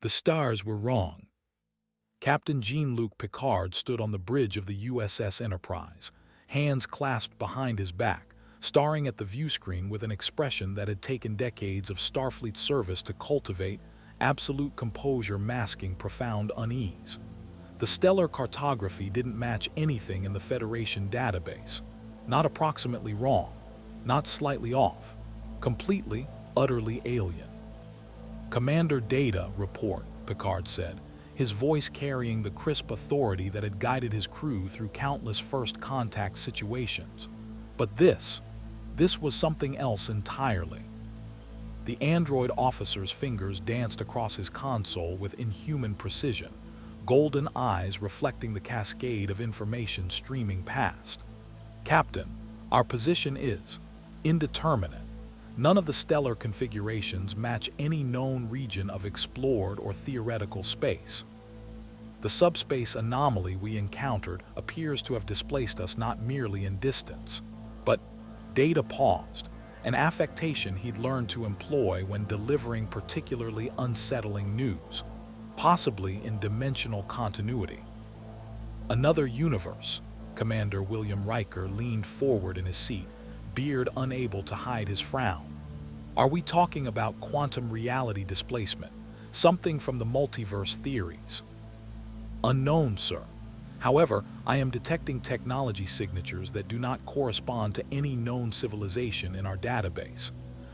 The stars were wrong. Captain Jean-Luc Picard stood on the bridge of the USS Enterprise, hands clasped behind his back, staring at the viewscreen with an expression that had taken decades of Starfleet service to cultivate, absolute composure masking profound unease. The stellar cartography didn't match anything in the Federation database. Not approximately wrong, not slightly off, completely, utterly alien. "Commander Data, report," Picard said, his voice carrying the crisp authority that had guided his crew through countless first contact situations. But this was something else entirely. The android officer's fingers danced across his console with inhuman precision, golden eyes reflecting the cascade of information streaming past. "Captain, our position is indeterminate. None of the stellar configurations match any known region of explored or theoretical space. The subspace anomaly we encountered appears to have displaced us not merely in distance, but..." Data paused, an affectation he'd learned to employ when delivering particularly unsettling news, possibly in dimensional continuity. "Another universe." Commander William Riker leaned forward in his seat, beard unable to hide his frown. "Are we talking about quantum reality displacement, something from the multiverse theories?" "Unknown, sir. However, I am detecting technology signatures that do not correspond to any known civilization in our database.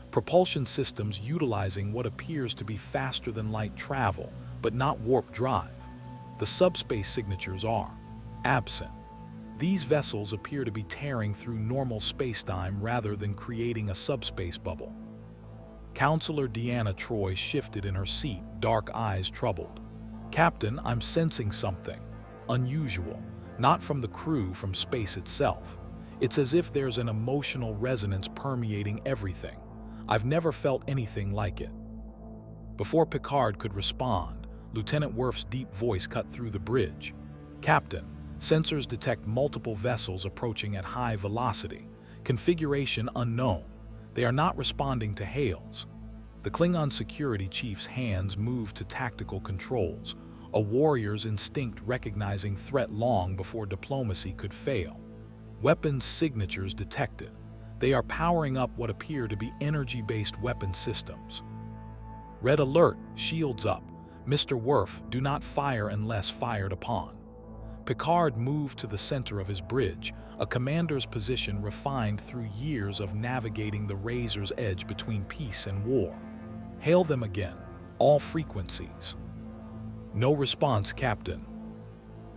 Propulsion systems utilizing what appears to be faster-than-light travel, but not warp drive. The subspace signatures are absent. These vessels appear to be tearing through normal spacetime rather than creating a subspace bubble." Counselor Deanna Troi shifted in her seat, dark eyes troubled. "Captain, I'm sensing something unusual, not from the crew, from space itself. It's as if there's an emotional resonance permeating everything. I've never felt anything like it." Before Picard could respond, Lieutenant Worf's deep voice cut through the bridge. "Captain, sensors detect multiple vessels approaching at high velocity. Configuration unknown. They are not responding to hails." The Klingon security chief's hands moved to tactical controls, a warrior's instinct recognizing threat long before diplomacy could fail. "Weapons signatures detected. They are powering up what appear to be energy-based weapon systems. Red alert, shields up. Mr. Worf, do not fire unless fired upon." Picard moved to the center of his bridge, a commander's position refined through years of navigating the razor's edge between peace and war. "Hail them again, all frequencies." "No response, Captain."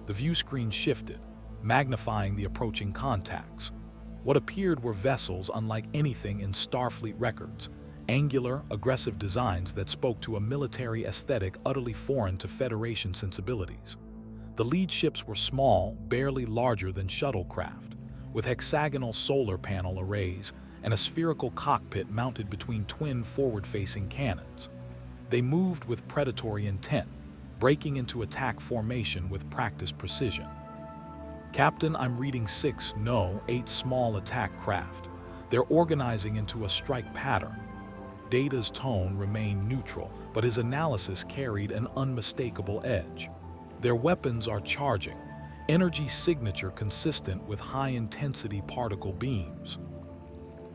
The viewscreen shifted, magnifying the approaching contacts. What appeared were vessels unlike anything in Starfleet records, angular, aggressive designs that spoke to a military aesthetic utterly foreign to Federation sensibilities. The lead ships were small, barely larger than shuttlecraft, with hexagonal solar panel arrays and a spherical cockpit mounted between twin forward-facing cannons. They moved with predatory intent, breaking into attack formation with practiced precision. "Captain, I'm reading 8 small attack craft. They're organizing into a strike pattern." Data's tone remained neutral, but his analysis carried an unmistakable edge. "Their weapons are charging, energy signature consistent with high-intensity particle beams."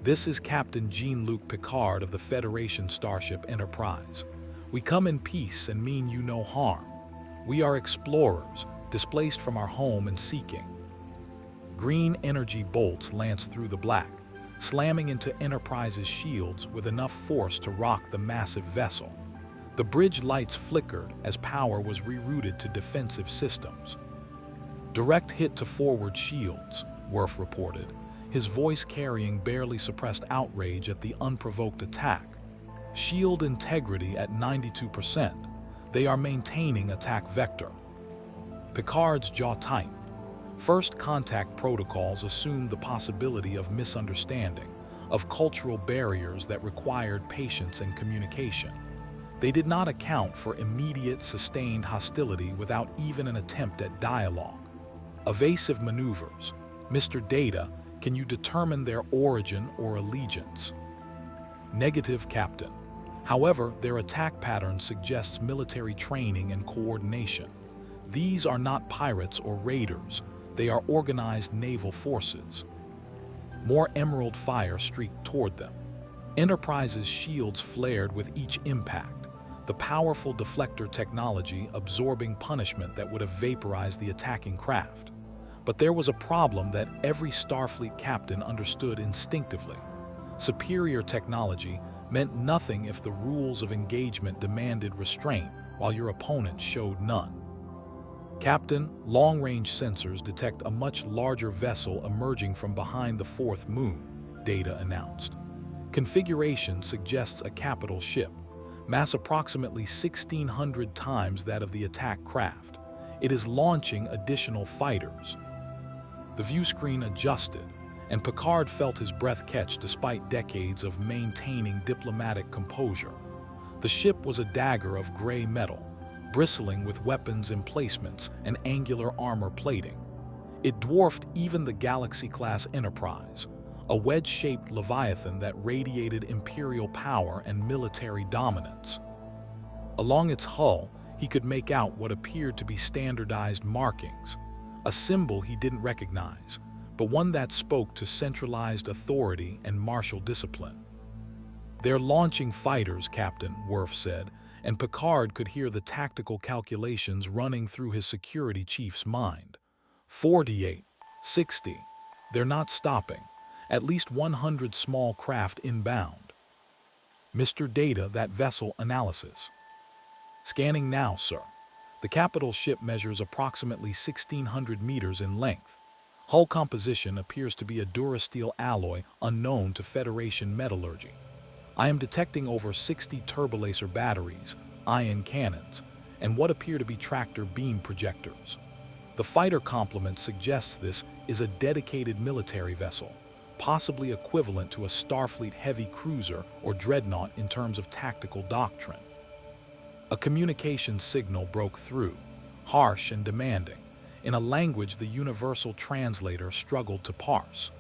"This is Captain Jean-Luc Picard of the Federation starship Enterprise. We come in peace and mean you no harm. We are explorers, displaced from our home and seeking." Green energy bolts lanced through the black, slamming into Enterprise's shields with enough force to rock the massive vessel. The bridge lights flickered as power was rerouted to defensive systems. "Direct hit to forward shields," Worf reported, his voice carrying barely suppressed outrage at the unprovoked attack. "Shield integrity at 92%. They are maintaining attack vector." Picard's jaw tightened. First contact protocols assumed the possibility of misunderstanding, of cultural barriers that required patience and communication. They did not account for immediate, sustained hostility without even an attempt at dialogue. "Evasive maneuvers. Mr. Data, can you determine their origin or allegiance?" "Negative, Captain. However, their attack pattern suggests military training and coordination. These are not pirates or raiders, they are organized naval forces. More emerald fire streaked toward them. Enterprise's shields flared with each impact, the powerful deflector technology absorbing punishment that would have vaporized the attacking craft. But there was a problem that every Starfleet captain understood instinctively. Superior technology meant nothing if the rules of engagement demanded restraint while your opponent showed none. Captain, long-range sensors detect a much larger vessel emerging from behind the fourth moon, Data announced. Configuration suggests a capital ship, mass approximately 1,600 times that of the attack craft. It is launching additional fighters. The viewscreen adjusted, and Picard felt his breath catch despite decades of maintaining diplomatic composure. The ship was a dagger of gray metal, bristling with weapons emplacements and angular armor plating. It dwarfed even the Galaxy-class Enterprise, a wedge-shaped leviathan that radiated Imperial power and military dominance. Along its hull, he could make out what appeared to be standardized markings, a symbol he didn't recognize, but one that spoke to centralized authority and martial discipline. "They're launching fighters, Captain," Worf said, and Picard could hear the tactical calculations running through his security chief's mind. 48, 60. They're not stopping. At least 100 small craft inbound. Mr. Data, that vessel analysis. Scanning now, sir. The capital ship measures approximately 1,600 meters in length. Hull composition appears to be a durasteel alloy unknown to Federation metallurgy. I am detecting over 60 turbolaser batteries, ion cannons, and what appear to be tractor beam projectors. The fighter complement suggests this is a dedicated military vessel, possibly equivalent to a Starfleet heavy cruiser or dreadnought in terms of tactical doctrine. A communication signal broke through, harsh and demanding, in a language the universal translator struggled to parse.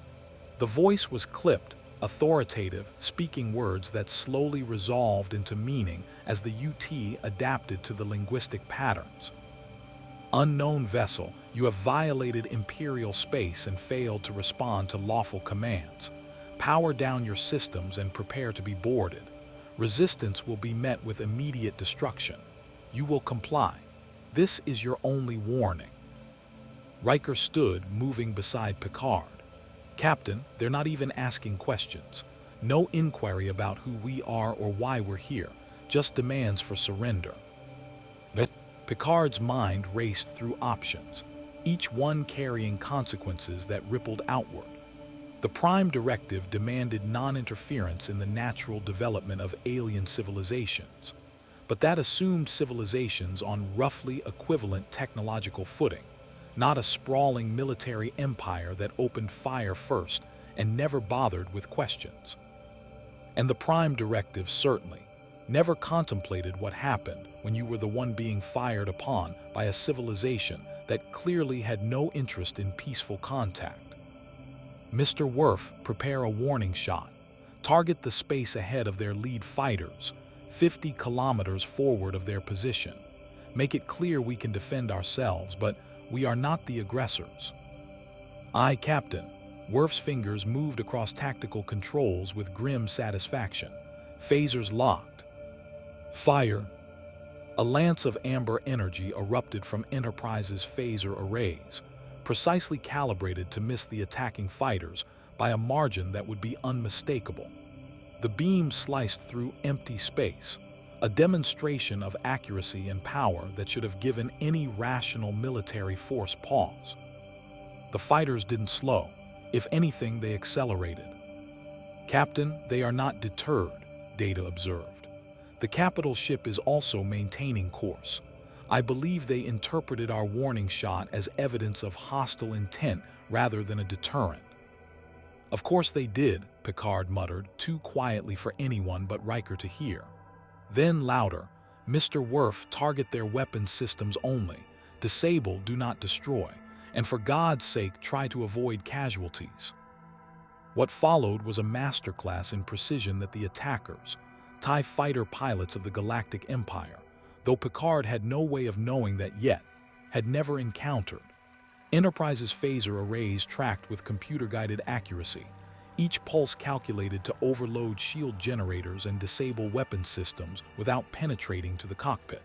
The voice was clipped, authoritative, speaking words that slowly resolved into meaning as the UT adapted to the linguistic patterns. "Unknown vessel, you have violated Imperial space and failed to respond to lawful commands. Power down your systems and prepare to be boarded. Resistance will be met with immediate destruction. You will comply. This is your only warning." Riker stood, moving beside Picard. "Captain, they're not even asking questions. No inquiry about who we are or why we're here, just demands for surrender." Picard's mind raced through options, each one carrying consequences that rippled outward. The Prime Directive demanded non-interference in the natural development of alien civilizations, but that assumed civilizations on roughly equivalent technological footing, not a sprawling military empire that opened fire first and never bothered with questions. And the Prime Directive certainly never contemplated what happened when you were the one being fired upon by a civilization that clearly had no interest in peaceful contact. "Mr. Worf, prepare a warning shot. Target the space ahead of their lead fighters, 50 kilometers forward of their position. Make it clear we can defend ourselves, but we are not the aggressors." "Aye, Captain." Worf's fingers moved across tactical controls with grim satisfaction. Phasers locked. "Fire!" A lance of amber energy erupted from Enterprise's phaser arrays, precisely calibrated to miss the attacking fighters by a margin that would be unmistakable. The beam sliced through empty space, a demonstration of accuracy and power that should have given any rational military force pause. The fighters didn't slow. If anything, they accelerated. "Captain, they are not deterred," Data observed. "The capital ship is also maintaining course. I believe they interpreted our warning shot as evidence of hostile intent rather than a deterrent." "Of course they did," Picard muttered, too quietly for anyone but Riker to hear. Then louder, "Mr. Worf, target their weapon systems only. Disable, do not destroy. And for God's sake, try to avoid casualties." What followed was a masterclass in precision that the attackers, TIE fighter pilots of the Galactic Empire, though Picard had no way of knowing that yet, had never encountered. Enterprise's phaser arrays tracked with computer-guided accuracy, each pulse calculated to overload shield generators and disable weapon systems without penetrating to the cockpit.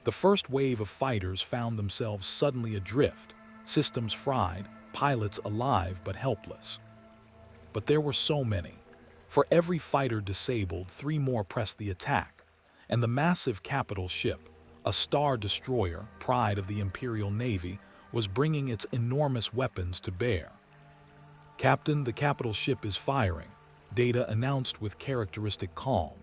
The first wave of fighters found themselves suddenly adrift, systems fried, pilots alive but helpless. But there were so many. For every fighter disabled, 3 more pressed the attack, and the massive capital ship, a star destroyer, pride of the Imperial Navy, was bringing its enormous weapons to bear. "Captain, the capital ship is firing," Data announced with characteristic calm.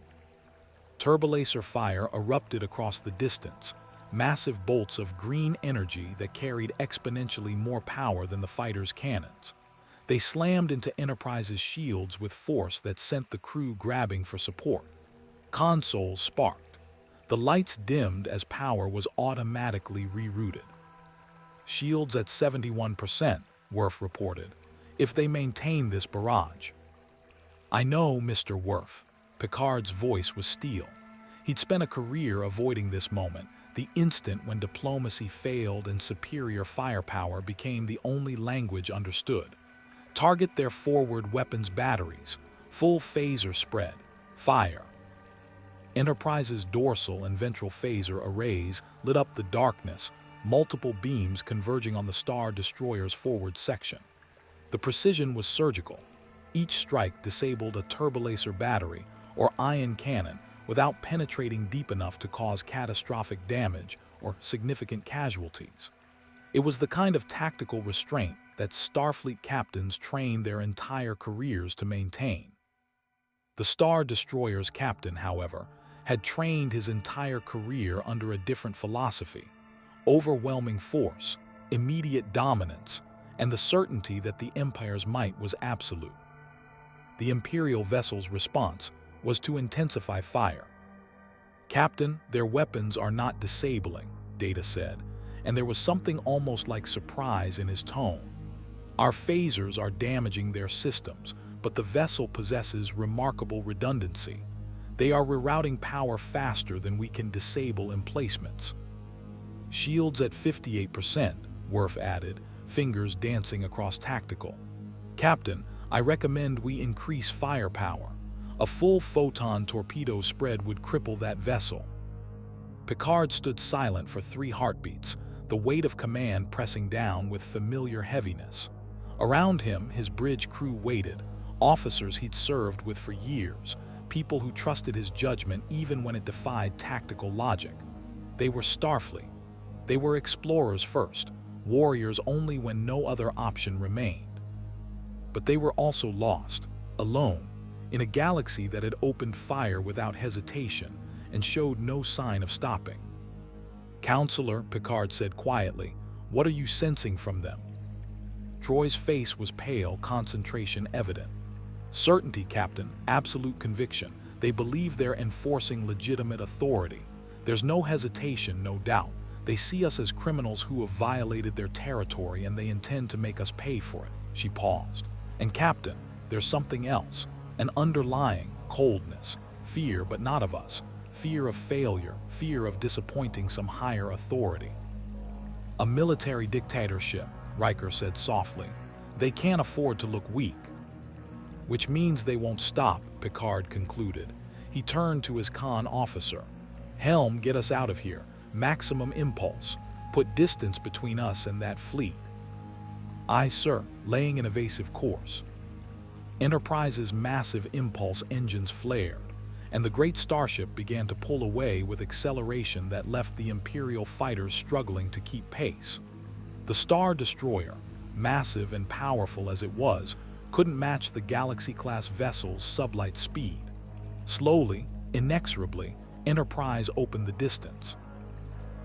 Turbolaser fire erupted across the distance, massive bolts of green energy that carried exponentially more power than the fighters' cannons. They slammed into Enterprise's shields with force that sent the crew grabbing for support. Consoles sparked. The lights dimmed as power was automatically rerouted. "Shields at 71%, Worf reported. "If they maintain this barrage." "I know, Mr. Worf." Picard's voice was steel. He'd spent a career avoiding this moment, the instant when diplomacy failed and superior firepower became the only language understood. "Target their forward weapons batteries. Full phaser spread. Fire." Enterprise's dorsal and ventral phaser arrays lit up the darkness, multiple beams converging on the Star Destroyer's forward section. The precision was surgical. Each strike disabled a turbolaser battery or ion cannon without penetrating deep enough to cause catastrophic damage or significant casualties. It was the kind of tactical restraint that Starfleet captains trained their entire careers to maintain. The Star Destroyer's captain, however, had trained his entire career under a different philosophy: overwhelming force, immediate dominance, and the certainty that the Empire's might was absolute. The Imperial vessel's response was to intensify fire. "Captain, their weapons are not disabling," Data said, and there was something almost like surprise in his tone. "Our phasers are damaging their systems, but the vessel possesses remarkable redundancy. They are rerouting power faster than we can disable emplacements." "Shields at 58%, Worf added, fingers dancing across tactical. "Captain, I recommend we increase firepower. A full photon torpedo spread would cripple that vessel." Picard stood silent for 3 heartbeats, the weight of command pressing down with familiar heaviness. Around him, his bridge crew waited, officers he'd served with for years, people who trusted his judgment even when it defied tactical logic. They were Starfleet. They were explorers first, warriors only when no other option remained. But they were also lost, alone, in a galaxy that had opened fire without hesitation and showed no sign of stopping. "Counselor," Picard said quietly, "what are you sensing from them?" Troy's face was pale, concentration evident. "Certainty, Captain, absolute conviction. They believe they're enforcing legitimate authority. There's no hesitation, no doubt. They see us as criminals who have violated their territory and they intend to make us pay for it." She paused. "And Captain, there's something else, an underlying coldness, fear, but not of us, fear of failure, fear of disappointing some higher authority." "A military dictatorship," Riker said softly. "They can't afford to look weak." "Which means they won't stop," Picard concluded. He turned to his con officer. "Helm, get us out of here. Maximum impulse. Put distance between us and that fleet." "Aye, sir," laying an evasive course. Enterprise's massive impulse engines flared, and the great starship began to pull away with acceleration that left the Imperial fighters struggling to keep pace. The Star Destroyer, massive and powerful as it was, couldn't match the Galaxy-class vessel's sublight speed. Slowly, inexorably, Enterprise opened the distance.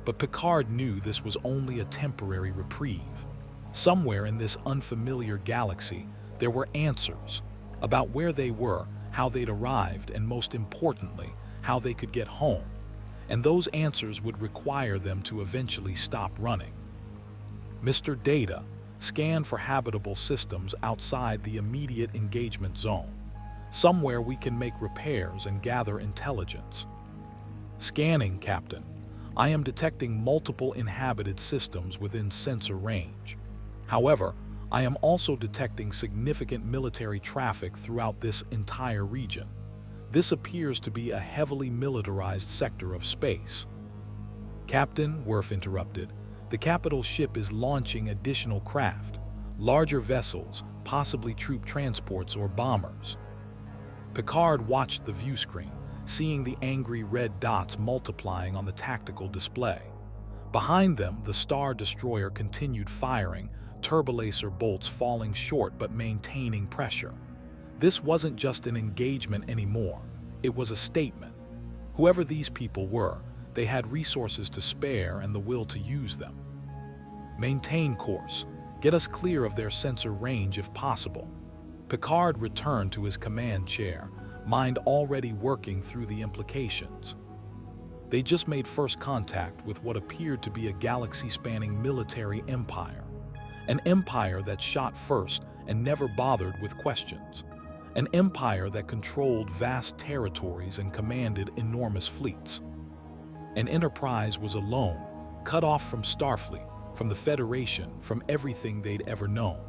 But Picard knew this was only a temporary reprieve. Somewhere in this unfamiliar galaxy, there were answers about where they were, how they'd arrived, and most importantly, how they could get home. And those answers would require them to eventually stop running. Mr. Data, scan for habitable systems outside the immediate engagement zone. Somewhere we can make repairs and gather intelligence. Scanning, Captain. I am detecting multiple inhabited systems within sensor range. However, I am also detecting significant military traffic throughout this entire region. This appears to be a heavily militarized sector of space. Captain, Worf interrupted, the capital ship is launching additional craft, larger vessels, possibly troop transports or bombers. Picard watched the view screen, seeing the angry red dots multiplying on the tactical display. Behind them, the Star Destroyer continued firing, turbolaser bolts falling short but maintaining pressure. This wasn't just an engagement anymore, it was a statement. Whoever these people were, they had resources to spare and the will to use them. Maintain course. Get us clear of their sensor range if possible. Picard returned to his command chair, mind already working through the implications. They just made first contact with what appeared to be a galaxy-spanning military empire. An empire that shot first and never bothered with questions. An empire that controlled vast territories and commanded enormous fleets. An Enterprise was alone, cut off from Starfleet, from the Federation, from everything they'd ever known.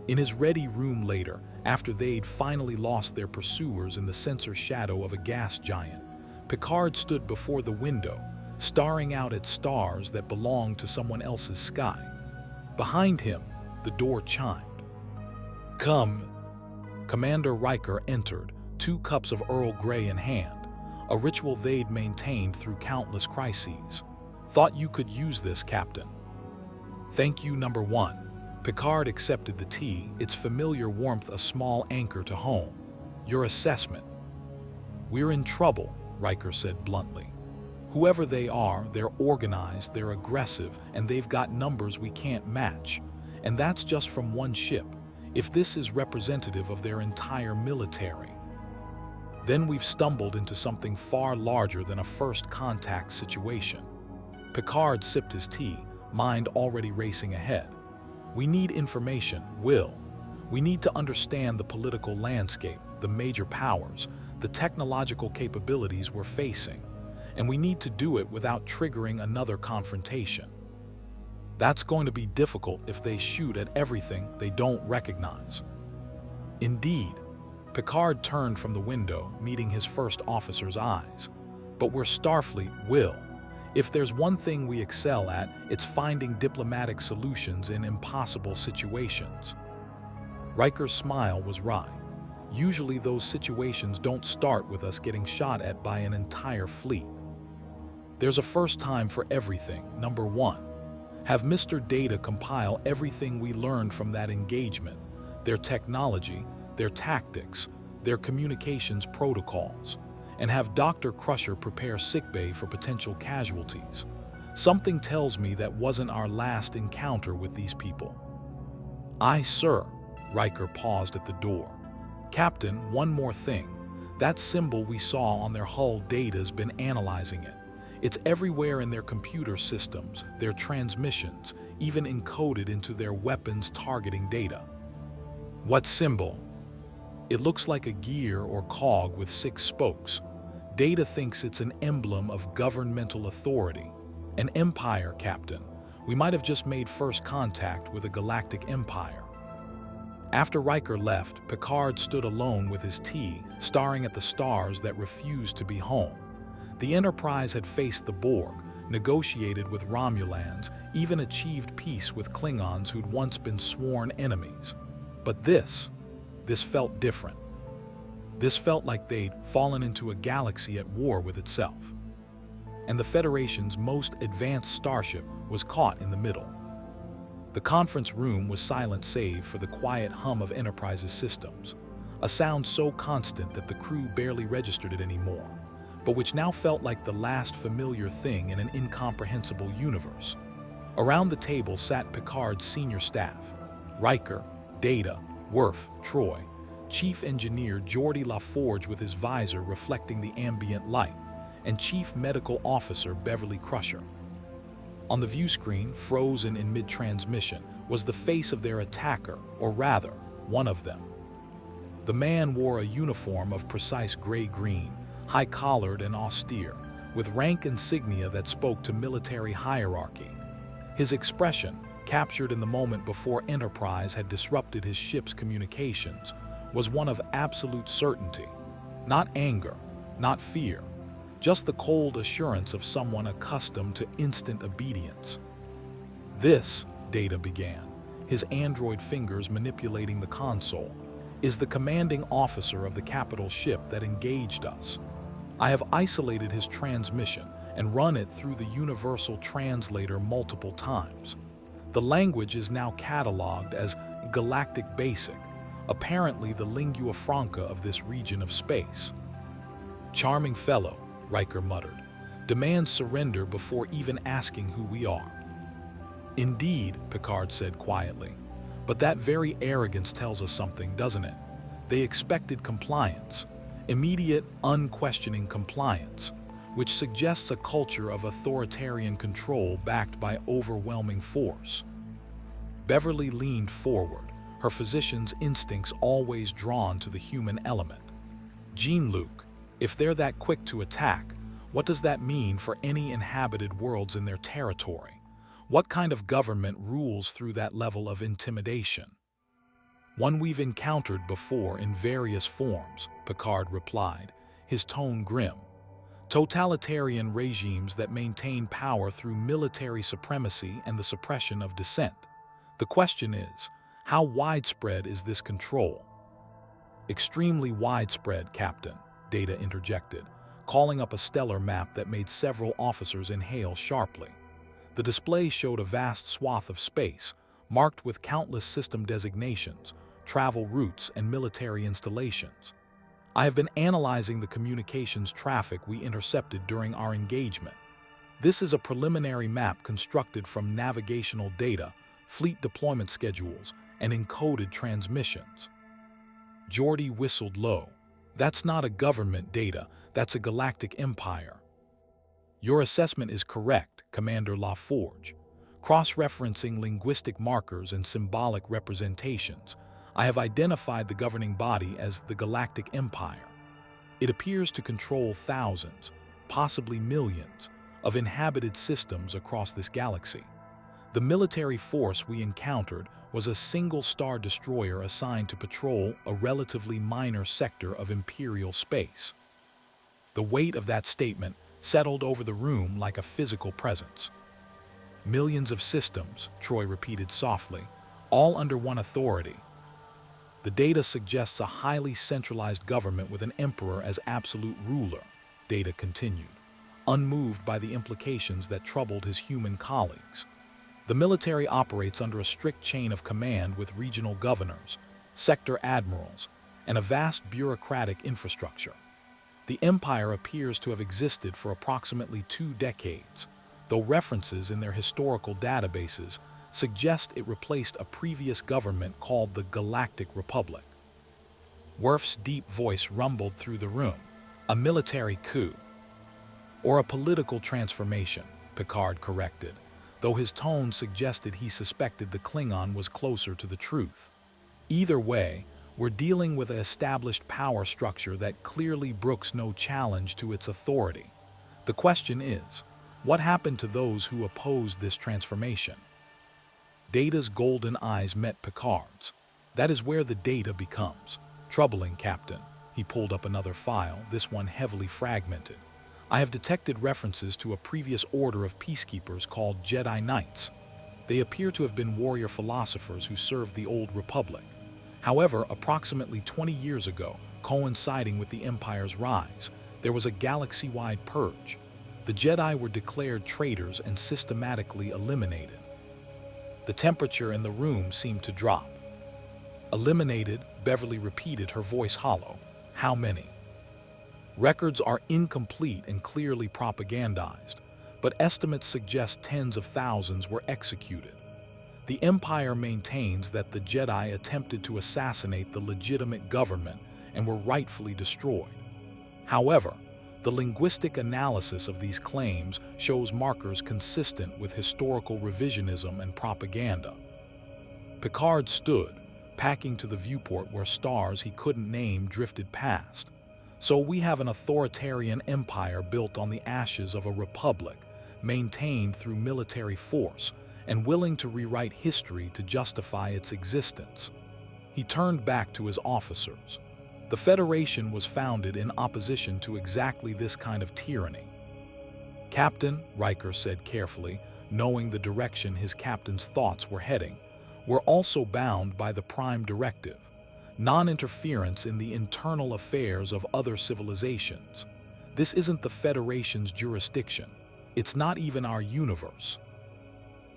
In his ready room later, after they'd finally lost their pursuers in the sensor shadow of a gas giant, Picard stood before the window, staring out at stars that belonged to someone else's sky. Behind him, the door chimed. "Come." Commander Riker entered, 2 cups of Earl Grey in hand, a ritual they'd maintained through countless crises. "Thought you could use this, Captain." "Thank you, Number 1. Picard accepted the tea, its familiar warmth a small anchor to home. "Your assessment." "We're in trouble," Riker said bluntly. "Whoever they are, they're organized, they're aggressive, and they've got numbers we can't match. And that's just from one ship, if this is representative of their entire military. Then we've stumbled into something far larger than a first contact situation." Picard sipped his tea, mind already racing ahead. "We need information, Will. We need to understand the political landscape, the major powers, the technological capabilities we're facing. And we need to do it without triggering another confrontation. That's going to be difficult if they shoot at everything they don't recognize." Indeed. Picard turned from the window, meeting his first officer's eyes. "But we're Starfleet, Will. If there's one thing we excel at, it's finding diplomatic solutions in impossible situations." Riker's smile was wry. "Usually those situations don't start with us getting shot at by an entire fleet. There's a first time for everything, Number 1. Have Mr. Data compile everything we learned from that engagement, their technology, their tactics, their communications protocols, and have Dr. Crusher prepare sickbay for potential casualties. Something tells me that wasn't our last encounter with these people." "Aye, sir." Riker paused at the door. "Captain, one more thing. That symbol we saw on their hull Data's been analyzing it. It's everywhere in their computer systems, their transmissions, even encoded into their weapons targeting data." "What symbol?" "It looks like a gear or cog with 6 spokes. Data thinks it's an emblem of governmental authority. An empire, Captain. We might have just made first contact with a galactic empire." After Riker left, Picard stood alone with his tea, staring at the stars that refused to be home. The Enterprise had faced the Borg, negotiated with Romulans, even achieved peace with Klingons who'd once been sworn enemies. But this felt different. This felt like they'd fallen into a galaxy at war with itself. And the Federation's most advanced starship was caught in the middle. The conference room was silent save for the quiet hum of Enterprise's systems, a sound so constant that the crew barely registered it anymore, but which now felt like the last familiar thing in an incomprehensible universe. Around the table sat Picard's senior staff: Riker, Data, Worf, Troy, Chief Engineer Geordi LaForge with his visor reflecting the ambient light, and Chief Medical Officer Beverly Crusher. On the view screen, frozen in mid-transmission, was the face of their attacker, or rather, one of them. The man wore a uniform of precise gray-green, high-collared and austere, with rank insignia that spoke to military hierarchy. His expression, captured in the moment before Enterprise had disrupted his ship's communications, was one of absolute certainty. Not anger, not fear, just the cold assurance of someone accustomed to instant obedience. "This," Data began, his android fingers manipulating the console, "is the commanding officer of the capital ship that engaged us. I have isolated his transmission and run it through the universal translator multiple times. The language is now cataloged as Galactic Basic, apparently the lingua franca of this region of space." "Charming fellow," Riker muttered, "demands surrender before even asking who we are." "Indeed," Picard said quietly, "but that very arrogance tells us something, doesn't it? They expected compliance, immediate, unquestioning compliance, which suggests a culture of authoritarian control backed by overwhelming force." Beverly leaned forward, her physician's instincts always drawn to the human element. "Jean-Luc, if they're that quick to attack, what does that mean for any inhabited worlds in their territory? What kind of government rules through that level of intimidation?" "One we've encountered before in various forms," Picard replied, his tone grim. "Totalitarian regimes that maintain power through military supremacy and the suppression of dissent. The question is, how widespread is this control?" "Extremely widespread, Captain," Data interjected, calling up a stellar map that made several officers inhale sharply. The display showed a vast swath of space, marked with countless system designations, travel routes, and military installations. "I have been analyzing the communications traffic we intercepted during our engagement. This is a preliminary map constructed from navigational data, fleet deployment schedules, and encoded transmissions." Geordi whistled low. "That's not a government data, that's a Galactic Empire." "Your assessment is correct, Commander LaForge. Cross-referencing linguistic markers and symbolic representations, I have identified the governing body as the Galactic Empire. It appears to control thousands, possibly millions, of inhabited systems across this galaxy. The military force we encountered was a single star destroyer assigned to patrol a relatively minor sector of Imperial space." The weight of that statement settled over the room like a physical presence. "Millions of systems," Troy repeated softly, "all under one authority. The data suggests a highly centralized government with an emperor as absolute ruler," Data continued, unmoved by the implications that troubled his human colleagues. "The military operates under a strict chain of command with regional governors, sector admirals, and a vast bureaucratic infrastructure. The Empire appears to have existed for approximately 2 decades, though references in their historical databases suggest it replaced a previous government called the Galactic Republic." Worf's deep voice rumbled through the room. "A military coup." "Or a political transformation," Picard corrected, though his tone suggested he suspected the Klingon was closer to the truth. "Either way, we're dealing with an established power structure that clearly brooks no challenge to its authority. The question is, what happened to those who opposed this transformation?" Data's golden eyes met Picard's. "That is where the data becomes troubling, Captain." He pulled up another file, this one heavily fragmented. "I have detected references to a previous order of peacekeepers called Jedi Knights. They appear to have been warrior philosophers who served the Old Republic. However, approximately 20 years ago, coinciding with the Empire's rise, there was a galaxy-wide purge. The Jedi were declared traitors and systematically eliminated." The temperature in the room seemed to drop. "Eliminated," Beverly repeated, her voice hollow. "How many?" "Records are incomplete and clearly propagandized, but estimates suggest tens of thousands were executed. The Empire maintains that the Jedi attempted to assassinate the legitimate government and were rightfully destroyed. However, the linguistic analysis of these claims shows markers consistent with historical revisionism and propaganda." Picard stood, packing to the viewport where stars he couldn't name drifted past. So we have an authoritarian empire built on the ashes of a republic, maintained through military force, and willing to rewrite history to justify its existence. He turned back to his officers. The Federation was founded in opposition to exactly this kind of tyranny. "Captain," Riker said carefully, knowing the direction his captain's thoughts were heading, "we're also bound by the Prime Directive, non-interference in the internal affairs of other civilizations. This isn't the Federation's jurisdiction. It's not even our universe.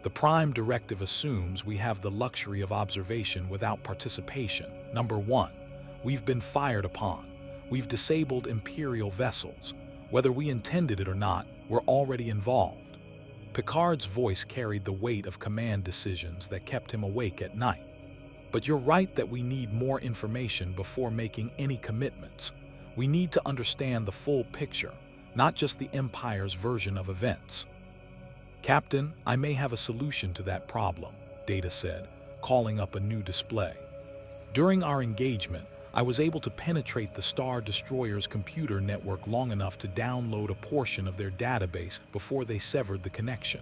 The Prime Directive assumes we have the luxury of observation without participation. Number 1, we've been fired upon. We've disabled Imperial vessels. Whether we intended it or not, we're already involved." Picard's voice carried the weight of command decisions that kept him awake at night. "But you're right that we need more information before making any commitments. We need to understand the full picture, not just the Empire's version of events." "Captain, I may have a solution to that problem," Data said, calling up a new display. "During our engagement, I was able to penetrate the Star Destroyer's computer network long enough to download a portion of their database before they severed the connection.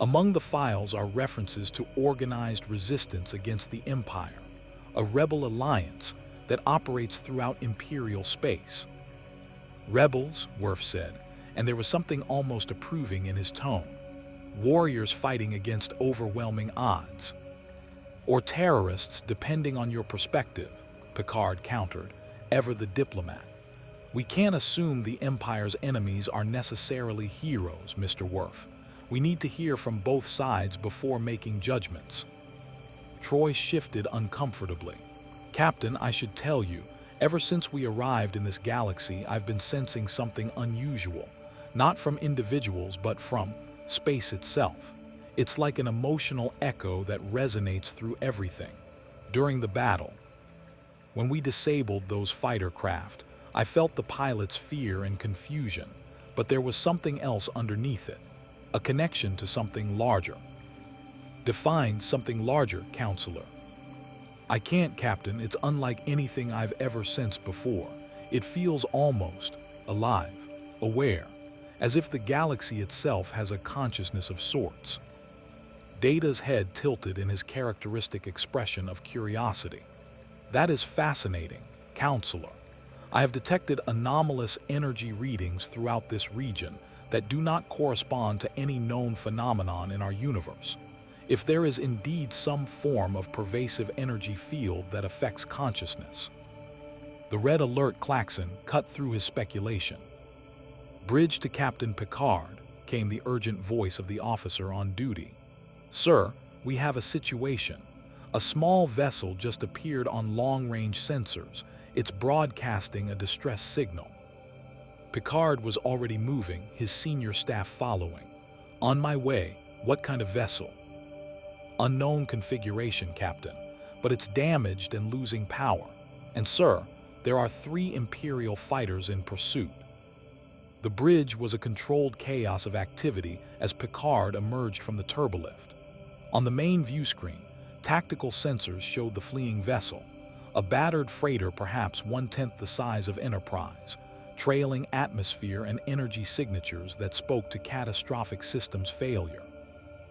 Among the files are references to organized resistance against the Empire, a rebel alliance that operates throughout Imperial space." "Rebels," Worf said, and there was something almost approving in his tone. "Warriors fighting against overwhelming odds." "Or terrorists, depending on your perspective," Picard countered, ever the diplomat. "We can't assume the Empire's enemies are necessarily heroes, Mr. Worf. We need to hear from both sides before making judgments." Troy shifted uncomfortably. "Captain, I should tell you, ever since we arrived in this galaxy, I've been sensing something unusual, not from individuals but from space itself. It's like an emotional echo that resonates through everything. During the battle, when we disabled those fighter craft, I felt the pilots' fear and confusion, but there was something else underneath it, a connection to something larger." "Define something larger, Counselor." "I can't, Captain. It's unlike anything I've ever sensed before. It feels almost alive, aware, as if the galaxy itself has a consciousness of sorts." Data's head tilted in his characteristic expression of curiosity. "That is fascinating, Counselor. I have detected anomalous energy readings throughout this region that do not correspond to any known phenomenon in our universe. If there is indeed some form of pervasive energy field that affects consciousness." The red alert klaxon cut through his speculation. "Bridge to Captain Picard," came the urgent voice of the officer on duty. "Sir, we have a situation. A small vessel just appeared on long-range sensors. It's broadcasting a distress signal." Picard was already moving, his senior staff following. "On my way. What kind of vessel?" "Unknown configuration, Captain, but it's damaged and losing power. And sir, there are 3 Imperial fighters in pursuit." The bridge was a controlled chaos of activity as Picard emerged from the turbolift. On the main view screen, tactical sensors showed the fleeing vessel, a battered freighter perhaps 1/10 the size of Enterprise, trailing atmosphere and energy signatures that spoke to catastrophic systems failure.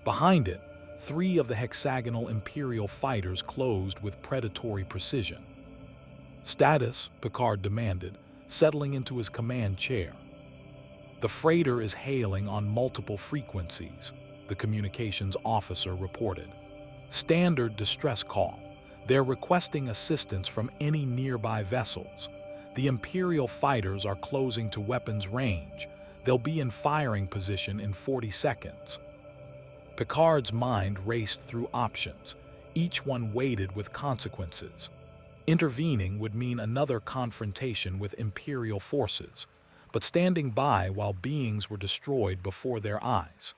Behind it, 3 of the hexagonal Imperial fighters closed with predatory precision. "Status," Picard demanded, settling into his command chair. "The freighter is hailing on multiple frequencies," the communications officer reported. "Standard distress call. They're requesting assistance from any nearby vessels. The Imperial fighters are closing to weapons range. They'll be in firing position in 40 seconds. Picard's mind raced through options, each one weighted with consequences. Intervening would mean another confrontation with Imperial forces, but standing by while beings were destroyed before their eyes.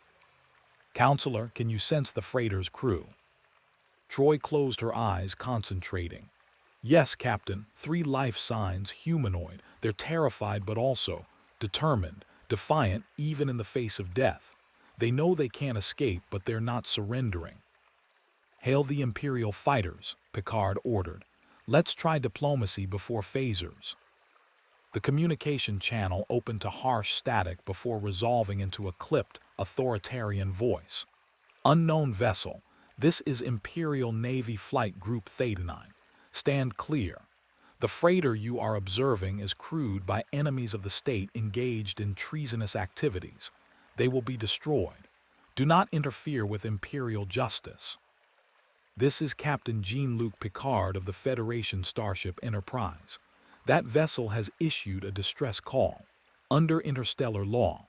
"Counselor, can you sense the freighter's crew?" Troy closed her eyes, concentrating. "Yes, Captain. 3 life signs, humanoid. They're terrified but also determined, defiant even in the face of death. They know they can't escape, but they're not surrendering." "Hail the Imperial fighters," Picard ordered. Let's try diplomacy before phasers. The communication channel opened to harsh static before resolving into a clipped, authoritarian voice. Unknown vessel, this is Imperial Navy Flight Group Theta-9. Stand clear. The freighter you are observing is crewed by enemies of the state engaged in treasonous activities. They will be destroyed. Do not interfere with Imperial justice. This is Captain Jean-Luc Picard of the Federation starship Enterprise. That vessel has issued a distress call. Under interstellar law.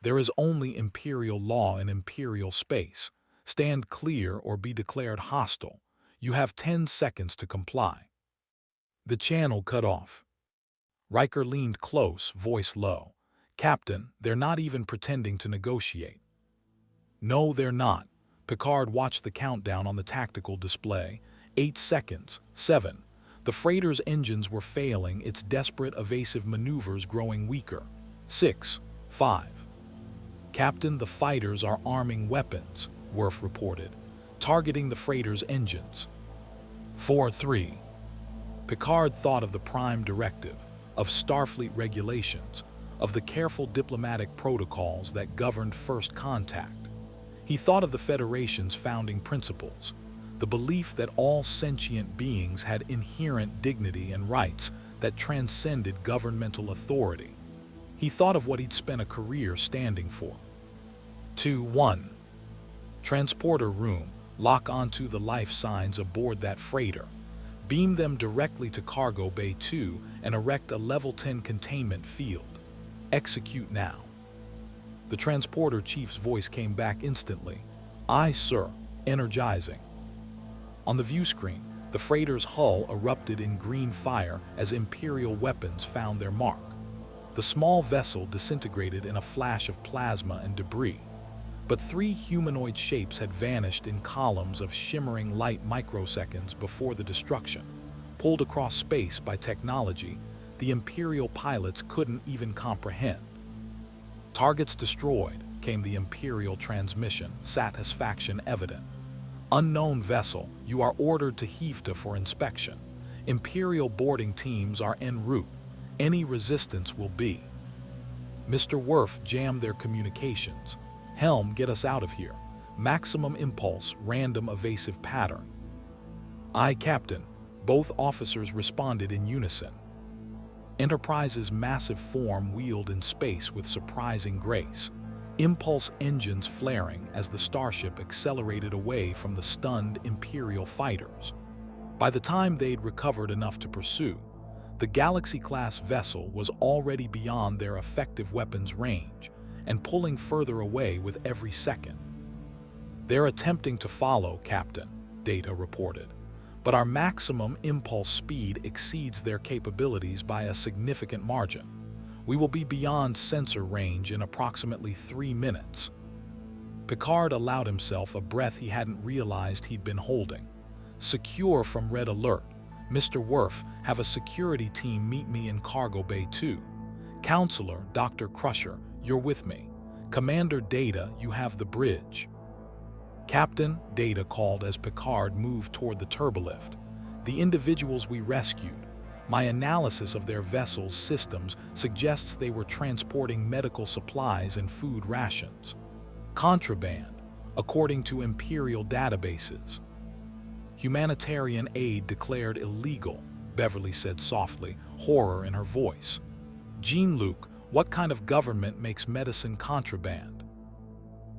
There is only Imperial law in Imperial space. Stand clear or be declared hostile. You have 10 seconds to comply. The channel cut off. Riker leaned close, voice low. Captain, they're not even pretending to negotiate. No, they're not. Picard watched the countdown on the tactical display. 8 seconds. 7. The freighter's engines were failing, its desperate evasive maneuvers growing weaker. 6. 5. Captain, the fighters are arming weapons, Worf reported, targeting the freighter's engines. 4. 3. Picard thought of the Prime Directive, of Starfleet regulations, of the careful diplomatic protocols that governed first contact. He thought of the Federation's founding principles, the belief that all sentient beings had inherent dignity and rights that transcended governmental authority. He thought of what he'd spent a career standing for. 2. 1. Transporter room, lock onto the life signs aboard that freighter. Beam them directly to Cargo Bay 2 and erect a Level 10 containment field. Execute now. The transporter chief's voice came back instantly. Aye, sir. Energizing. On the view screen, the freighter's hull erupted in green fire as Imperial weapons found their mark. The small vessel disintegrated in a flash of plasma and debris. But 3 humanoid shapes had vanished in columns of shimmering light microseconds before the destruction. Pulled across space by technology the Imperial pilots couldn't even comprehend. Targets destroyed, came the Imperial transmission, satisfaction evident. Unknown vessel, you are ordered to Hifta for inspection. Imperial boarding teams are en route. Any resistance will be. Mr. Worf jammed their communications. Helm, get us out of here. Maximum impulse, random evasive pattern. Aye, Captain. Both officers responded in unison. Enterprise's massive form wheeled in space with surprising grace. Impulse engines flaring as the starship accelerated away from the stunned Imperial fighters. By the time they'd recovered enough to pursue, the Galaxy-class vessel was already beyond their effective weapons range and pulling further away with every second. They're attempting to follow, Captain, Data reported, but our maximum impulse speed exceeds their capabilities by a significant margin. We will be beyond sensor range in approximately 3 minutes. Picard allowed himself a breath he hadn't realized he'd been holding. Secure from red alert. Mr. Worf, have a security team meet me in Cargo Bay 2. Counselor, Dr. Crusher, you're with me. Commander Data, you have the bridge. Captain, Data called as Picard moved toward the turbolift. The individuals we rescued. My analysis of their vessel's systems suggests they were transporting medical supplies and food rations. Contraband, according to Imperial databases. Humanitarian aid declared illegal, Beverly said softly, horror in her voice. Jean-Luc, what kind of government makes medicine contraband?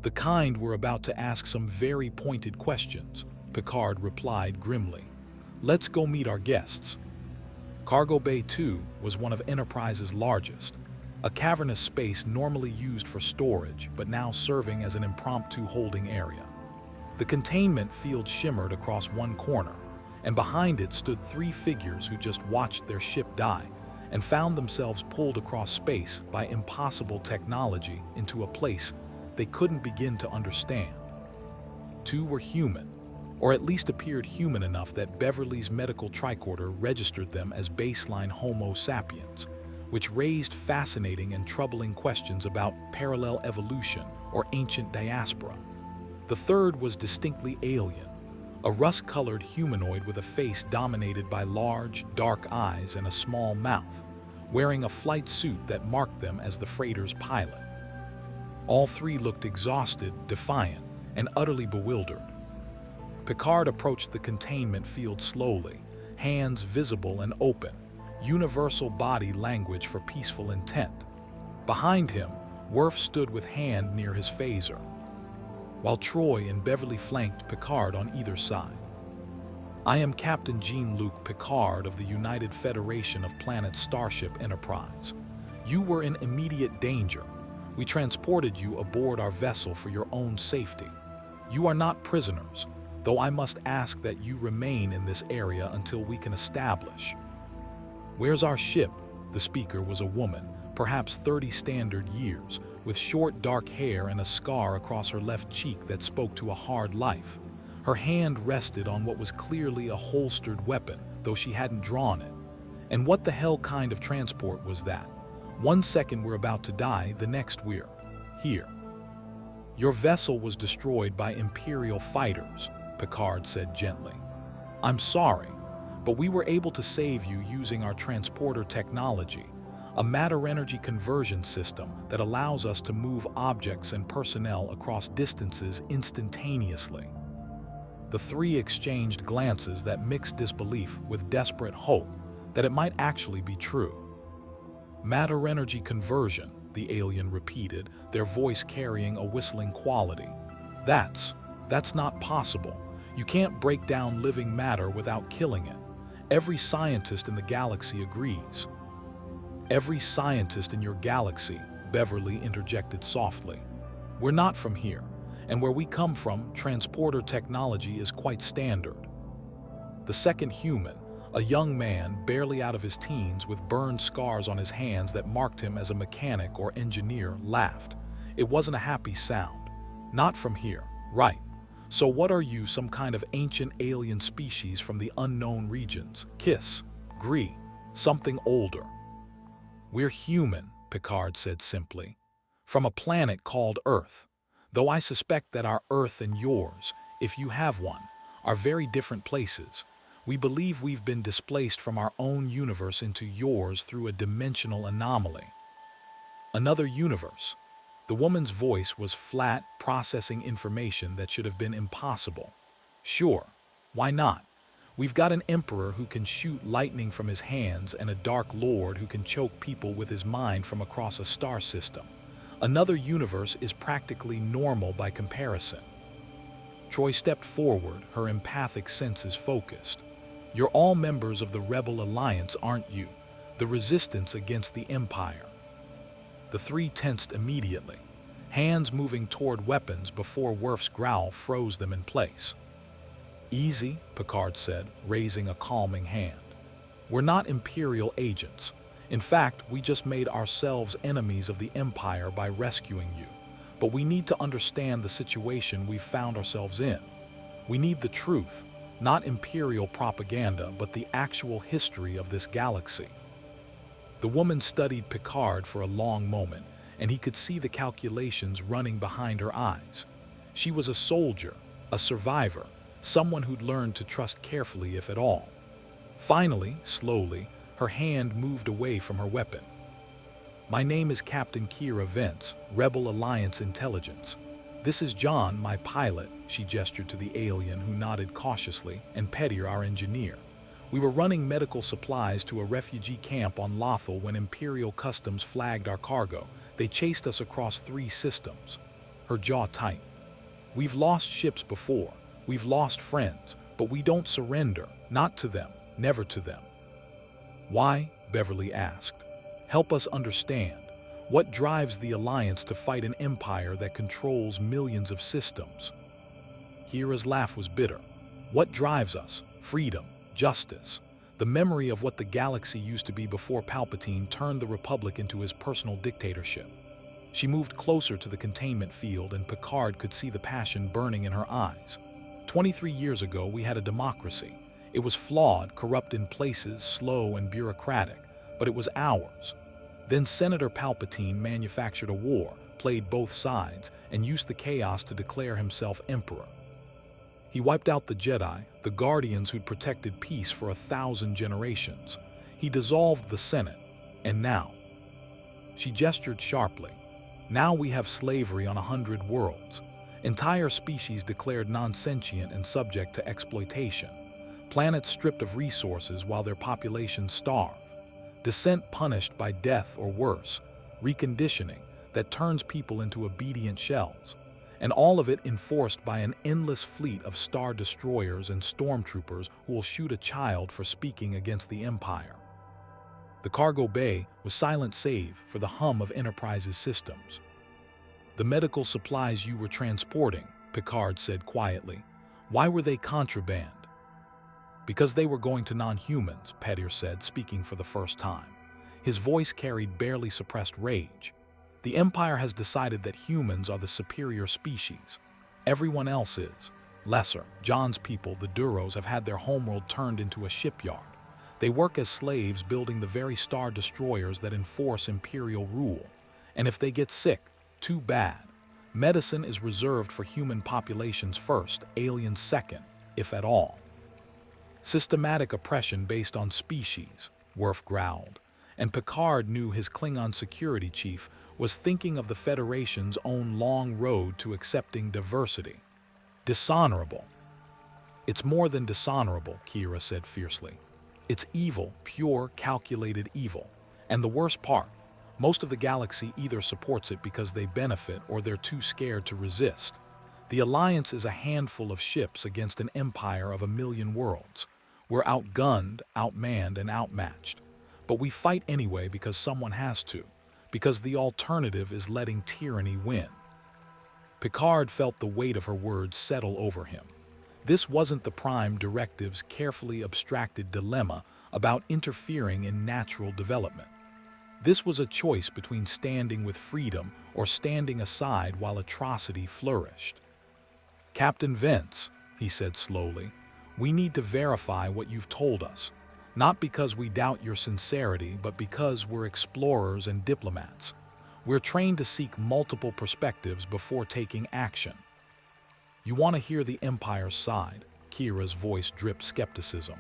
The kind we're about to ask some very pointed questions, Picard replied grimly. Let's go meet our guests. Cargo Bay 2 was one of Enterprise's largest, a cavernous space normally used for storage but now serving as an impromptu holding area. The containment field shimmered across one corner, and behind it stood 3 figures who just watched their ship die and found themselves pulled across space by impossible technology into a place they couldn't begin to understand. 2 were human, or at least appeared human enough that Beverly's medical tricorder registered them as baseline Homo sapiens, which raised fascinating and troubling questions about parallel evolution or ancient diaspora. The third was distinctly alien, a rust-colored humanoid with a face dominated by large, dark eyes and a small mouth, wearing a flight suit that marked them as the freighter's pilot. All three looked exhausted, defiant, and utterly bewildered. Picard approached the containment field slowly, hands visible and open, universal body language for peaceful intent. Behind him, Worf stood with hand near his phaser, while Troy and Beverly flanked Picard on either side. "I am Captain Jean-Luc Picard of the United Federation of Planets Starship Enterprise. You were in immediate danger. We transported you aboard our vessel for your own safety. You are not prisoners, though I must ask that you remain in this area until we can establish." "Where's our ship?" The speaker was a woman, perhaps 30 standard years, with short dark hair and a scar across her left cheek that spoke to a hard life. Her hand rested on what was clearly a holstered weapon, though she hadn't drawn it. And what the hell kind of transport was that? One second we're about to die, the next we're here. "Your vessel was destroyed by Imperial fighters," Picard said gently. "I'm sorry, but we were able to save you using our transporter technology, a matter-energy conversion system that allows us to move objects and personnel across distances instantaneously." The three exchanged glances that mixed disbelief with desperate hope that it might actually be true. "Matter-energy conversion," the alien repeated, their voice carrying a whistling quality. That's not possible. You can't break down living matter without killing it. Every scientist in the galaxy agrees." "Every scientist in your galaxy," Beverly interjected softly. "We're not from here, and where we come from, transporter technology is quite standard." The second human, a young man barely out of his teens with burned scars on his hands that marked him as a mechanic or engineer, laughed. It wasn't a happy sound. "Not from here, right. So what are you, some kind of ancient alien species from the unknown regions? Kiss, Gree, something older?" "We're human," Picard said simply, "from a planet called Earth, though I suspect that our Earth and yours, if you have one, are very different places. We believe we've been displaced from our own universe into yours through a dimensional anomaly." "Another universe?" The woman's voice was flat, processing information that should have been impossible. "Sure, why not? We've got an emperor who can shoot lightning from his hands and a dark lord who can choke people with his mind from across a star system. Another universe is practically normal by comparison." Troy stepped forward, her empathic senses focused. "You're all members of the Rebel Alliance, aren't you? The resistance against the Empire." The three tensed immediately, hands moving toward weapons before Worf's growl froze them in place. "Easy," Picard said, raising a calming hand. "We're not Imperial agents. In fact, we just made ourselves enemies of the Empire by rescuing you. But we need to understand the situation we've found ourselves in. We need the truth, not Imperial propaganda, but the actual history of this galaxy." The woman studied Picard for a long moment, and he could see the calculations running behind her eyes. She was a soldier, a survivor, someone who'd learned to trust carefully if at all. Finally, slowly, her hand moved away from her weapon. "My name is Captain Kira Vence, Rebel Alliance Intelligence. This is John, my pilot," she gestured to the alien who nodded cautiously, "and Petir, our engineer. We were running medical supplies to a refugee camp on Lothal when Imperial Customs flagged our cargo. They chased us across 3 systems." Her jaw tight. "We've lost ships before. We've lost friends, but we don't surrender. Not to them. Never to them." "Why?" Beverly asked. "Help us understand. What drives the Alliance to fight an empire that controls millions of systems?" Kira's laugh was bitter. "What drives us? Freedom. Justice. The memory of what the galaxy used to be before Palpatine turned the Republic into his personal dictatorship." She moved closer to the containment field, and Picard could see the passion burning in her eyes. 23 years ago, we had a democracy. It was flawed, corrupt in places, slow and bureaucratic, but it was ours. Then Senator Palpatine manufactured a war, played both sides, and used the chaos to declare himself emperor. He wiped out the Jedi, the guardians who'd protected peace for 1,000 generations. He dissolved the Senate. And now, she gestured sharply, now we have slavery on 100 worlds. Entire species declared non-sentient and subject to exploitation. Planets stripped of resources while their populations starve. Descent punished by death or worse. Reconditioning that turns people into obedient shells. And all of it enforced by an endless fleet of star destroyers and stormtroopers who will shoot a child for speaking against the Empire. The cargo bay was silent save for the hum of Enterprise's systems. The medical supplies you were transporting, Picard said quietly. Why were they contraband? Because they were going to non-humans, Petir said, speaking for the first time. His voice carried barely suppressed rage. The Empire has decided that humans are the superior species. Everyone else is lesser. John's people, the Duros, have had their homeworld turned into a shipyard. They work as slaves building the very star destroyers that enforce Imperial rule. And if they get sick, too bad. Medicine is reserved for human populations first, aliens second, if at all. Systematic oppression based on species, Worf growled, and Picard knew his Klingon security chief was thinking of the Federation's own long road to accepting diversity. Dishonorable. It's more than dishonorable, Kira said fiercely. It's evil, pure, calculated evil. And the worst part, most of the galaxy either supports it because they benefit or they're too scared to resist. The Alliance is a handful of ships against an empire of 1,000,000 worlds. We're outgunned, outmanned, and outmatched. But we fight anyway because someone has to, because the alternative is letting tyranny win. Picard felt the weight of her words settle over him. This wasn't the Prime Directive's carefully abstracted dilemma about interfering in natural development. This was a choice between standing with freedom or standing aside while atrocity flourished. Captain Vance, he said slowly, we need to verify what you've told us. Not because we doubt your sincerity, but because we're explorers and diplomats. We're trained to seek multiple perspectives before taking action. You want to hear the Empire's side? Kira's voice dripped skepticism.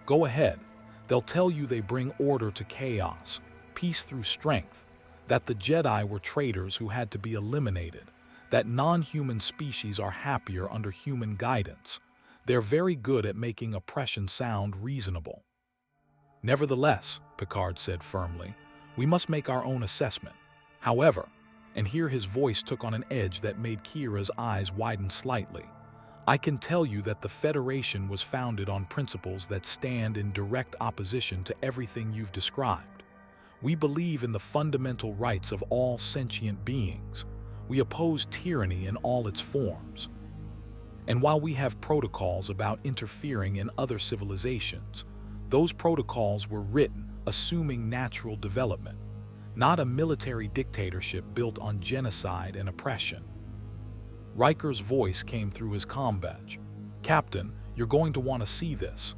Go ahead. They'll tell you they bring order to chaos, peace through strength, that the Jedi were traitors who had to be eliminated, that non-human species are happier under human guidance. They're very good at making oppression sound reasonable. Nevertheless, Picard said firmly, we must make our own assessment. However, and here his voice took on an edge that made Kira's eyes widen slightly, I can tell you that the Federation was founded on principles that stand in direct opposition to everything you've described. We believe in the fundamental rights of all sentient beings. We oppose tyranny in all its forms. And while we have protocols about interfering in other civilizations, those protocols were written assuming natural development, not a military dictatorship built on genocide and oppression. Riker's voice came through his comm badge. Captain, you're going to want to see this.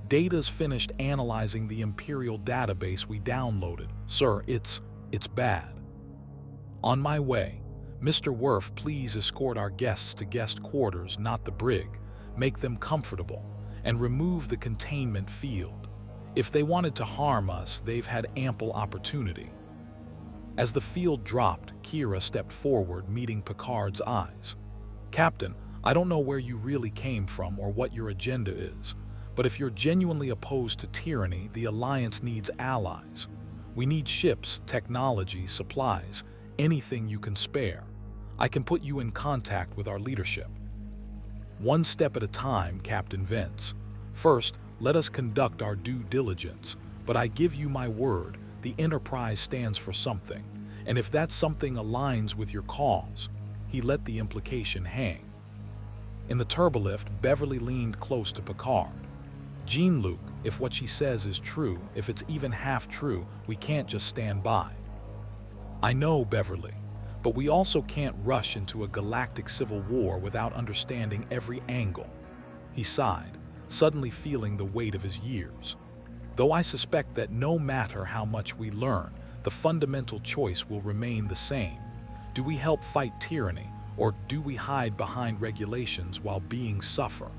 Data's finished analyzing the Imperial database we downloaded. Sir, it's bad. On my way. Mr. Worf, please escort our guests to guest quarters, not the brig. Make them comfortable, and remove the containment field. If they wanted to harm us, they've had ample opportunity. As the field dropped, Kira stepped forward, meeting Picard's eyes. Captain, I don't know where you really came from or what your agenda is, but if you're genuinely opposed to tyranny, the Alliance needs allies. We need ships, technology, supplies, anything you can spare. I can put you in contact with our leadership. One step at a time, Captain Vance. First, let us conduct our due diligence, but I give you my word, the Enterprise stands for something, and if that something aligns with your cause, he let the implication hang. In the turbolift, Beverly leaned close to Picard. Jean-Luc, if what she says is true, if it's even half true, we can't just stand by. I know, Beverly, but we also can't rush into a galactic civil war without understanding every angle. He sighed, suddenly feeling the weight of his years. Though I suspect that no matter how much we learn, the fundamental choice will remain the same. Do we help fight tyranny, Or do we hide behind regulations while beings suffer?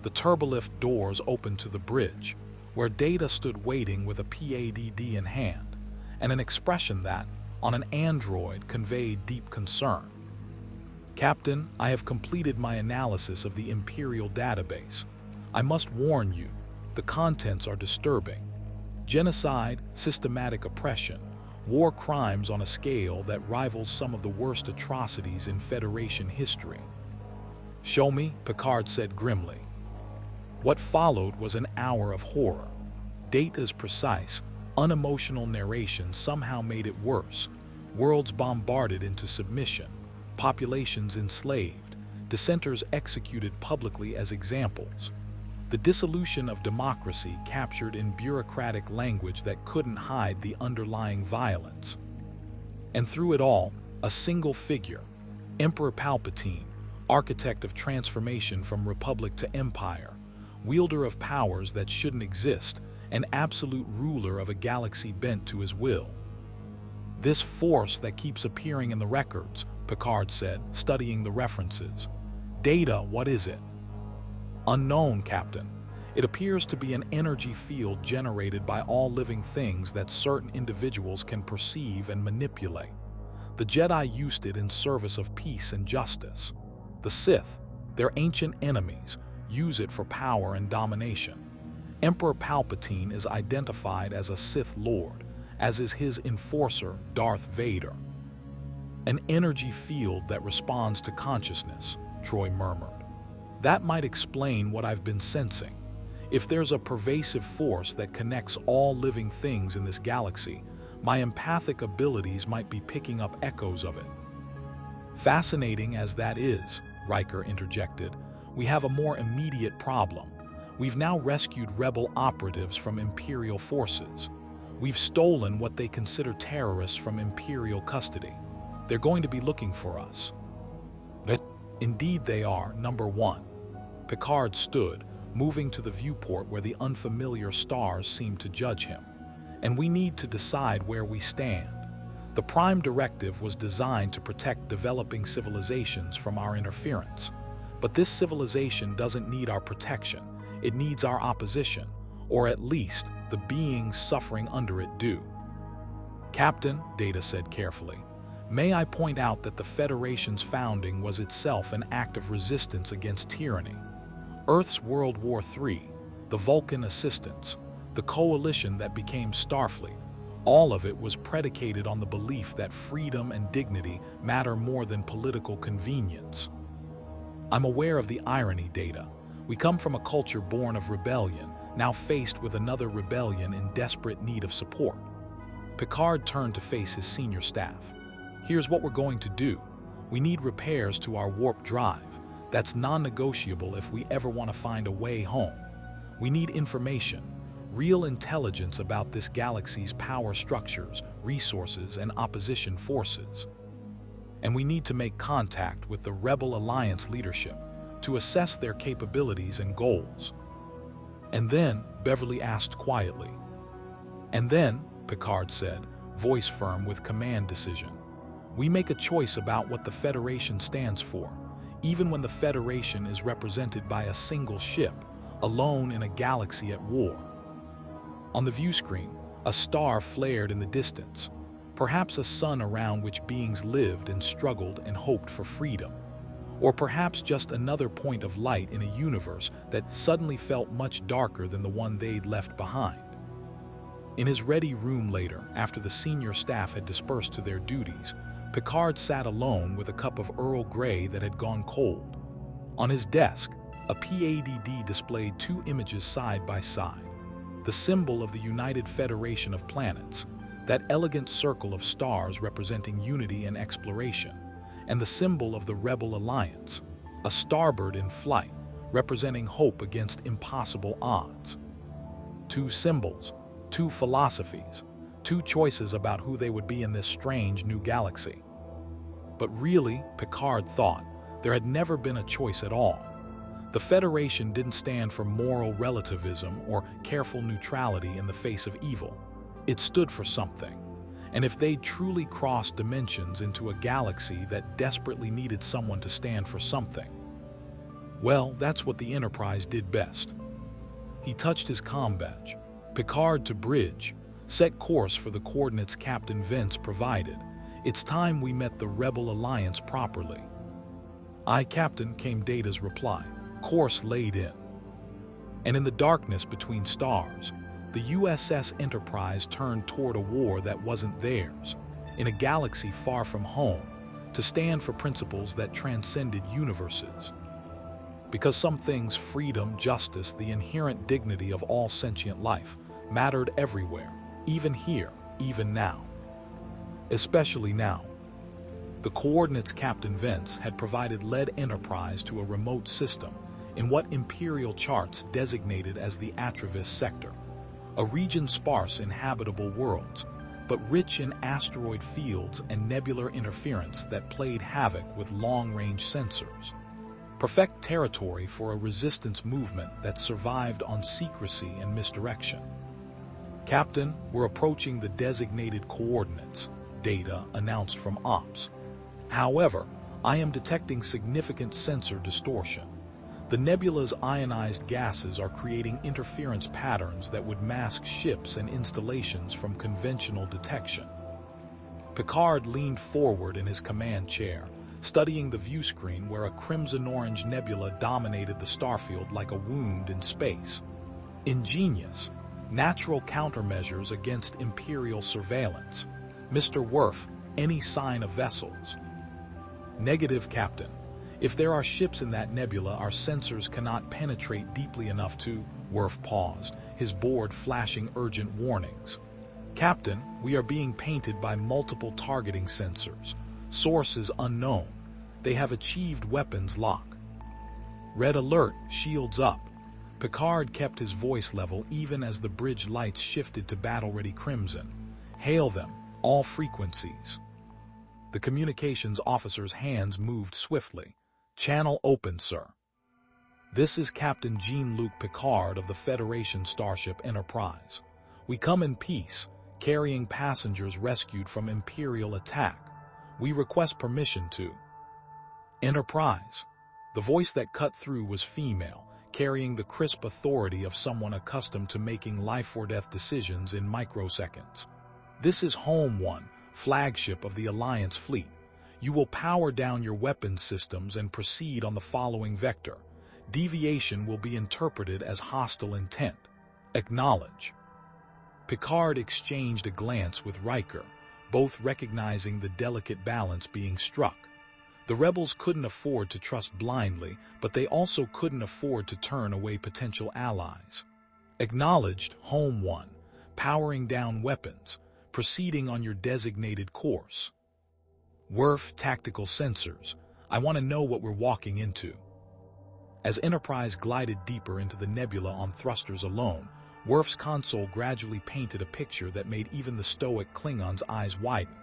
The turbolift doors opened to the bridge, where Data stood waiting with a PADD in hand, and an expression that, on an android, conveyed deep concern. "Captain, I have completed my analysis of the Imperial database. I must warn you, the contents are disturbing. Genocide, systematic oppression, war crimes on a scale that rivals some of the worst atrocities in Federation history." "Show me," Picard said grimly. What followed was an hour of horror. Data's precise, unemotional narration somehow made it worse. Worlds bombarded into submission, populations enslaved, dissenters executed publicly as examples. The dissolution of democracy captured in bureaucratic language that couldn't hide the underlying violence. And through it all, a single figure, Emperor Palpatine, architect of transformation from republic to empire, wielder of powers that shouldn't exist, an absolute ruler of a galaxy bent to his will. "This force that keeps appearing in the records," Picard said, studying the references. "Data, what is it?" "Unknown, Captain. It appears to be an energy field generated by all living things that certain individuals can perceive and manipulate. The Jedi used it in service of peace and justice. The Sith, their ancient enemies, use it for power and domination. Emperor Palpatine is identified as a Sith Lord, as is his enforcer, Darth Vader." "An energy field that responds to consciousness," Troy murmured. "That might explain what I've been sensing. If there's a pervasive force that connects all living things in this galaxy, my empathic abilities might be picking up echoes of it." "Fascinating as that is," Riker interjected, "we have a more immediate problem. We've now rescued rebel operatives from Imperial forces. We've stolen what they consider terrorists from Imperial custody. They're going to be looking for us." "Indeed they are, number one." Picard stood, moving to the viewport where the unfamiliar stars seemed to judge him. "And we need to decide where we stand. The Prime Directive was designed to protect developing civilizations from our interference. But this civilization doesn't need our protection. It needs our opposition, or at least the beings suffering under it do." "Captain," Data said carefully, "may I point out that the Federation's founding was itself an act of resistance against tyranny. Earth's World War III, the Vulcan assistance, the coalition that became Starfleet, all of it was predicated on the belief that freedom and dignity matter more than political convenience." "I'm aware of the irony, Data. We come from a culture born of rebellion, now faced with another rebellion in desperate need of support." Picard turned to face his senior staff. "Here's what we're going to do. We need repairs to our warp drive. That's non-negotiable if we ever want to find a way home. We need information, real intelligence about this galaxy's power structures, resources, and opposition forces. And we need to make contact with the Rebel Alliance leadership to assess their capabilities and goals." "And then," Beverly asked quietly. "And then," Picard said, voice firm with command decision, "we make a choice about what the Federation stands for, even when the Federation is represented by a single ship, alone in a galaxy at war." On the view screen, a star flared in the distance, perhaps a sun around which beings lived and struggled and hoped for freedom. Or perhaps just another point of light in a universe that suddenly felt much darker than the one they'd left behind. In his ready room later, after the senior staff had dispersed to their duties, Picard sat alone with a cup of Earl Grey that had gone cold. On his desk, a PADD displayed two images side by side. The symbol of the United Federation of Planets, that elegant circle of stars representing unity and exploration, and the symbol of the Rebel Alliance, a starbird in flight, representing hope against impossible odds. Two symbols, two philosophies, two choices about who they would be in this strange new galaxy. But really, Picard thought, there had never been a choice at all. The Federation didn't stand for moral relativism or careful neutrality in the face of evil. It stood for something. And if they truly crossed dimensions into a galaxy that desperately needed someone to stand for something, well, that's what the Enterprise did best. He touched his comm badge. Picard to bridge. Set course for the coordinates Captain Vince provided. It's time we met the Rebel Alliance properly. Aye, Captain, came Data's reply. Course laid in. And in the darkness between stars, the USS Enterprise turned toward a war that wasn't theirs, in a galaxy far from home, to stand for principles that transcended universes. Because some things, freedom, justice, the inherent dignity of all sentient life, mattered everywhere, even here, even now. Especially now. The coordinates Captain Vince had provided led Enterprise to a remote system in what Imperial charts designated as the Atravis sector, a region sparse in habitable worlds, but rich in asteroid fields and nebular interference that played havoc with long-range sensors. Perfect territory for a resistance movement that survived on secrecy and misdirection. Captain, we're approaching the designated coordinates, Data announced from Ops. However, I am detecting significant sensor distortion. The nebula's ionized gases are creating interference patterns that would mask ships and installations from conventional detection. Picard leaned forward in his command chair, studying the view screen where a crimson-orange nebula dominated the starfield like a wound in space. Ingenious, natural countermeasures against Imperial surveillance. Mr. Worf, any sign of vessels? Negative, Captain. If there are ships in that nebula, our sensors cannot penetrate deeply enough to... Worf paused, his board flashing urgent warnings. Captain, we are being painted by multiple targeting sensors. Source is unknown. They have achieved weapons lock. Red alert, shields up. Picard kept his voice level even as the bridge lights shifted to battle-ready crimson. Hail them, all frequencies. The communications officer's hands moved swiftly. Channel open, sir. This is Captain Jean-Luc Picard of the Federation starship Enterprise. We come in peace, carrying passengers rescued from Imperial attack. We request permission to... Enterprise. The voice that cut through was female, carrying the crisp authority of someone accustomed to making life-or-death decisions in microseconds. This is Home One, flagship of the Alliance fleet. You will power down your weapons systems and proceed on the following vector. Deviation will be interpreted as hostile intent. Acknowledge. Picard exchanged a glance with Riker, both recognizing the delicate balance being struck. The rebels couldn't afford to trust blindly, but they also couldn't afford to turn away potential allies. Acknowledged, Home One, powering down weapons, proceeding on your designated course. Worf, tactical sensors. I want to know what we're walking into. As Enterprise glided deeper into the nebula on thrusters alone, Worf's console gradually painted a picture that made even the stoic Klingon's eyes widen.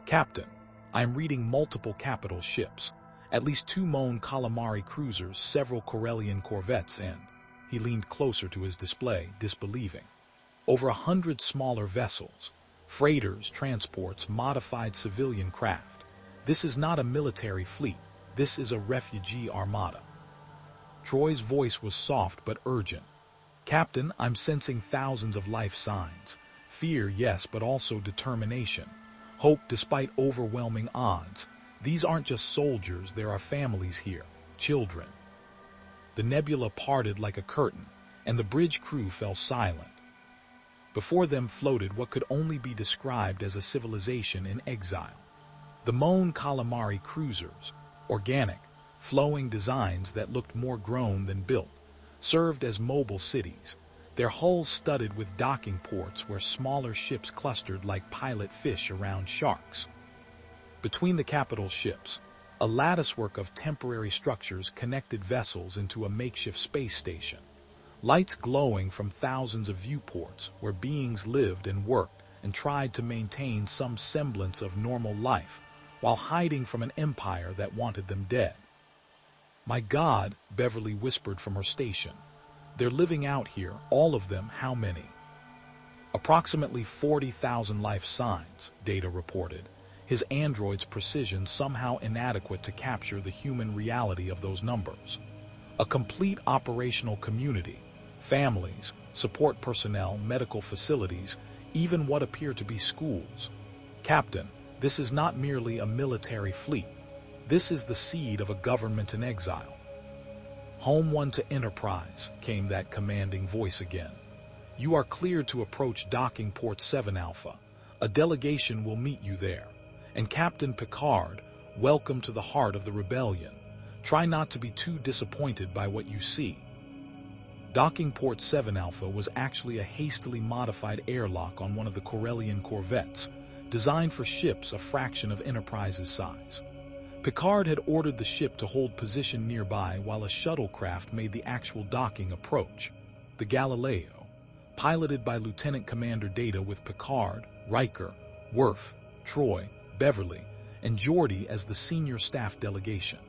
Captain, I am reading multiple capital ships, at least 2 Mon Calamari cruisers, several Corellian corvettes, and... He leaned closer to his display, disbelieving. Over 100 smaller vessels, freighters, transports, modified civilian craft. This is not a military fleet, this is a refugee armada. Troy's voice was soft but urgent. Captain, I'm sensing thousands of life signs. Fear, yes, but also determination. Hope despite overwhelming odds. These aren't just soldiers, there are families here, children. The nebula parted like a curtain, and the bridge crew fell silent. Before them floated what could only be described as a civilization in exile. The Mon Calamari cruisers, organic, flowing designs that looked more grown than built, served as mobile cities, their hulls studded with docking ports where smaller ships clustered like pilot fish around sharks. Between the capital ships, a latticework of temporary structures connected vessels into a makeshift space station, lights glowing from thousands of viewports where beings lived and worked and tried to maintain some semblance of normal life while hiding from an empire that wanted them dead. My God, Beverly whispered from her station. They're living out here, all of them, how many? Approximately 40,000 life signs, Data reported, his android's precision somehow inadequate to capture the human reality of those numbers. A complete operational community, families, support personnel, medical facilities, even what appear to be schools. Captain, this is not merely a military fleet. This is the seed of a government in exile. Home 1 to Enterprise, came that commanding voice again. You are cleared to approach docking port 7 Alpha. A delegation will meet you there. And Captain Picard, welcome to the heart of the rebellion. Try not to be too disappointed by what you see. Docking port 7 Alpha was actually a hastily modified airlock on one of the Corellian corvettes, designed for ships a fraction of Enterprise's size. Picard had ordered the ship to hold position nearby while a shuttlecraft made the actual docking approach. The Galileo, piloted by Lieutenant Commander Data with Picard, Riker, Worf, Troy, Beverly, and Geordi as the senior staff delegation.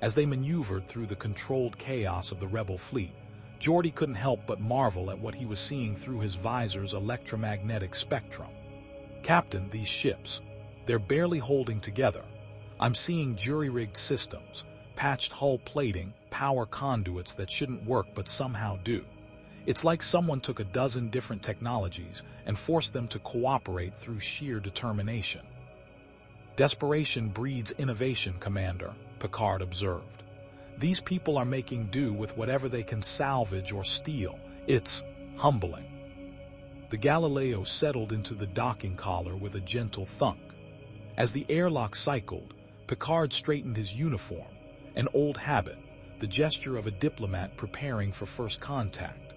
As they maneuvered through the controlled chaos of the rebel fleet, Geordi couldn't help but marvel at what he was seeing through his visor's electromagnetic spectrum. Captain, these ships, they're barely holding together. I'm seeing jury-rigged systems, patched hull plating, power conduits that shouldn't work but somehow do. It's like someone took a dozen different technologies and forced them to cooperate through sheer determination. Desperation breeds innovation, Commander, Picard observed. These people are making do with whatever they can salvage or steal. It's humbling. The Galileo settled into the docking collar with a gentle thunk. As the airlock cycled, Picard straightened his uniform, an old habit, the gesture of a diplomat preparing for first contact.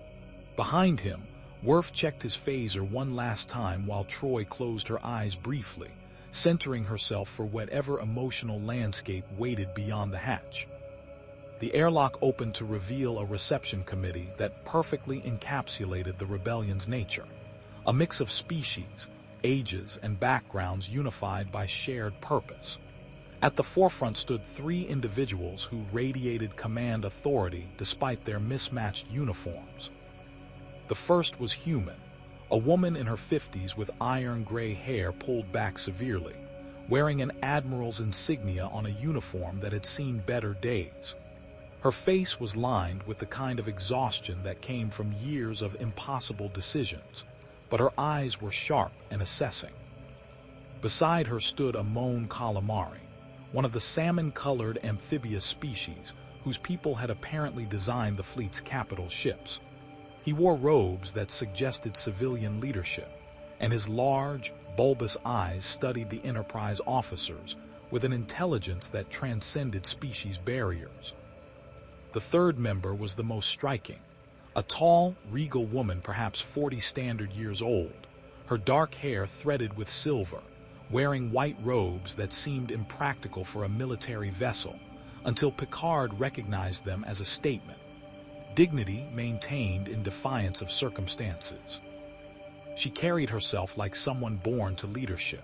Behind him, Worf checked his phaser one last time while Troy closed her eyes briefly, centering herself for whatever emotional landscape waited beyond the hatch. The airlock opened to reveal a reception committee that perfectly encapsulated the rebellion's nature, a mix of species, ages, and backgrounds unified by shared purpose. At the forefront stood 3 individuals who radiated command authority despite their mismatched uniforms. The first was human, a woman in her 50s with iron-gray hair pulled back severely, wearing an admiral's insignia on a uniform that had seen better days. Her face was lined with the kind of exhaustion that came from years of impossible decisions, but her eyes were sharp and assessing. Beside her stood a Mon Calamari, one of the salmon-colored amphibious species whose people had apparently designed the fleet's capital ships. He wore robes that suggested civilian leadership, and his large, bulbous eyes studied the Enterprise officers with an intelligence that transcended species barriers. The third member was the most striking, a tall, regal woman perhaps 40 standard years old, her dark hair threaded with silver, wearing white robes that seemed impractical for a military vessel, until Picard recognized them as a statement. Dignity maintained in defiance of circumstances. She carried herself like someone born to leadership,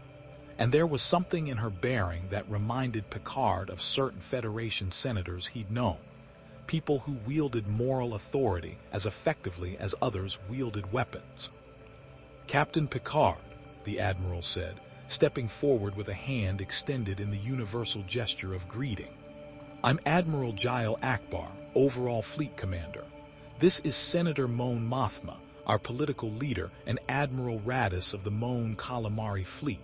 and there was something in her bearing that reminded Picard of certain Federation senators he'd known, people who wielded moral authority as effectively as others wielded weapons. Captain Picard, the Admiral said, stepping forward with a hand extended in the universal gesture of greeting. I'm Admiral Jael Akbar, Overall Fleet Commander. This is Senator Mon Mothma, our political leader, and Admiral Radis of the Mon Calamari Fleet.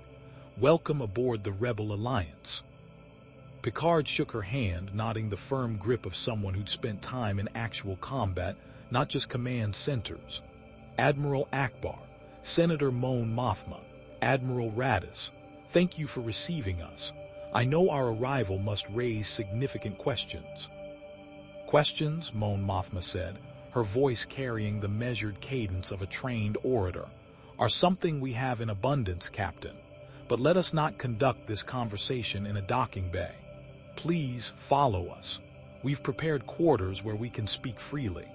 Welcome aboard the Rebel Alliance. Picard shook her hand, nodding the firm grip of someone who'd spent time in actual combat, not just command centers. Admiral Akbar, Senator Mon Mothma, Admiral Radis, thank you for receiving us. I know our arrival must raise significant questions. Questions, Mon Mothma said, her voice carrying the measured cadence of a trained orator, are something we have in abundance, Captain. But let us not conduct this conversation in a docking bay. Please follow us. We've prepared quarters where we can speak freely.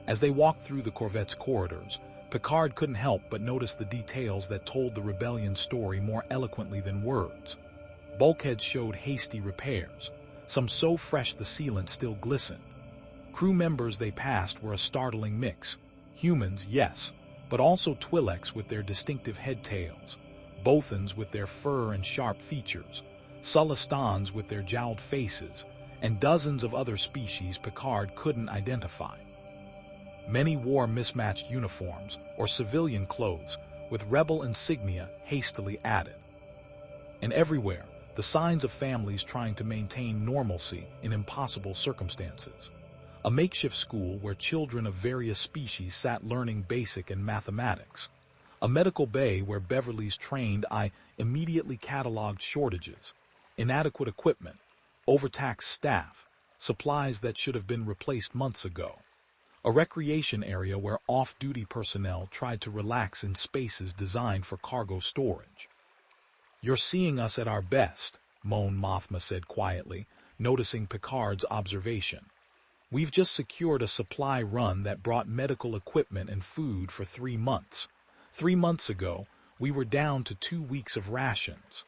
As they walked through the corvette's corridors, Picard couldn't help but notice the details that told the rebellion's story more eloquently than words. Bulkheads showed hasty repairs, some so fresh the sealant still glistened. Crew members they passed were a startling mix. Humans, yes, but also Twi'leks with their distinctive head tails, Bothans with their fur and sharp features, Sulistans with their jowled faces, and dozens of other species Picard couldn't identify. Many wore mismatched uniforms or civilian clothes, with rebel insignia hastily added. And everywhere, the signs of families trying to maintain normalcy in impossible circumstances. A makeshift school where children of various species sat learning basic and mathematics. A medical bay where Beverly's trained eye immediately cataloged shortages, inadequate equipment, overtaxed staff, supplies that should have been replaced months ago. A recreation area where off-duty personnel tried to relax in spaces designed for cargo storage. "You're seeing us at our best," Mon Mothma said quietly, noticing Picard's observation. "We've just secured a supply run that brought medical equipment and food for 3 months. 3 months ago, we were down to 2 weeks of rations."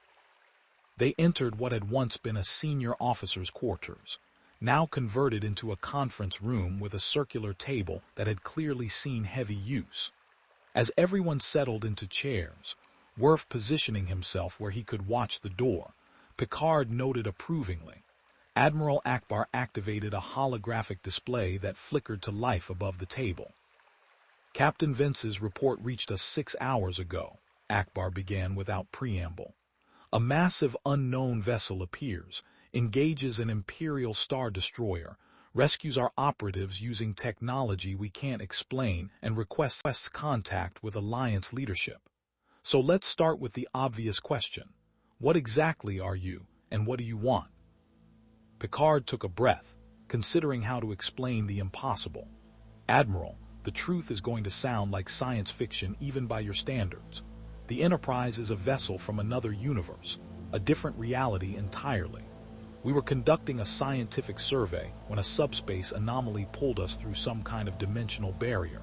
They entered what had once been a senior officer's quarters, now converted into a conference room with a circular table that had clearly seen heavy use. As everyone settled into chairs, Worf positioning himself where he could watch the door, Picard noted approvingly. Admiral Akbar activated a holographic display that flickered to life above the table. "Captain Vince's report reached us 6 hours ago," Akbar began without preamble. "A massive unknown vessel appears, engages an Imperial Star Destroyer, rescues our operatives using technology we can't explain, and requests contact with Alliance leadership. So let's start with the obvious question. What exactly are you, and what do you want?" Picard took a breath, considering how to explain the impossible. "Admiral, the truth is going to sound like science fiction even by your standards. The Enterprise is a vessel from another universe, a different reality entirely. We were conducting a scientific survey when a subspace anomaly pulled us through some kind of dimensional barrier.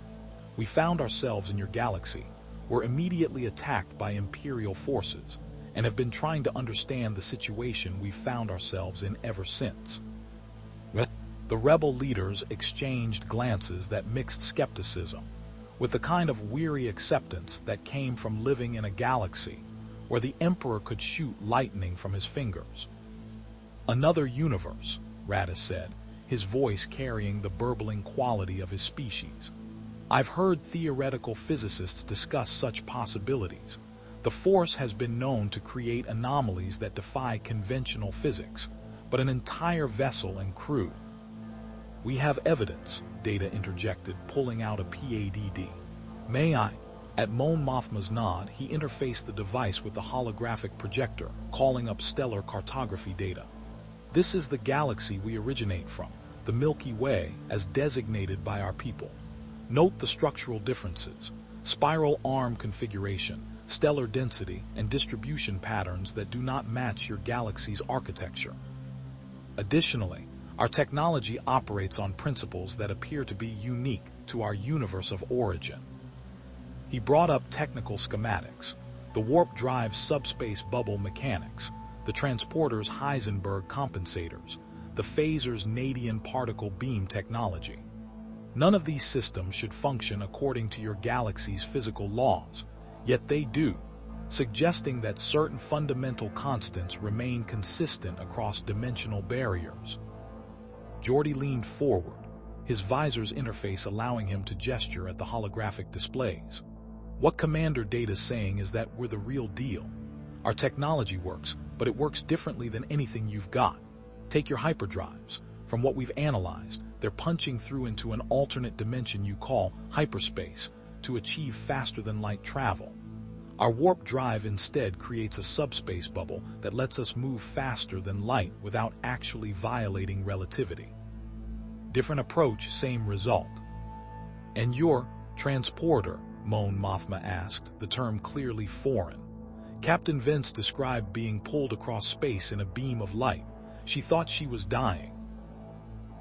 We found ourselves in your galaxy, were immediately attacked by Imperial forces, and have been trying to understand the situation we've found ourselves in ever since." The rebel leaders exchanged glances that mixed skepticism, with the kind of weary acceptance that came from living in a galaxy where the Emperor could shoot lightning from his fingers. "Another universe," Radis said, his voice carrying the burbling quality of his species. "I've heard theoretical physicists discuss such possibilities. The Force has been known to create anomalies that defy conventional physics, but an entire vessel and crew—" "We have evidence," Data interjected, pulling out a PADD. "May I?" At Mon Mothma's nod, he interfaced the device with the holographic projector, calling up stellar cartography data. "This is the galaxy we originate from, the Milky Way, as designated by our people. Note the structural differences: spiral arm configuration, stellar density, and distribution patterns that do not match your galaxy's architecture. Additionally, our technology operates on principles that appear to be unique to our universe of origin." He brought up technical schematics: the warp drive subspace bubble mechanics, the transporter's Heisenberg compensators, the phaser's Nadian particle beam technology. None of these systems should function according to your galaxy's physical laws, yet they do, suggesting that certain fundamental constants remain consistent across dimensional barriers. Geordi leaned forward, his visor's interface allowing him to gesture at the holographic displays. "What Commander Data's saying is that we're the real deal. Our technology works, but it works differently than anything you've got. Take your hyperdrives. From what we've analyzed, they're punching through into an alternate dimension you call hyperspace to achieve faster-than-light travel. Our warp drive instead creates a subspace bubble that lets us move faster than light without actually violating relativity. Different approach, same result." "And your transporter?" Mon Mothma asked, the term clearly foreign. Captain Vince described being pulled across space in a beam of light. She thought she was dying.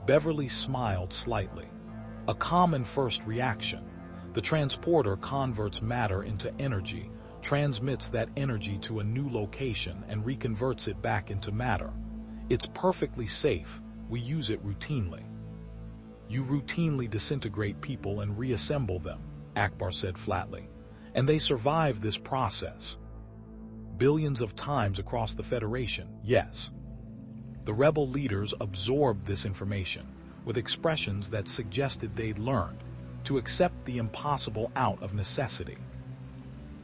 Beverly smiled slightly. "A common first reaction. The transporter converts matter into energy, transmits that energy to a new location, and reconverts it back into matter. It's perfectly safe. We use it routinely." "You routinely disintegrate people and reassemble them," Akbar said flatly. And they survived this process. Billions of times across the Federation, yes. The rebel leaders absorbed this information with expressions that suggested they'd learned to accept the impossible out of necessity.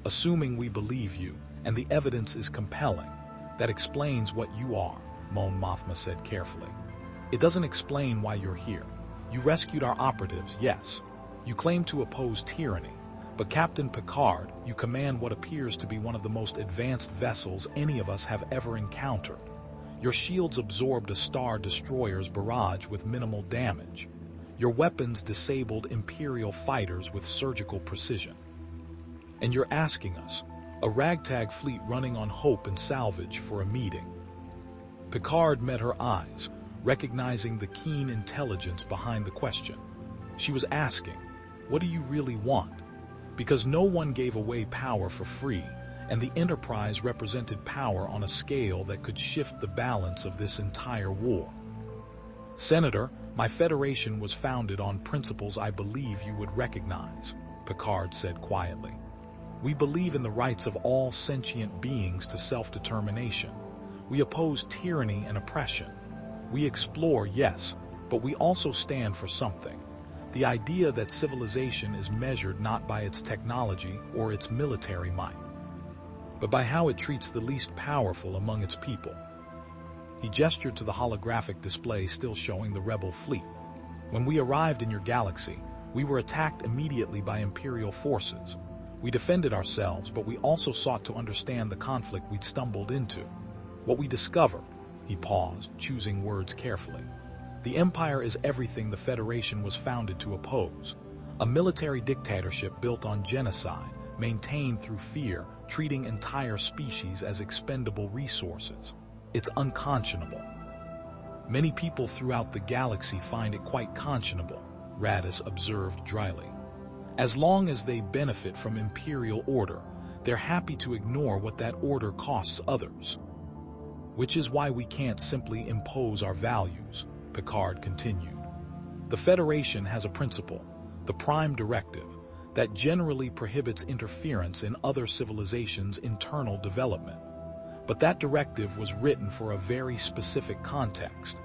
Assuming we believe you, and the evidence is compelling, that explains what you are, Mon Mothma said carefully. It doesn't explain why you're here. You rescued our operatives, yes. You claim to oppose tyranny, but Captain Picard, you command what appears to be one of the most advanced vessels any of us have ever encountered. Your shields absorbed a Star Destroyer's barrage with minimal damage. Your weapons disabled Imperial fighters with surgical precision. And you're asking us, a ragtag fleet running on hope and salvage, for a meeting. Picard met her eyes, recognizing the keen intelligence behind the question. She was asking, what do you really want? Because no one gave away power for free, and the Enterprise represented power on a scale that could shift the balance of this entire war. Senator, my Federation was founded on principles I believe you would recognize, Picard said quietly. We believe in the rights of all sentient beings to self-determination. We oppose tyranny and oppression. We explore, yes, but we also stand for something. The idea that civilization is measured not by its technology or its military might, but by how it treats the least powerful among its people. He gestured to the holographic display still showing the rebel fleet. When we arrived in your galaxy, we were attacked immediately by Imperial forces. We defended ourselves, but we also sought to understand the conflict we'd stumbled into. What we discovered, he paused, choosing words carefully. The Empire is everything the Federation was founded to oppose. A military dictatorship built on genocide, maintained through fear, treating entire species as expendable resources. It's unconscionable. Many people throughout the galaxy find it quite conscionable, Radis observed dryly. As long as they benefit from Imperial order, they're happy to ignore what that order costs others. Which is why we can't simply impose our values, Picard continued. The Federation has a principle, the Prime Directive, that generally prohibits interference in other civilizations' internal development. But that directive was written for a very specific context.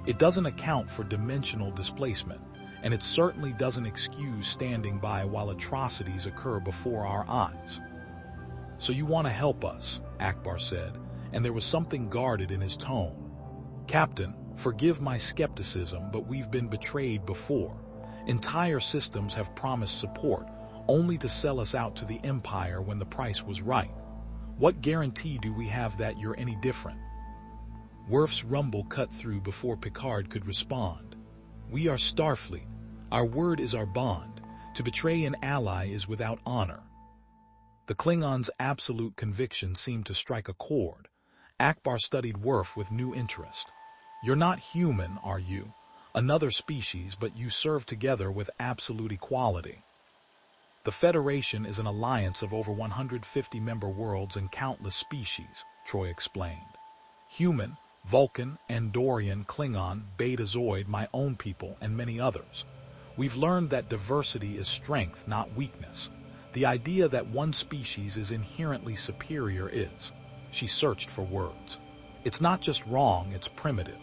It doesn't account for dimensional displacement, and it certainly doesn't excuse standing by while atrocities occur before our eyes. So you want to help us, Akbar said, and there was something guarded in his tone. Captain, forgive my skepticism, but we've been betrayed before. Entire systems have promised support, only to sell us out to the Empire when the price was right. What guarantee do we have that you're any different? Worf's rumble cut through before Picard could respond. We are Starfleet. Our word is our bond. To betray an ally is without honor. The Klingon's absolute conviction seemed to strike a chord. Akbar studied Worf with new interest. You're not human, are you? Another species, but you serve together with absolute equality. The Federation is an alliance of over 150 member worlds and countless species, Troy explained. Human, Vulcan, Endorian, Klingon, Betazoid, my own people, and many others. We've learned that diversity is strength, not weakness. The idea that one species is inherently superior is, she searched for words. It's not just wrong, it's primitive.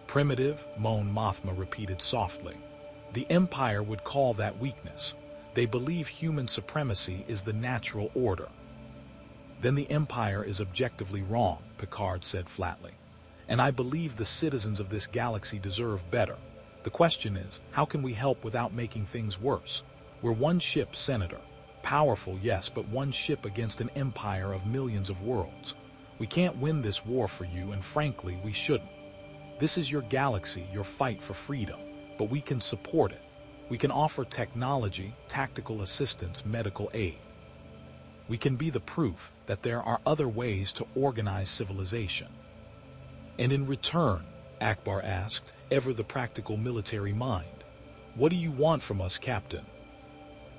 Primitive, Mon Mothma repeated softly. The Empire would call that weakness. They believe human supremacy is the natural order. Then the Empire is objectively wrong, Picard said flatly. And I believe the citizens of this galaxy deserve better. The question is, how can we help without making things worse? We're one ship, Senator. Powerful, yes, but one ship against an empire of millions of worlds. We can't win this war for you, and frankly, we shouldn't. This is your galaxy, your fight for freedom, but we can support it. We can offer technology, tactical assistance, medical aid. We can be the proof that there are other ways to organize civilization. And in return, Akbar asked, ever the practical military mind, what do you want from us, Captain?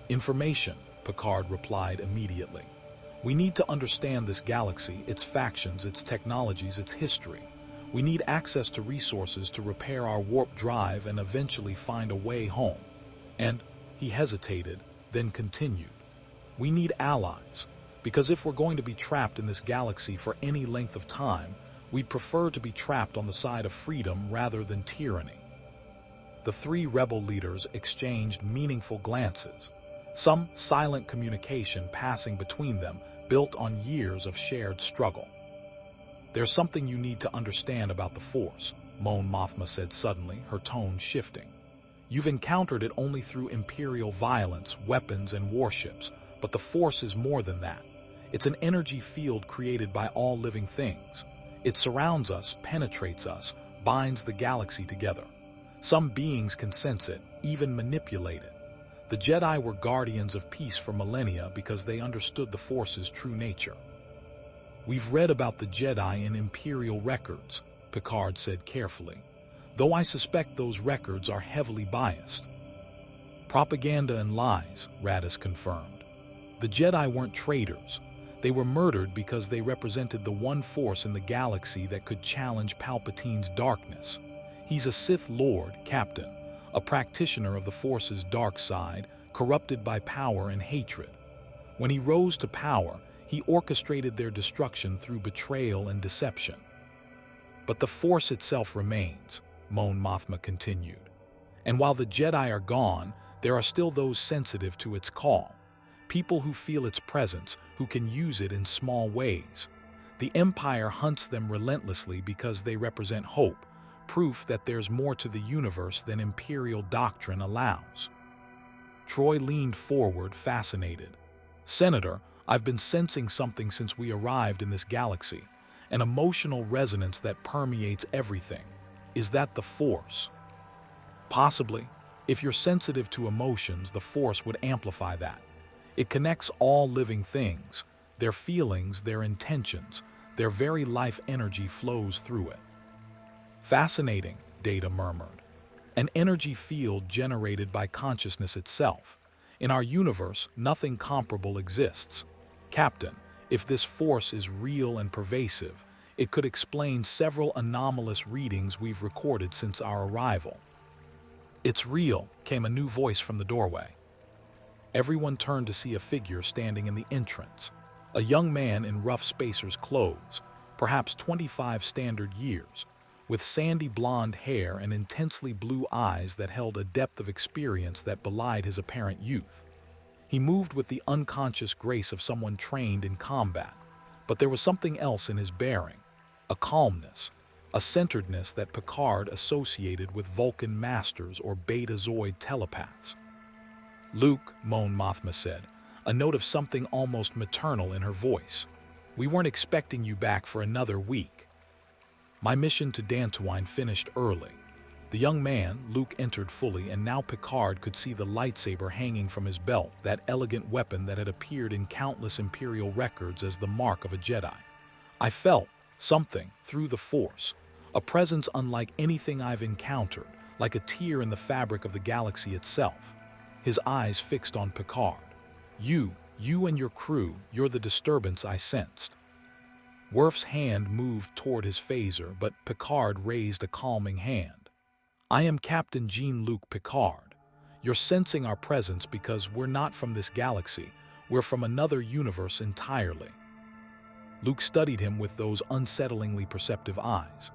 Information, Picard replied immediately. We need to understand this galaxy, its factions, its technologies, its history. We need access to resources to repair our warp drive and eventually find a way home. And, he hesitated, then continued. We need allies, because if we're going to be trapped in this galaxy for any length of time, we'd prefer to be trapped on the side of freedom rather than tyranny. The three rebel leaders exchanged meaningful glances, some silent communication passing between them built on years of shared struggle. There's something you need to understand about the Force, Mon Mothma said suddenly, her tone shifting. You've encountered it only through Imperial violence, weapons, and warships, but the Force is more than that. It's an energy field created by all living things. It surrounds us, penetrates us, binds the galaxy together. Some beings can sense it, even manipulate it. The Jedi were guardians of peace for millennia because they understood the Force's true nature. We've read about the Jedi in Imperial records, Picard said carefully, though I suspect those records are heavily biased. Propaganda and lies, Radis confirmed. The Jedi weren't traitors. They were murdered because they represented the one force in the galaxy that could challenge Palpatine's darkness. He's a Sith Lord, Captain, a practitioner of the Force's dark side, corrupted by power and hatred. When he rose to power, he orchestrated their destruction through betrayal and deception. But the Force itself remains, Mon Mothma continued. And while the Jedi are gone, there are still those sensitive to its call. People who feel its presence, who can use it in small ways. The Empire hunts them relentlessly because they represent hope, proof that there's more to the universe than Imperial doctrine allows. Troy leaned forward, fascinated. Senator, I've been sensing something since we arrived in this galaxy, an emotional resonance that permeates everything. Is that the Force? Possibly. If you're sensitive to emotions, the Force would amplify that. It connects all living things. Their feelings, their intentions, their very life energy flows through it. Fascinating, Data murmured. An energy field generated by consciousness itself. In our universe, nothing comparable exists. Captain, if this Force is real and pervasive, it could explain several anomalous readings we've recorded since our arrival. It's real, came a new voice from the doorway. Everyone turned to see a figure standing in the entrance, a young man in rough spacer's clothes, perhaps 25 standard years, with sandy blonde hair and intensely blue eyes that held a depth of experience that belied his apparent youth. He moved with the unconscious grace of someone trained in combat, but there was something else in his bearing, a calmness, a centeredness that Picard associated with Vulcan masters or Betazoid telepaths. Luke, Mon Mothma said, a note of something almost maternal in her voice. We weren't expecting you back for another week. My mission to Dantooine finished early. The young man, Luke, entered fully, and now Picard could see the lightsaber hanging from his belt, that elegant weapon that had appeared in countless Imperial records as the mark of a Jedi. I felt something through the Force, a presence unlike anything I've encountered, like a tear in the fabric of the galaxy itself. His eyes fixed on Picard. You and your crew, you're the disturbance I sensed. Worf's hand moved toward his phaser, but Picard raised a calming hand. I am Captain Jean-Luc Picard. You're sensing our presence because we're not from this galaxy. We're from another universe entirely. Luke studied him with those unsettlingly perceptive eyes.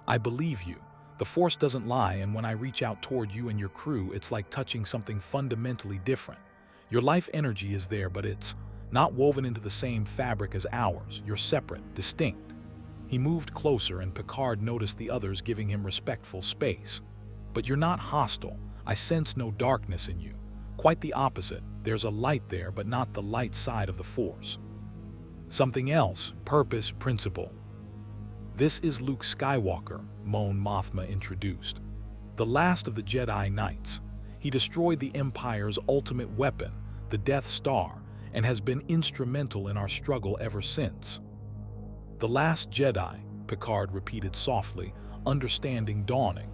I believe you. The Force doesn't lie, and when I reach out toward you and your crew, it's like touching something fundamentally different. Your life energy is there, but it's not woven into the same fabric as ours. You're separate, distinct. He moved closer, and Picard noticed the others giving him respectful space. But you're not hostile. I sense no darkness in you. Quite the opposite. There's a light there, but not the light side of the Force. Something else, purpose, principle. This is Luke Skywalker, Mon Mothma introduced. The last of the Jedi Knights. He destroyed the Empire's ultimate weapon, the Death Star, and has been instrumental in our struggle ever since. The last Jedi, Picard repeated softly, understanding dawning.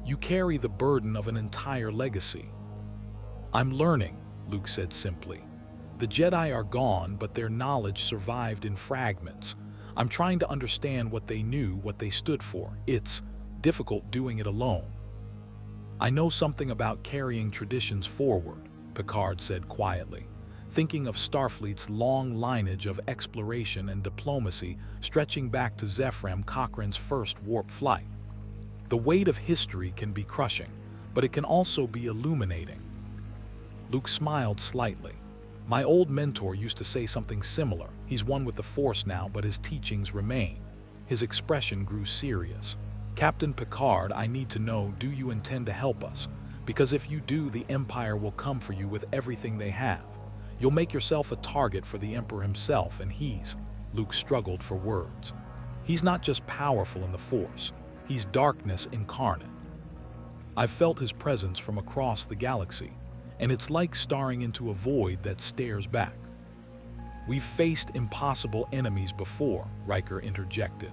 You carry the burden of an entire legacy. I'm learning, Luke said simply. The Jedi are gone, but their knowledge survived in fragments. I'm trying to understand what they knew, what they stood for. It's difficult doing it alone. I know something about carrying traditions forward, Picard said quietly, thinking of Starfleet's long lineage of exploration and diplomacy stretching back to Zefram Cochrane's first warp flight. The weight of history can be crushing, but it can also be illuminating. Luke smiled slightly. My old mentor used to say something similar. He's one with the Force now, but his teachings remain. His expression grew serious. Captain Picard, I need to know, do you intend to help us? Because if you do, the Empire will come for you with everything they have. You'll make yourself a target for the Emperor himself, and Luke struggled for words. He's not just powerful in the Force. He's darkness incarnate. I've felt his presence from across the galaxy, and it's like staring into a void that stares back. We've faced impossible enemies before, Riker interjected.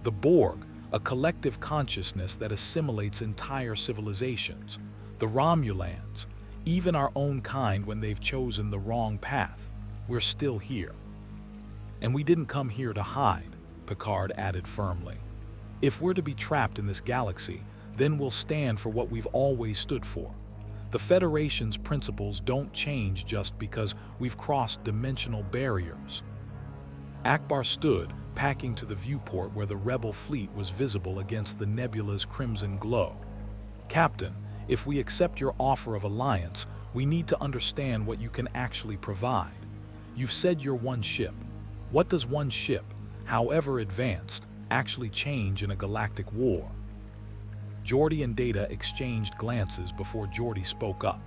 The Borg, a collective consciousness that assimilates entire civilizations. The Romulans, even our own kind when they've chosen the wrong path. We're still here. And we didn't come here to hide, Picard added firmly. If we're to be trapped in this galaxy, then we'll stand for what we've always stood for. The Federation's principles don't change just because we've crossed dimensional barriers. Akbar stood, packing to the viewport where the rebel fleet was visible against the nebula's crimson glow. Captain, if we accept your offer of alliance, we need to understand what you can actually provide. You've said you're one ship. What does one ship, however advanced, actually change in a galactic war? Geordi and Data exchanged glances before Geordi spoke up.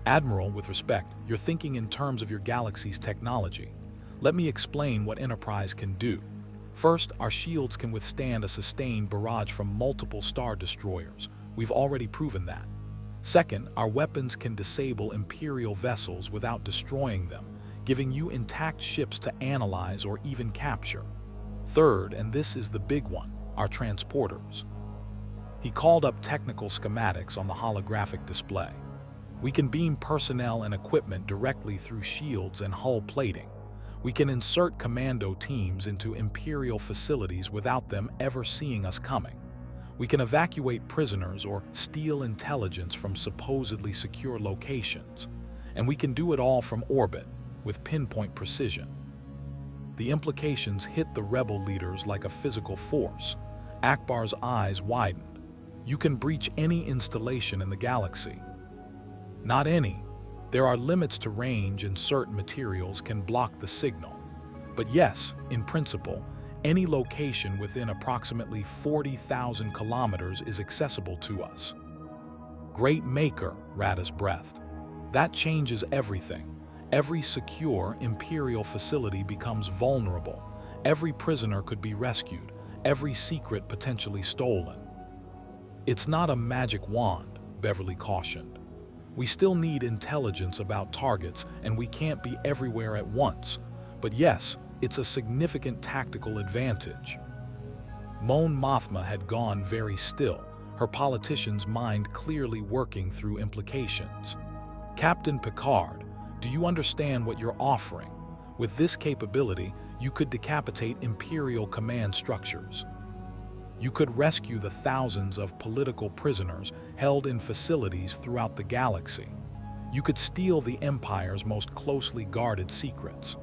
Admiral, with respect, you're thinking in terms of your galaxy's technology. Let me explain what Enterprise can do. First, our shields can withstand a sustained barrage from multiple star destroyers. We've already proven that. Second, our weapons can disable Imperial vessels without destroying them, giving you intact ships to analyze or even capture. Third, and this is the big one, our transporters. He called up technical schematics on the holographic display. We can beam personnel and equipment directly through shields and hull plating. We can insert commando teams into Imperial facilities without them ever seeing us coming. We can evacuate prisoners or steal intelligence from supposedly secure locations. And we can do it all from orbit, with pinpoint precision. The implications hit the rebel leaders like a physical force. Akbar's eyes widened. You can breach any installation in the galaxy. Not any. There are limits to range and certain materials can block the signal. But yes, in principle, any location within approximately 40,000 kilometers is accessible to us. Great Maker, Radis breathed. That changes everything. Every secure Imperial facility becomes vulnerable. Every prisoner could be rescued. Every secret potentially stolen. It's not a magic wand, Beverly cautioned. We still need intelligence about targets, and we can't be everywhere at once. But yes, it's a significant tactical advantage. Mon Mothma had gone very still, her politician's mind clearly working through implications. Captain Picard, do you understand what you're offering? With this capability, you could decapitate Imperial command structures. You could rescue the thousands of political prisoners held in facilities throughout the galaxy. You could steal the Empire's most closely guarded secrets.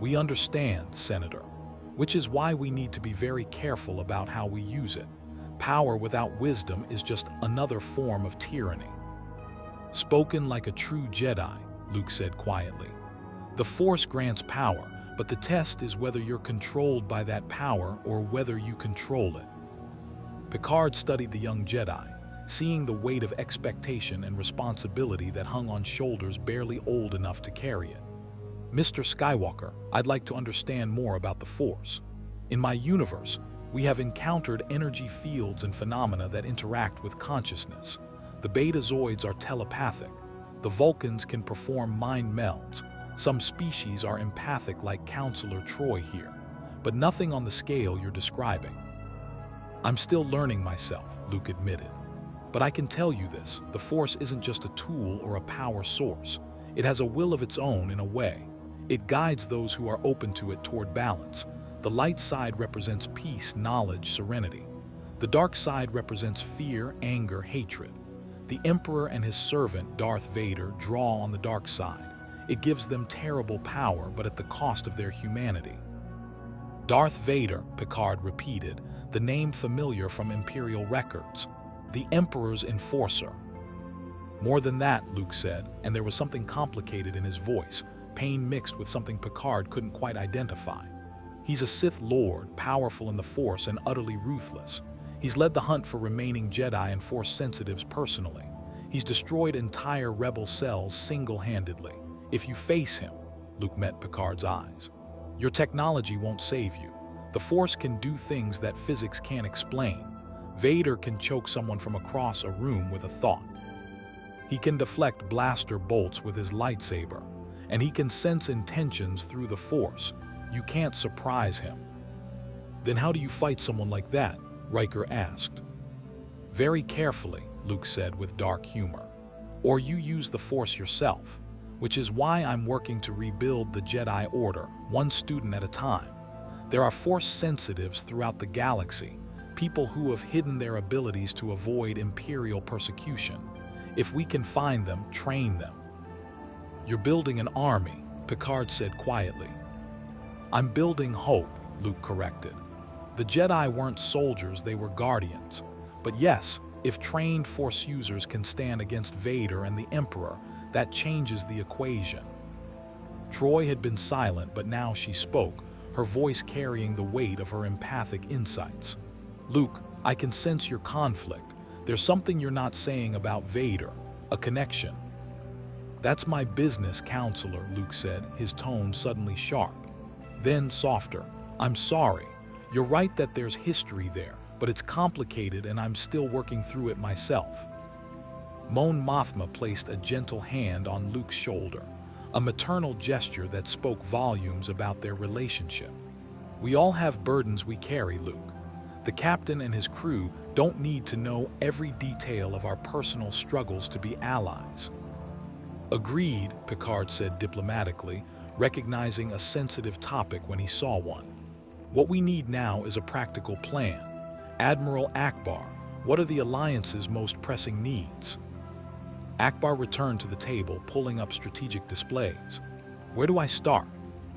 We understand, Senator, which is why we need to be very careful about how we use it. Power without wisdom is just another form of tyranny. Spoken like a true Jedi, Luke said quietly. The Force grants power, but the test is whether you're controlled by that power or whether you control it. Picard studied the young Jedi, seeing the weight of expectation and responsibility that hung on shoulders barely old enough to carry it. Mr. Skywalker, I'd like to understand more about the Force. In my universe, we have encountered energy fields and phenomena that interact with consciousness. The Betazoids are telepathic. The Vulcans can perform mind melds. Some species are empathic like Counselor Troy here, but nothing on the scale you're describing. I'm still learning myself, Luke admitted. But I can tell you this, the Force isn't just a tool or a power source. It has a will of its own in a way. It guides those who are open to it toward balance. The light side represents peace, knowledge, serenity. The dark side represents fear, anger, hatred. The Emperor and his servant, Darth Vader, draw on the dark side. It gives them terrible power, but at the cost of their humanity. Darth Vader, Picard repeated, the name familiar from Imperial records. The Emperor's enforcer. More than that, Luke said, and there was something complicated in his voice, pain mixed with something Picard couldn't quite identify. He's a Sith Lord, powerful in the Force and utterly ruthless. He's led the hunt for remaining Jedi and Force sensitives personally. He's destroyed entire Rebel cells single-handedly. If you face him, Luke met Picard's eyes, your technology won't save you. The Force can do things that physics can't explain. Vader can choke someone from across a room with a thought. He can deflect blaster bolts with his lightsaber, and he can sense intentions through the Force. You can't surprise him. Then how do you fight someone like that? Riker asked. Very carefully, Luke said with dark humor. Or you use the Force yourself, which is why I'm working to rebuild the Jedi Order, one student at a time. There are Force sensitives throughout the galaxy, people who have hidden their abilities to avoid Imperial persecution. If we can find them, train them. You're building an army, Picard said quietly. I'm building hope, Luke corrected. The Jedi weren't soldiers, they were guardians. But yes, if trained Force users can stand against Vader and the Emperor, that changes the equation. Troy had been silent, but now she spoke, her voice carrying the weight of her empathic insights. Luke, I can sense your conflict. There's something you're not saying about Vader, a connection. That's my business, counselor, Luke said, his tone suddenly sharp. Then softer. I'm sorry. You're right that there's history there, but it's complicated and I'm still working through it myself. Mon Mothma placed a gentle hand on Luke's shoulder, a maternal gesture that spoke volumes about their relationship. We all have burdens we carry, Luke. The captain and his crew don't need to know every detail of our personal struggles to be allies. Agreed, Picard said diplomatically, recognizing a sensitive topic when he saw one. What we need now is a practical plan. Admiral Akbar, what are the Alliance's most pressing needs? Akbar returned to the table, pulling up strategic displays. Where do I start?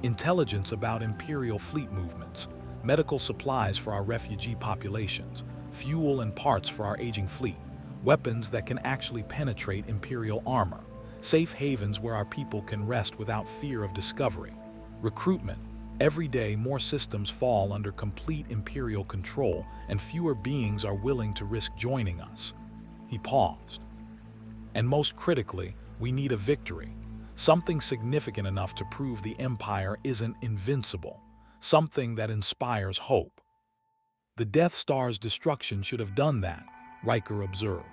Intelligence about Imperial fleet movements, medical supplies for our refugee populations, fuel and parts for our aging fleet, weapons that can actually penetrate Imperial armor, safe havens where our people can rest without fear of discovery, recruitment. Every day, more systems fall under complete Imperial control, and fewer beings are willing to risk joining us. He paused. And most critically, we need a victory, something significant enough to prove the Empire isn't invincible, something that inspires hope. The Death Star's destruction should have done that, Riker observed.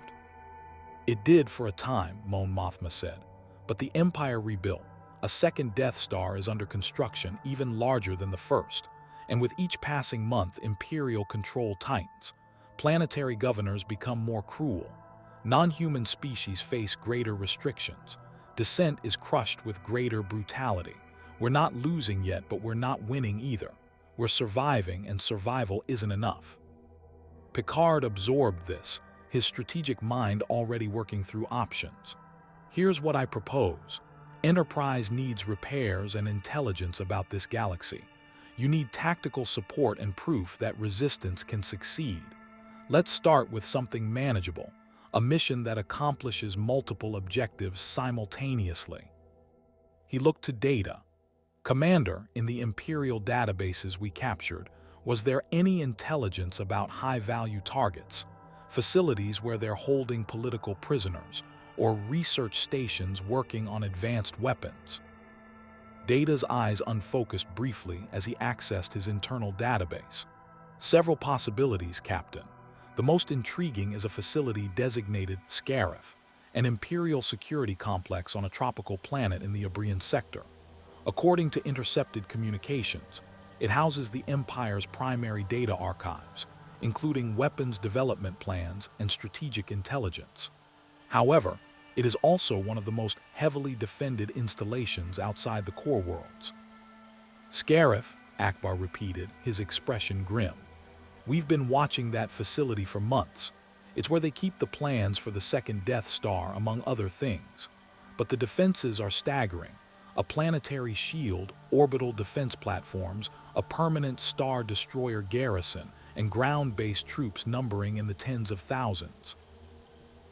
It did for a time, Mon Mothma said, but the Empire rebuilt. A second Death Star is under construction, even larger than the first, and with each passing month, Imperial control tightens. Planetary governors become more cruel. Non-human species face greater restrictions. Dissent is crushed with greater brutality. We're not losing yet, but we're not winning either. We're surviving, and survival isn't enough. Picard absorbed this, his strategic mind already working through options. Here's what I propose. Enterprise needs repairs and intelligence about this galaxy. You need tactical support and proof that resistance can succeed. Let's start with something manageable, a mission that accomplishes multiple objectives simultaneously. He looked to data. Commander, in the Imperial databases we captured, was there any intelligence about high-value targets, facilities where they're holding political prisoners, or research stations working on advanced weapons? Data's eyes unfocused briefly as he accessed his internal database. Several possibilities, Captain. The most intriguing is a facility designated Scarif, an Imperial security complex on a tropical planet in the Abrian sector. According to intercepted communications, it houses the Empire's primary data archives, including weapons development plans and strategic intelligence. However, it is also one of the most heavily defended installations outside the core worlds. Scarif, Akbar repeated, his expression grim. We've been watching that facility for months. It's where they keep the plans for the second Death Star, among other things. But the defenses are staggering. A planetary shield, orbital defense platforms, a permanent Star Destroyer garrison, and ground-based troops numbering in the tens of thousands.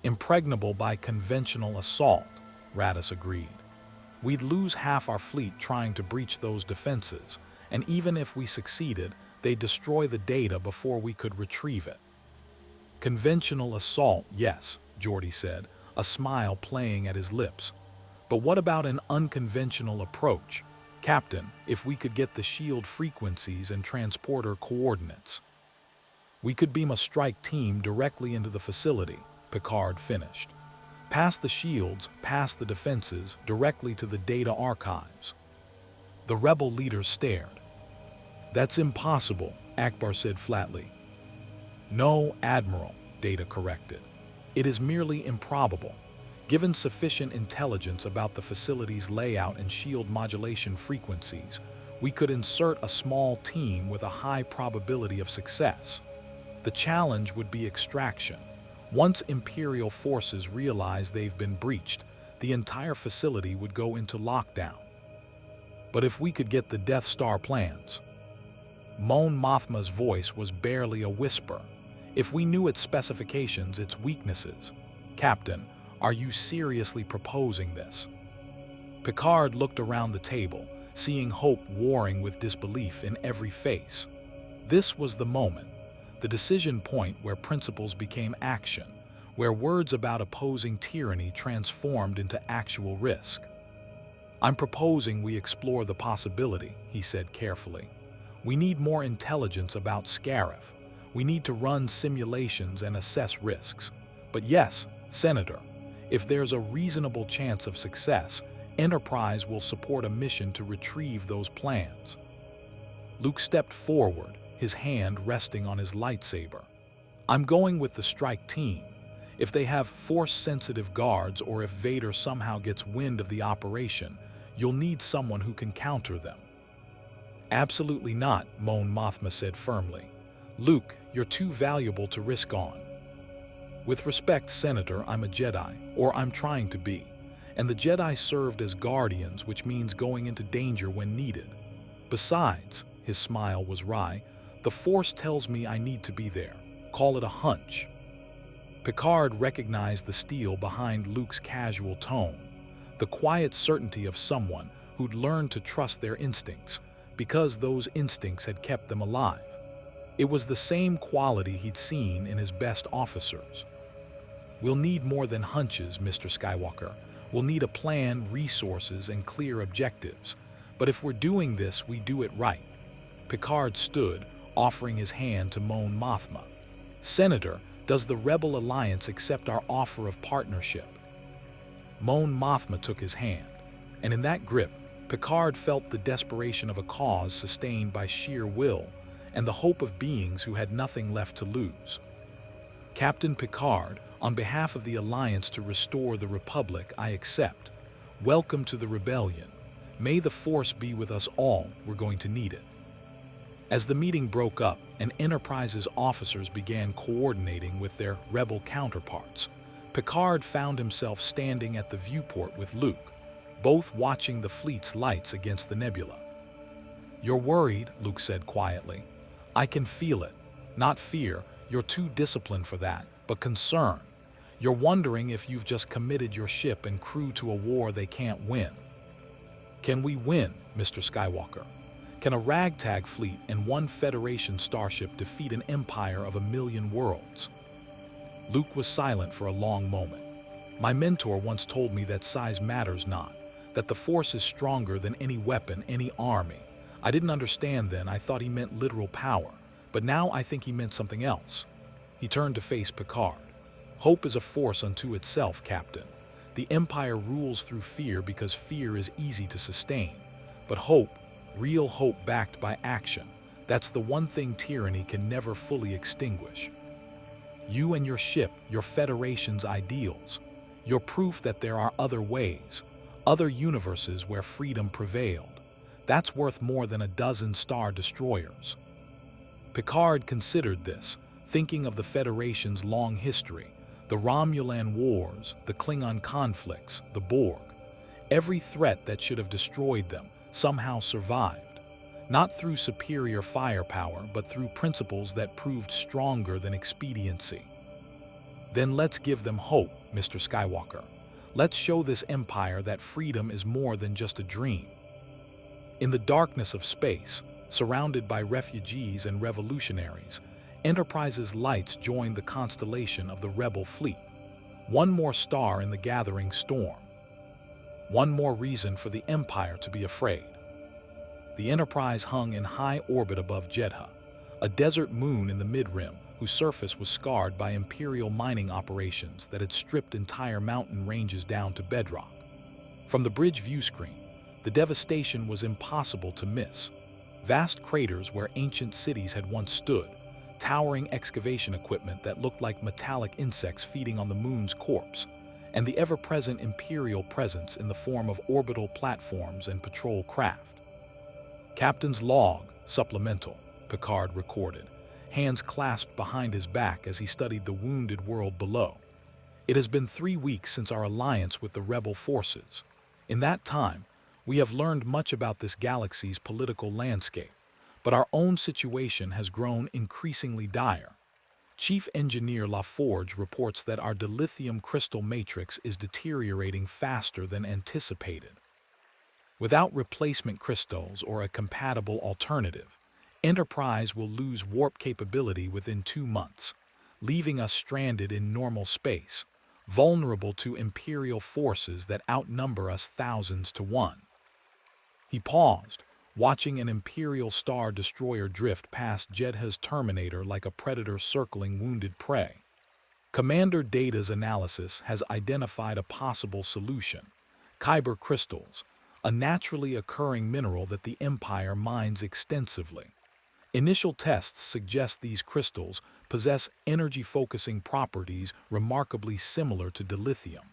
Impregnable by conventional assault, Radis agreed. We'd lose half our fleet trying to breach those defenses, and even if we succeeded, they'd destroy the data before we could retrieve it. Conventional assault, yes, Geordi said, a smile playing at his lips. But what about an unconventional approach? Captain, if we could get the shield frequencies and transporter coordinates. We could beam a strike team directly into the facility, Picard finished. Past the shields, past the defenses, directly to the data archives. The rebel leaders stared. That's impossible, Akbar said flatly. No, Admiral, Data corrected. It is merely improbable. Given sufficient intelligence about the facility's layout and shield modulation frequencies, we could insert a small team with a high probability of success. The challenge would be extraction. Once Imperial forces realize they've been breached, the entire facility would go into lockdown. But if we could get the Death Star plans? Mon Mothma's voice was barely a whisper. If we knew its specifications, its weaknesses. Captain, are you seriously proposing this? Picard looked around the table, seeing hope warring with disbelief in every face. This was the moment, the decision point where principles became action, where words about opposing tyranny transformed into actual risk. I'm proposing we explore the possibility, he said carefully. We need more intelligence about Scarif. We need to run simulations and assess risks. But yes, Senator, if there's a reasonable chance of success, Enterprise will support a mission to retrieve those plans. Luke stepped forward, his hand resting on his lightsaber. I'm going with the strike team. If they have force-sensitive guards or if Vader somehow gets wind of the operation, you'll need someone who can counter them. Absolutely not, Mon Mothma said firmly. Luke, you're too valuable to risk on. With respect, Senator, I'm a Jedi, or I'm trying to be, and the Jedi served as guardians, which means going into danger when needed. Besides, his smile was wry, the Force tells me I need to be there. Call it a hunch. Picard recognized the steel behind Luke's casual tone, the quiet certainty of someone who'd learned to trust their instincts, because those instincts had kept them alive. It was the same quality he'd seen in his best officers. We'll need more than hunches, Mr. Skywalker. We'll need a plan, resources, and clear objectives. But if we're doing this, we do it right. Picard stood, offering his hand to Mon Mothma. Senator, does the Rebel Alliance accept our offer of partnership? Mon Mothma took his hand, and in that grip, Picard felt the desperation of a cause sustained by sheer will and the hope of beings who had nothing left to lose. Captain Picard, on behalf of the Alliance to restore the Republic, I accept. Welcome to the rebellion. May the Force be with us all, we're going to need it. As the meeting broke up and Enterprise's officers began coordinating with their rebel counterparts, Picard found himself standing at the viewport with Luke, both watching the fleet's lights against the nebula. You're worried, Luke said quietly. I can feel it. Not fear, you're too disciplined for that, but concern. You're wondering if you've just committed your ship and crew to a war they can't win. Can we win, Mr. Skywalker? Can a ragtag fleet and one Federation starship defeat an empire of 1,000,000 worlds? Luke was silent for a long moment. My mentor once told me that size matters not, that the Force is stronger than any weapon, any army. I didn't understand then, I thought he meant literal power, but now I think he meant something else. He turned to face Picard. Hope is a force unto itself, Captain. The Empire rules through fear because fear is easy to sustain. But hope, real hope backed by action, that's the one thing tyranny can never fully extinguish. You and your ship, your Federation's ideals, you're proof that there are other ways, other universes where freedom prevailed. That's worth more than a dozen Star Destroyers. Picard considered this, thinking of the Federation's long history, the Romulan Wars, the Klingon conflicts, the Borg. Every threat that should have destroyed them somehow survived, not through superior firepower, but through principles that proved stronger than expediency. Then let's give them hope, Mr. Skywalker. Let's show this empire that freedom is more than just a dream. In the darkness of space, surrounded by refugees and revolutionaries, Enterprise's lights joined the constellation of the rebel fleet. One more star in the gathering storm. One more reason for the Empire to be afraid. The Enterprise hung in high orbit above Jedha, a desert moon in the mid-rim whose surface was scarred by Imperial mining operations that had stripped entire mountain ranges down to bedrock. From the bridge view screen, the devastation was impossible to miss. Vast craters where ancient cities had once stood, towering excavation equipment that looked like metallic insects feeding on the moon's corpse, and the ever-present Imperial presence in the form of orbital platforms and patrol craft. Captain's log, supplemental, Picard recorded, hands clasped behind his back as he studied the wounded world below. It has been 3 weeks since our alliance with the rebel forces. In that time, we have learned much about this galaxy's political landscape, but our own situation has grown increasingly dire. Chief Engineer LaForge reports that our dilithium crystal matrix is deteriorating faster than anticipated. Without replacement crystals or a compatible alternative, Enterprise will lose warp capability within 2 months, leaving us stranded in normal space, vulnerable to Imperial forces that outnumber us thousands to 1. He paused, watching an Imperial Star Destroyer drift past Jedha's Terminator like a predator circling wounded prey. Commander Data's analysis has identified a possible solution: Kyber crystals, a naturally occurring mineral that the Empire mines extensively. Initial tests suggest these crystals possess energy-focusing properties remarkably similar to dilithium.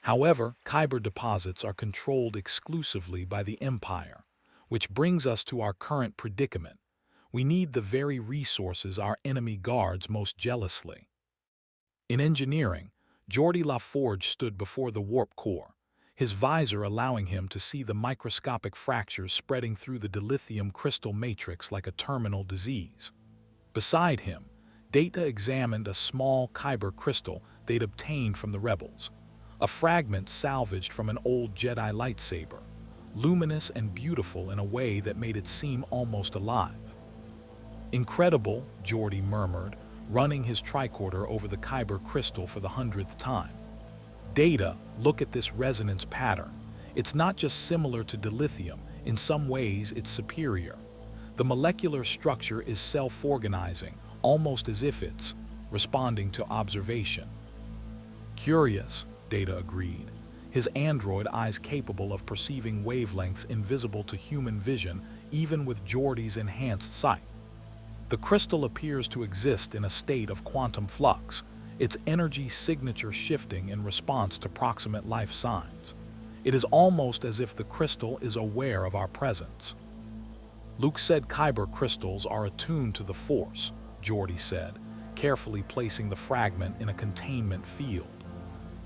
However, Kyber deposits are controlled exclusively by the Empire, which brings us to our current predicament. We need the very resources our enemy guards most jealously. In engineering, Geordi LaForge stood before the warp core, his visor allowing him to see the microscopic fractures spreading through the dilithium crystal matrix like a terminal disease. Beside him, Data examined a small Kyber crystal they'd obtained from the rebels, a fragment salvaged from an old Jedi lightsaber, luminous and beautiful in a way that made it seem almost alive. "Incredible," Geordi murmured, running his tricorder over the Kyber crystal for the 100th time. "Data, look at this resonance pattern. It's not just similar to dilithium, in some ways it's superior. The molecular structure is self-organizing, almost as if it's responding to observation." "Curious," Data agreed, his android eyes capable of perceiving wavelengths invisible to human vision even with Geordi's enhanced sight. "The crystal appears to exist in a state of quantum flux, its energy signature shifting in response to proximate life signs. It is almost as if the crystal is aware of our presence." "Luke said Kyber crystals are attuned to the Force," Geordi said, carefully placing the fragment in a containment field.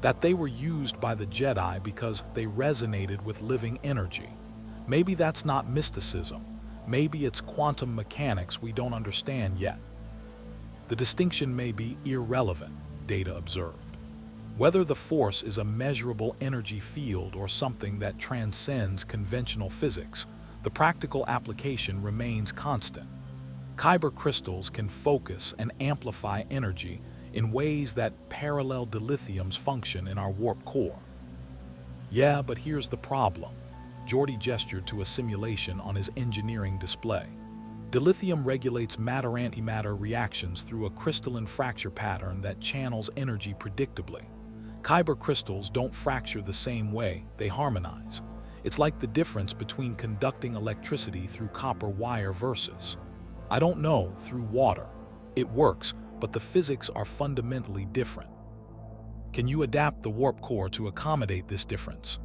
"That they were used by the Jedi because they resonated with living energy. Maybe that's not mysticism. Maybe it's quantum mechanics we don't understand yet." "The distinction may be irrelevant," Data observed. "Whether the Force is a measurable energy field or something that transcends conventional physics, the practical application remains constant. Kyber crystals can focus and amplify energy in ways that parallel dilithium's function in our warp core." "Yeah, but here's the problem." Geordi gestured to a simulation on his engineering display. "Dilithium regulates matter-antimatter reactions through a crystalline fracture pattern that channels energy predictably. Kyber crystals don't fracture the same way, they harmonize. It's like the difference between conducting electricity through copper wire versus, I don't know, through water. It works, but the physics are fundamentally different. Can you adapt the warp core to accommodate this difference?"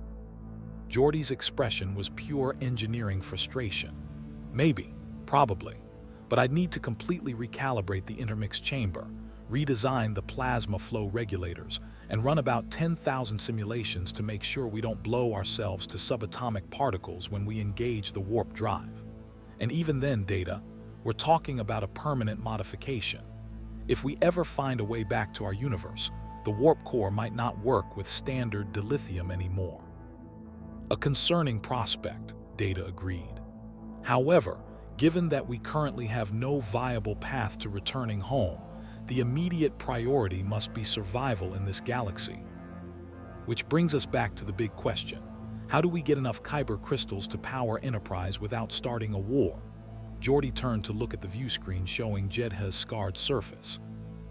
Geordi's expression was pure engineering frustration. "Maybe, probably. but I'd need to completely recalibrate the intermix chamber, redesign the plasma flow regulators, and run about 10,000 simulations to make sure we don't blow ourselves to subatomic particles when we engage the warp drive. And even then, Data, we're talking about a permanent modification. If we ever find a way back to our universe, the warp core might not work with standard dilithium anymore. A concerning prospect, Data agreed. However, given that we currently have no viable path to returning home, the immediate priority must be survival in this galaxy. Which brings us back to the big question. How do we get enough Kyber crystals to power Enterprise without starting a war? Geordi turned to look at the view screen showing Jedha's scarred surface.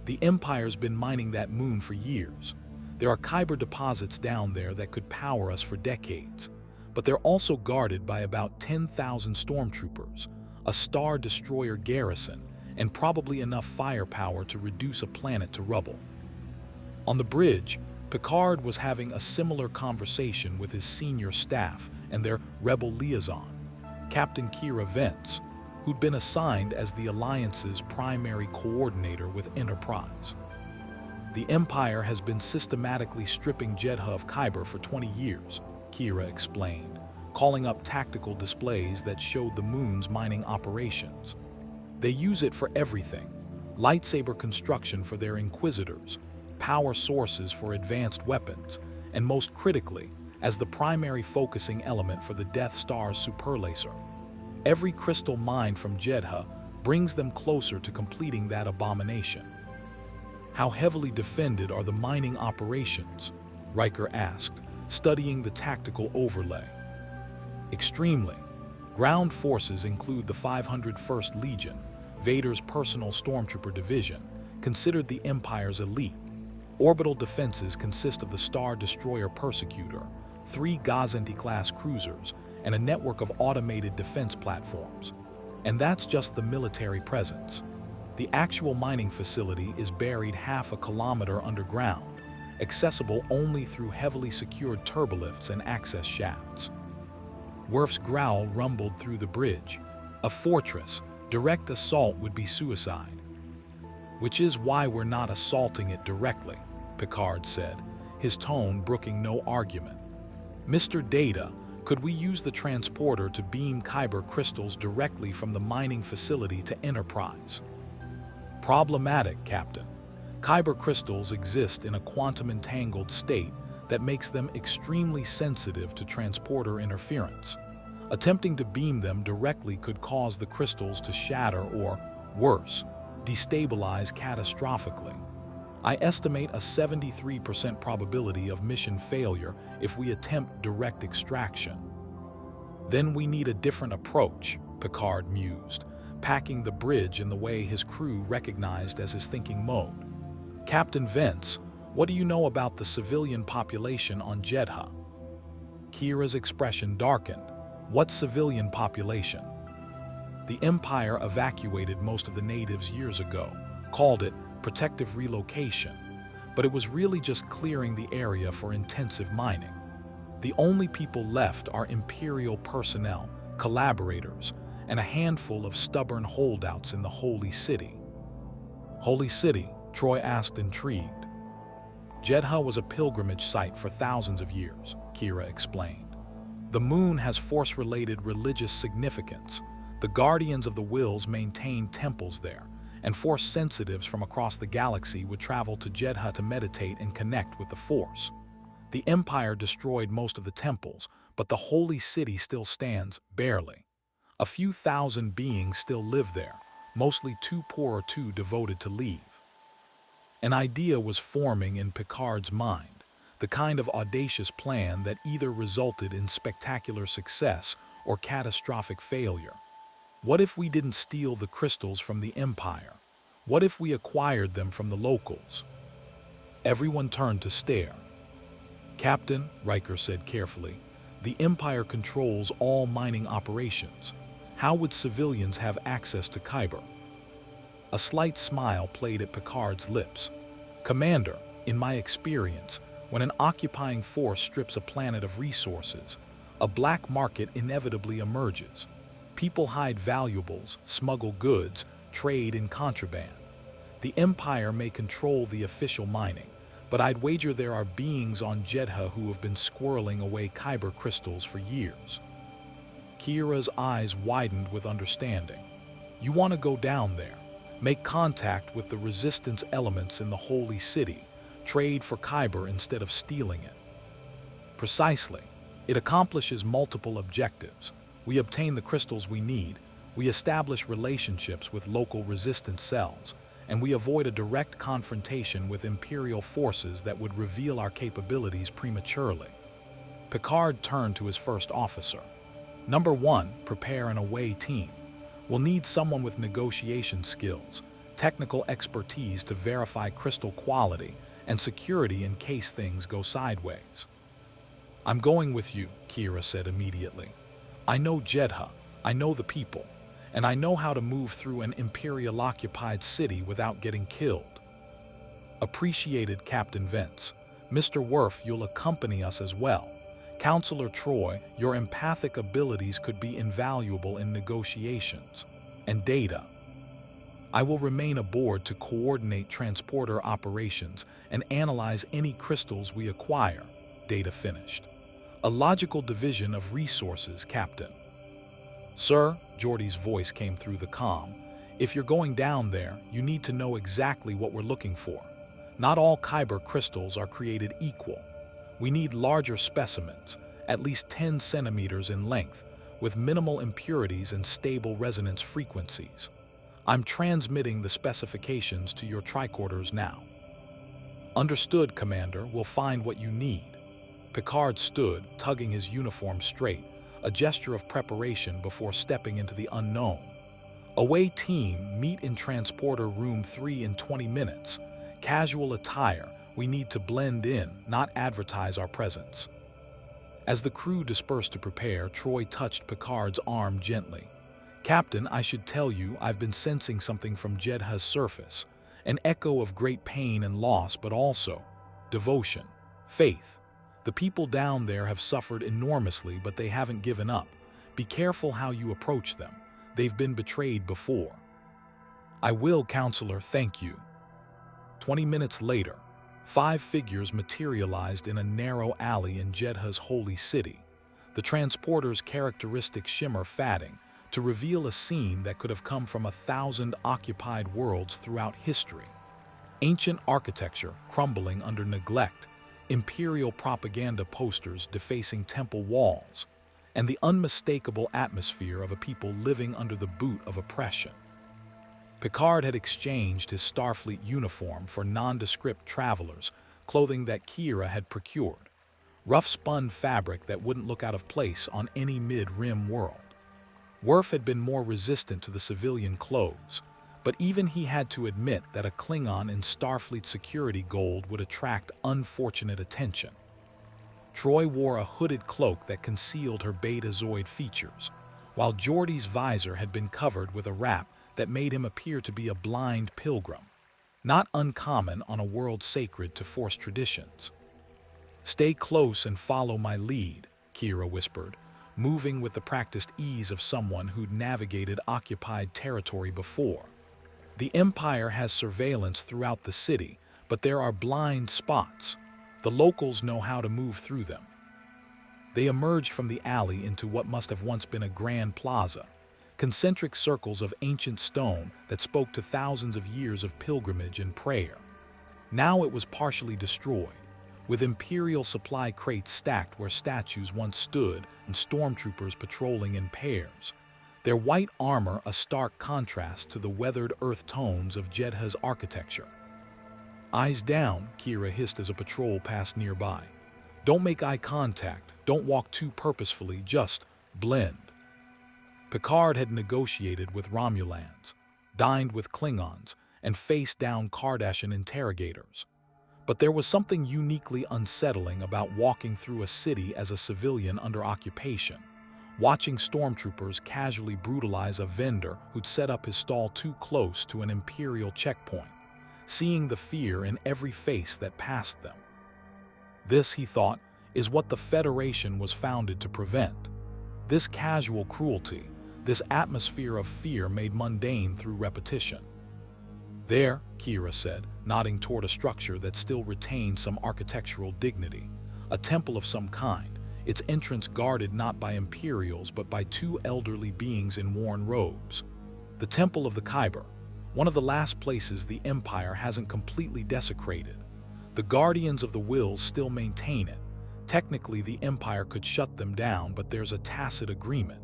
The Empire's been mining that moon for years. There are Kyber deposits down there that could power us for decades, but they're also guarded by about 10,000 stormtroopers, a Star Destroyer garrison, and probably enough firepower to reduce a planet to rubble. On the bridge, Picard was having a similar conversation with his senior staff and their rebel liaison, Captain Kira Vance, who'd been assigned as the Alliance's primary coordinator with Enterprise. The Empire has been systematically stripping Jedha of Kyber for 20 years, Kira explained, calling up tactical displays that showed the moon's mining operations. They use it for everything: lightsaber construction for their Inquisitors, power sources for advanced weapons, and most critically, as the primary focusing element for the Death Star's superlaser. Every crystal mined from Jedha brings them closer to completing that abomination. How heavily defended are the mining operations? Riker asked, studying the tactical overlay. Extremely. Ground forces include the 501st Legion, Vader's personal stormtrooper division, considered the Empire's elite. Orbital defenses consist of the Star Destroyer Persecutor, 3 Gazanti-class cruisers, and a network of automated defense platforms. And that's just the military presence. The actual mining facility is buried half a kilometer underground, accessible only through heavily secured turbolifts and access shafts. Worf's growl rumbled through the bridge. A fortress, direct assault would be suicide. Which is why we're not assaulting it directly, Picard said, his tone brooking no argument. Mr. Data, could we use the transporter to beam Kyber crystals directly from the mining facility to Enterprise? Problematic, Captain. Kyber crystals exist in a quantum-entangled state that makes them extremely sensitive to transporter interference. Attempting to beam them directly could cause the crystals to shatter or, worse, destabilize catastrophically. I estimate a 73% probability of mission failure if we attempt direct extraction. Then we need a different approach, Picard mused, packing the bridge in the way his crew recognized as his thinking mode. Captain Vance, what do you know about the civilian population on Jedha? Kira's expression darkened. What civilian population? The Empire evacuated most of the natives years ago, called it protective relocation, but it was really just clearing the area for intensive mining. The only people left are Imperial personnel, collaborators, and a handful of stubborn holdouts in the Holy City. Holy City? Troy asked, intrigued. Jedha was a pilgrimage site for thousands of years, Kira explained. The moon has Force-related religious significance. The Guardians of the Wills maintain temples there, and Force sensitives from across the galaxy would travel to Jedha to meditate and connect with the Force. The Empire destroyed most of the temples, but the Holy City still stands, barely. A few thousand beings still live there, mostly too poor or too devoted to leave. An idea was forming in Picard's mind, the kind of audacious plan that either resulted in spectacular success or catastrophic failure. What if we didn't steal the crystals from the Empire? What if we acquired them from the locals? Everyone turned to stare. Captain, Riker said carefully, the Empire controls all mining operations. How would civilians have access to Kyber? A slight smile played at Picard's lips. Commander, in my experience, when an occupying force strips a planet of resources, a black market inevitably emerges. People hide valuables, smuggle goods, trade in contraband. The Empire may control the official mining, but I'd wager there are beings on Jedha who have been squirreling away Kyber crystals for years. Kira's eyes widened with understanding. You want to go down there, make contact with the resistance elements in the Holy City, trade for Kyber instead of stealing it. Precisely. It accomplishes multiple objectives. We obtain the crystals we need, we establish relationships with local resistance cells, and we avoid a direct confrontation with Imperial forces that would reveal our capabilities prematurely. Picard turned to his first officer. Number 1, prepare an away team. We'll need someone with negotiation skills, technical expertise to verify crystal quality, and security in case things go sideways. I'm going with you, Kira said immediately. I know Jedha, I know the people, and I know how to move through an Imperial-occupied city without getting killed. Appreciated, Captain Vance. Mr. Worf, you'll accompany us as well. Counselor Troy, your empathic abilities could be invaluable in negotiations. And Data. I will remain aboard to coordinate transporter operations and analyze any crystals we acquire, Data finished. A logical division of resources, Captain. Sir, Geordi's voice came through the comm. If you're going down there, you need to know exactly what we're looking for. Not all Kyber crystals are created equal. We need larger specimens, at least 10 centimeters in length, with minimal impurities and stable resonance frequencies. I'm transmitting the specifications to your tricorders now. Understood, Commander. We'll find what you need. Picard stood, tugging his uniform straight, a gesture of preparation before stepping into the unknown. Away team, meet in transporter room 3 in 20 minutes. Casual attire, we need to blend in, not advertise our presence. As the crew dispersed to prepare, Troy touched Picard's arm gently. Captain, I should tell you, I've been sensing something from Jedha's surface. An echo of great pain and loss, but also devotion, faith. The people down there have suffered enormously, but they haven't given up. Be careful how you approach them. They've been betrayed before. I will, Counselor, thank you. 20 minutes later, 5 figures materialized in a narrow alley in Jedha's holy city, the transporter's characteristic shimmer fading to reveal a scene that could have come from 1,000 occupied worlds throughout history. Ancient architecture crumbling under neglect, Imperial propaganda posters defacing temple walls, and the unmistakable atmosphere of a people living under the boot of oppression. Picard had exchanged his Starfleet uniform for nondescript travelers, clothing that Kira had procured, rough-spun fabric that wouldn't look out of place on any mid-rim world. Worf had been more resistant to the civilian clothes, but even he had to admit that a Klingon in Starfleet security gold would attract unfortunate attention. Troy wore a hooded cloak that concealed her Betazoid features, while Geordi's visor had been covered with a wrap that made him appear to be a blind pilgrim, not uncommon on a world sacred to Force traditions. Stay close and follow my lead, Kira whispered, moving with the practiced ease of someone who'd navigated occupied territory before. The Empire has surveillance throughout the city, but there are blind spots. The locals know how to move through them. They emerged from the alley into what must have once been a grand plaza, concentric circles of ancient stone that spoke to thousands of years of pilgrimage and prayer. Now it was partially destroyed, with Imperial supply crates stacked where statues once stood and stormtroopers patrolling in pairs, their white armor a stark contrast to the weathered earth tones of Jedha's architecture. Eyes down, Kira hissed as a patrol passed nearby. Don't make eye contact, don't walk too purposefully, just blend. Picard had negotiated with Romulans, dined with Klingons, and faced down Cardassian interrogators. But there was something uniquely unsettling about walking through a city as a civilian under occupation, watching stormtroopers casually brutalize a vendor who'd set up his stall too close to an Imperial checkpoint, seeing the fear in every face that passed them. This, he thought, is what the Federation was founded to prevent. This casual cruelty, this atmosphere of fear made mundane through repetition. "There," Kira said, nodding toward a structure that still retained some architectural dignity. A temple of some kind, its entrance guarded not by Imperials but by two elderly beings in worn robes. The Temple of the Kyber, one of the last places the Empire hasn't completely desecrated. The Guardians of the Wills still maintain it. Technically, the Empire could shut them down, but there's a tacit agreement.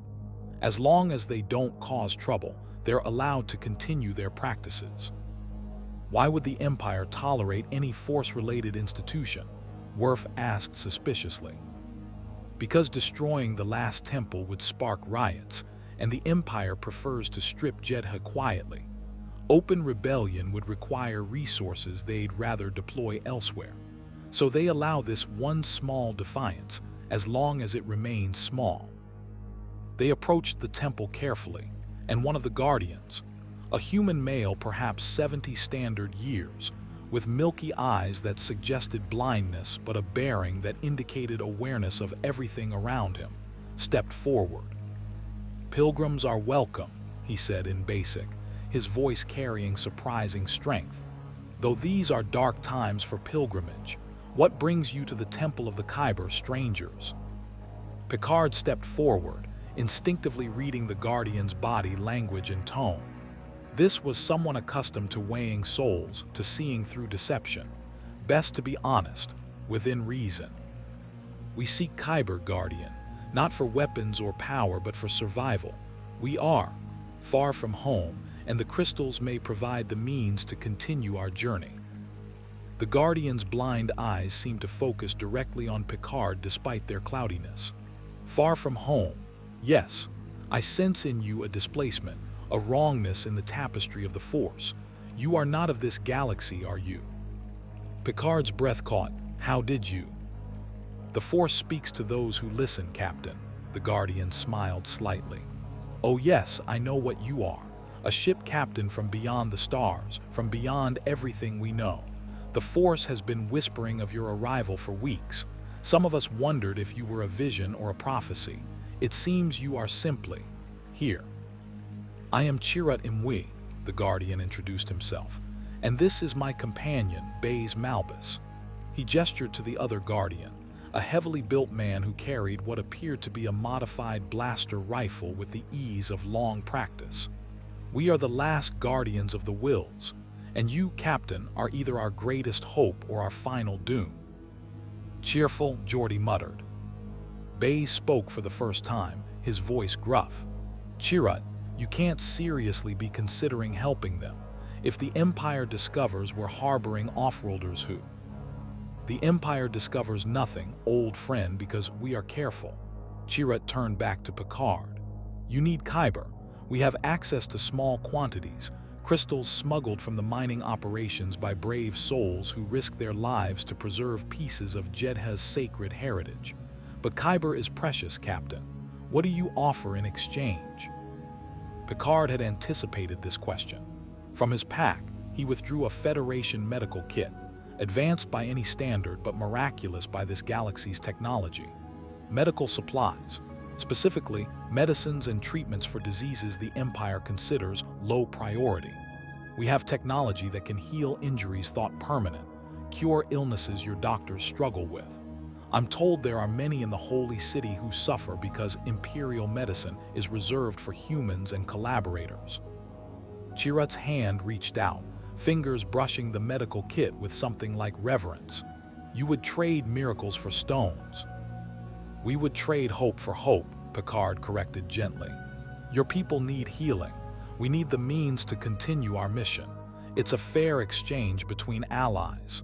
As long as they don't cause trouble, they're allowed to continue their practices. Why would the Empire tolerate any Force-related institution? Worf asked suspiciously. Because destroying the last temple would spark riots, and the Empire prefers to strip Jedha quietly. Open rebellion would require resources they'd rather deploy elsewhere. So they allow this one small defiance, as long as it remains small. They approached the temple carefully, and one of the Guardians, a human male perhaps 70 standard years, with milky eyes that suggested blindness but a bearing that indicated awareness of everything around him, stepped forward. "Pilgrims are welcome," he said in Basic, his voice carrying surprising strength. "Though these are dark times for pilgrimage, what brings you to the Temple of the Kyber, strangers?" Picard stepped forward, instinctively reading the Guardian's body language and tone. This was someone accustomed to weighing souls, to seeing through deception. Best to be honest, within reason. "We seek Kyber, Guardian, not for weapons or power but for survival. We are far from home, and the crystals may provide the means to continue our journey." The Guardian's blind eyes seemed to focus directly on Picard despite their cloudiness. "Far from home, yes. I sense in you a displacement, a wrongness in the tapestry of the Force. You are not of this galaxy, are you?" Picard's breath caught. "How did you?" "The Force speaks to those who listen, Captain." The Guardian smiled slightly. "Oh yes, I know what you are. A ship captain from beyond the stars, from beyond everything we know. The Force has been whispering of your arrival for weeks. Some of us wondered if you were a vision or a prophecy. It seems you are simply here." "I am Chirrut Imwe," the Guardian introduced himself, "and this is my companion, Baze Malbus." He gestured to the other Guardian, a heavily built man who carried what appeared to be a modified blaster rifle with the ease of long practice. "We are the last Guardians of the Wills, and you, Captain, are either our greatest hope or our final doom." "Cheerful," Geordi muttered. Baze spoke for the first time, his voice gruff. "Chirrut, you can't seriously be considering helping them. If the Empire discovers we're harboring offworlders who—" "The Empire discovers nothing, old friend, because we are careful." Chirrut turned back to Picard. "You need Kyber. We have access to small quantities, crystals smuggled from the mining operations by brave souls who risk their lives to preserve pieces of Jedha's sacred heritage. But Kyber is precious, Captain. What do you offer in exchange?" Picard had anticipated this question. From his pack, he withdrew a Federation medical kit, advanced by any standard but miraculous by this galaxy's technology. Medical supplies, specifically medicines and treatments for diseases the Empire considers low priority. "We have technology that can heal injuries thought permanent, cure illnesses your doctors struggle with. I'm told there are many in the Holy City who suffer because Imperial medicine is reserved for humans and collaborators." Chirrut's hand reached out, fingers brushing the medical kit with something like reverence. "You would trade miracles for stones." "We would trade hope for hope," Picard corrected gently. "Your people need healing. We need the means to continue our mission. It's a fair exchange between allies."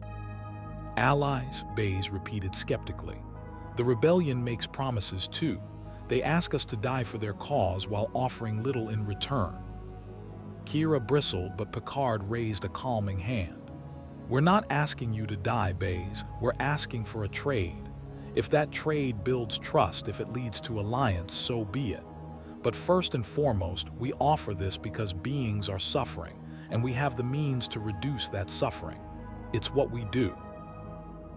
"Allies?" Baze repeated skeptically. "The rebellion makes promises too. They ask us to die for their cause while offering little in return." Kira bristled, but Picard raised a calming hand. "We're not asking you to die, Baze. We're asking for a trade. If that trade builds trust, if it leads to alliance, so be it. But first and foremost, we offer this because beings are suffering, and we have the means to reduce that suffering. It's what we do."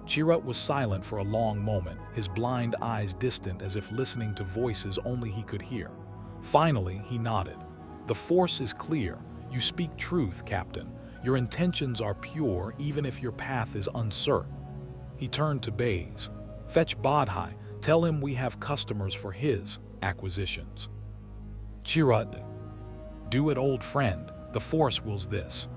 Chirrut was silent for a long moment, his blind eyes distant as if listening to voices only he could hear. Finally, he nodded. The Force is clear. You speak truth, Captain. Your intentions are pure, even if your path is uncertain. He turned to Baze. Fetch Bodhi. Tell him we have customers for his acquisitions. Chirrut. Do it, old friend. The Force wills this.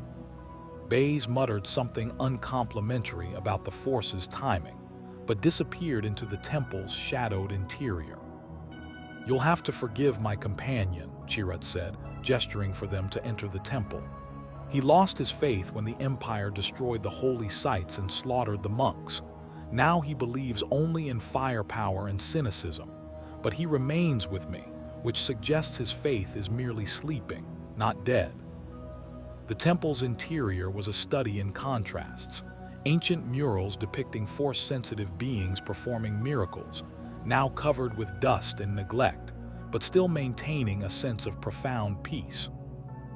Baze muttered something uncomplimentary about the Force's timing, but disappeared into the temple's shadowed interior. You'll have to forgive my companion, Chirrut said, gesturing for them to enter the temple. He lost his faith when the Empire destroyed the holy sites and slaughtered the monks. Now he believes only in firepower and cynicism, but he remains with me, which suggests his faith is merely sleeping, not dead. The temple's interior was a study in contrasts. Ancient murals depicting Force-sensitive beings performing miracles, now covered with dust and neglect, but still maintaining a sense of profound peace.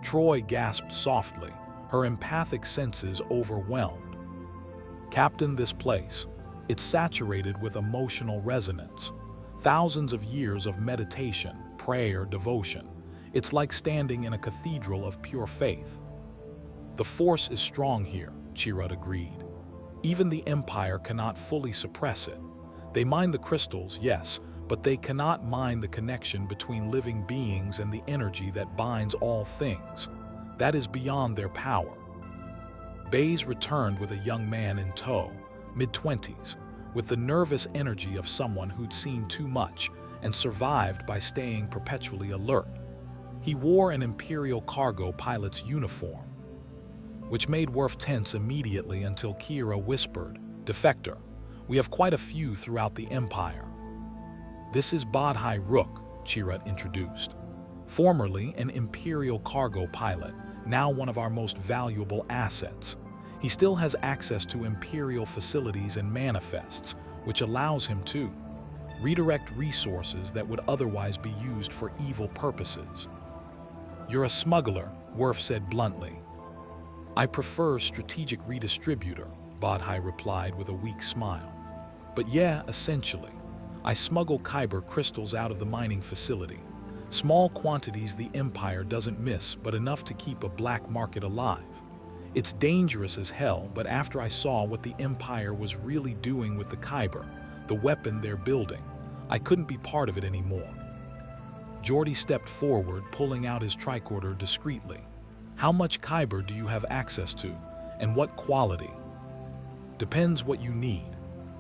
Troy gasped softly, her empathic senses overwhelmed. Captain, this place. It's saturated with emotional resonance. Thousands of years of meditation, prayer, devotion. It's like standing in a cathedral of pure faith. The Force is strong here, Chirrut agreed. Even the Empire cannot fully suppress it. They mine the crystals, yes, but they cannot mine the connection between living beings and the energy that binds all things. That is beyond their power. Baze returned with a young man in tow, mid-20s, with the nervous energy of someone who'd seen too much and survived by staying perpetually alert. He wore an Imperial cargo pilot's uniform, which made Worf tense immediately until Kira whispered, "Defector. We have quite a few throughout the Empire." "This is Bodhi Rook," Chirrut introduced. Formerly an Imperial cargo pilot, now one of our most valuable assets. He still has access to Imperial facilities and manifests, which allows him to redirect resources that would otherwise be used for evil purposes. "You're a smuggler," Worf said bluntly. "I prefer strategic redistributor," Bodhi replied with a weak smile. "But yeah, essentially. I smuggle Kyber crystals out of the mining facility. Small quantities the Empire doesn't miss, but enough to keep a black market alive. It's dangerous as hell, but after I saw what the Empire was really doing with the Kyber, the weapon they're building, I couldn't be part of it anymore." Geordi stepped forward, pulling out his tricorder discreetly. "How much Kyber do you have access to, and what quality?" "Depends what you need.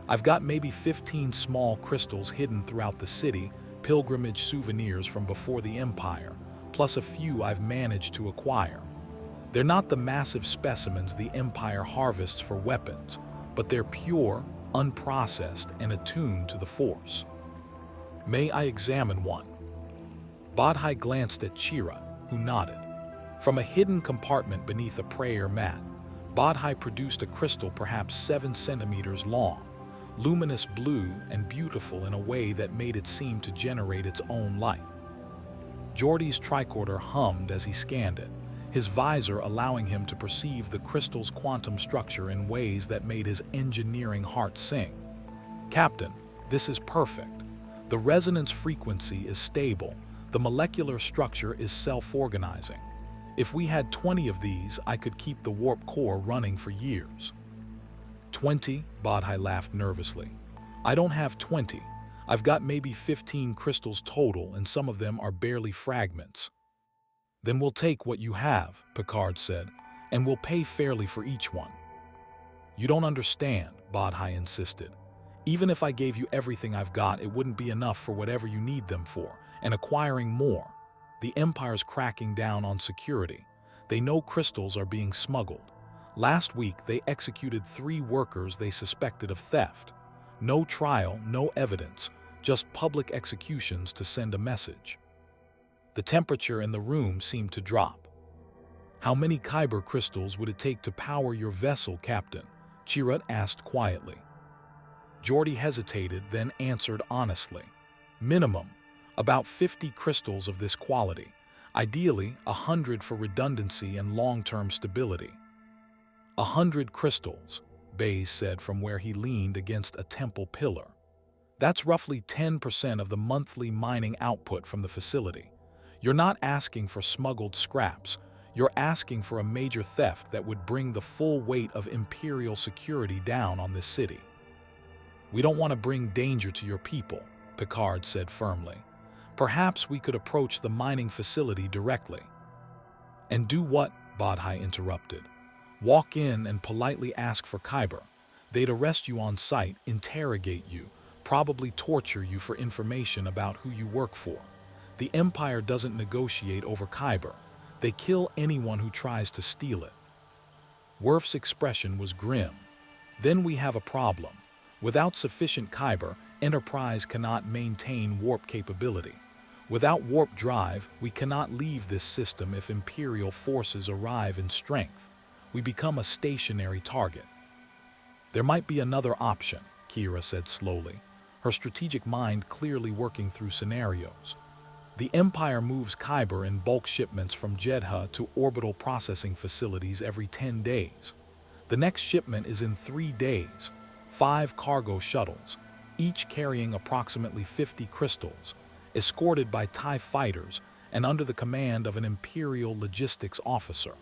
I've got maybe 15 small crystals hidden throughout the city, pilgrimage souvenirs from before the Empire, plus a few I've managed to acquire. They're not the massive specimens the Empire harvests for weapons, but they're pure, unprocessed, and attuned to the Force." "May I examine one?" Bodhi glanced at Chirrut, who nodded. From a hidden compartment beneath a prayer mat, Bodhi produced a crystal perhaps 7 centimeters long, luminous blue and beautiful in a way that made it seem to generate its own light. Geordi's tricorder hummed as he scanned it, his visor allowing him to perceive the crystal's quantum structure in ways that made his engineering heart sing. "Captain, this is perfect. The resonance frequency is stable, the molecular structure is self-organizing. If we had 20 of these, I could keep the warp core running for years." 20? Bodhi laughed nervously. "I don't have 20. I've got maybe 15 crystals total, and some of them are barely fragments." "Then we'll take what you have," Picard said, "and we'll pay fairly for each one." "You don't understand," Bodhi insisted. "Even if I gave you everything I've got, it wouldn't be enough for whatever you need them for, and acquiring more. The Empire's cracking down on security. They know crystals are being smuggled. Last week, they executed 3 workers they suspected of theft. No trial, no evidence, just public executions to send a message." The temperature in the room seemed to drop. "How many Kyber crystals would it take to power your vessel, Captain?" Chirrut asked quietly. Geordi hesitated, then answered honestly. "Minimum. About 50 crystals of this quality. Ideally, 100 for redundancy and long-term stability." 100 crystals, Baze said from where he leaned against a temple pillar. "That's roughly 10% of the monthly mining output from the facility. You're not asking for smuggled scraps. You're asking for a major theft that would bring the full weight of Imperial security down on this city. We don't want to bring danger to your people, Picard said firmly. Perhaps we could approach the mining facility directly. And do what? Bodhi interrupted. Walk in and politely ask for Kyber. They'd arrest you on sight, interrogate you, probably torture you for information about who you work for. The Empire doesn't negotiate over Kyber. They kill anyone who tries to steal it. Worf's expression was grim. Then we have a problem. Without sufficient Kyber, Enterprise cannot maintain warp capability. Without warp drive, we cannot leave this system if Imperial forces arrive in strength. We become a stationary target. There might be another option, Kira said slowly, her strategic mind clearly working through scenarios. The Empire moves Kyber in bulk shipments from Jedha to orbital processing facilities every 10 days. The next shipment is in 3 days, 5 cargo shuttles, each carrying approximately 50 crystals, escorted by TIE fighters and under the command of an Imperial logistics officer.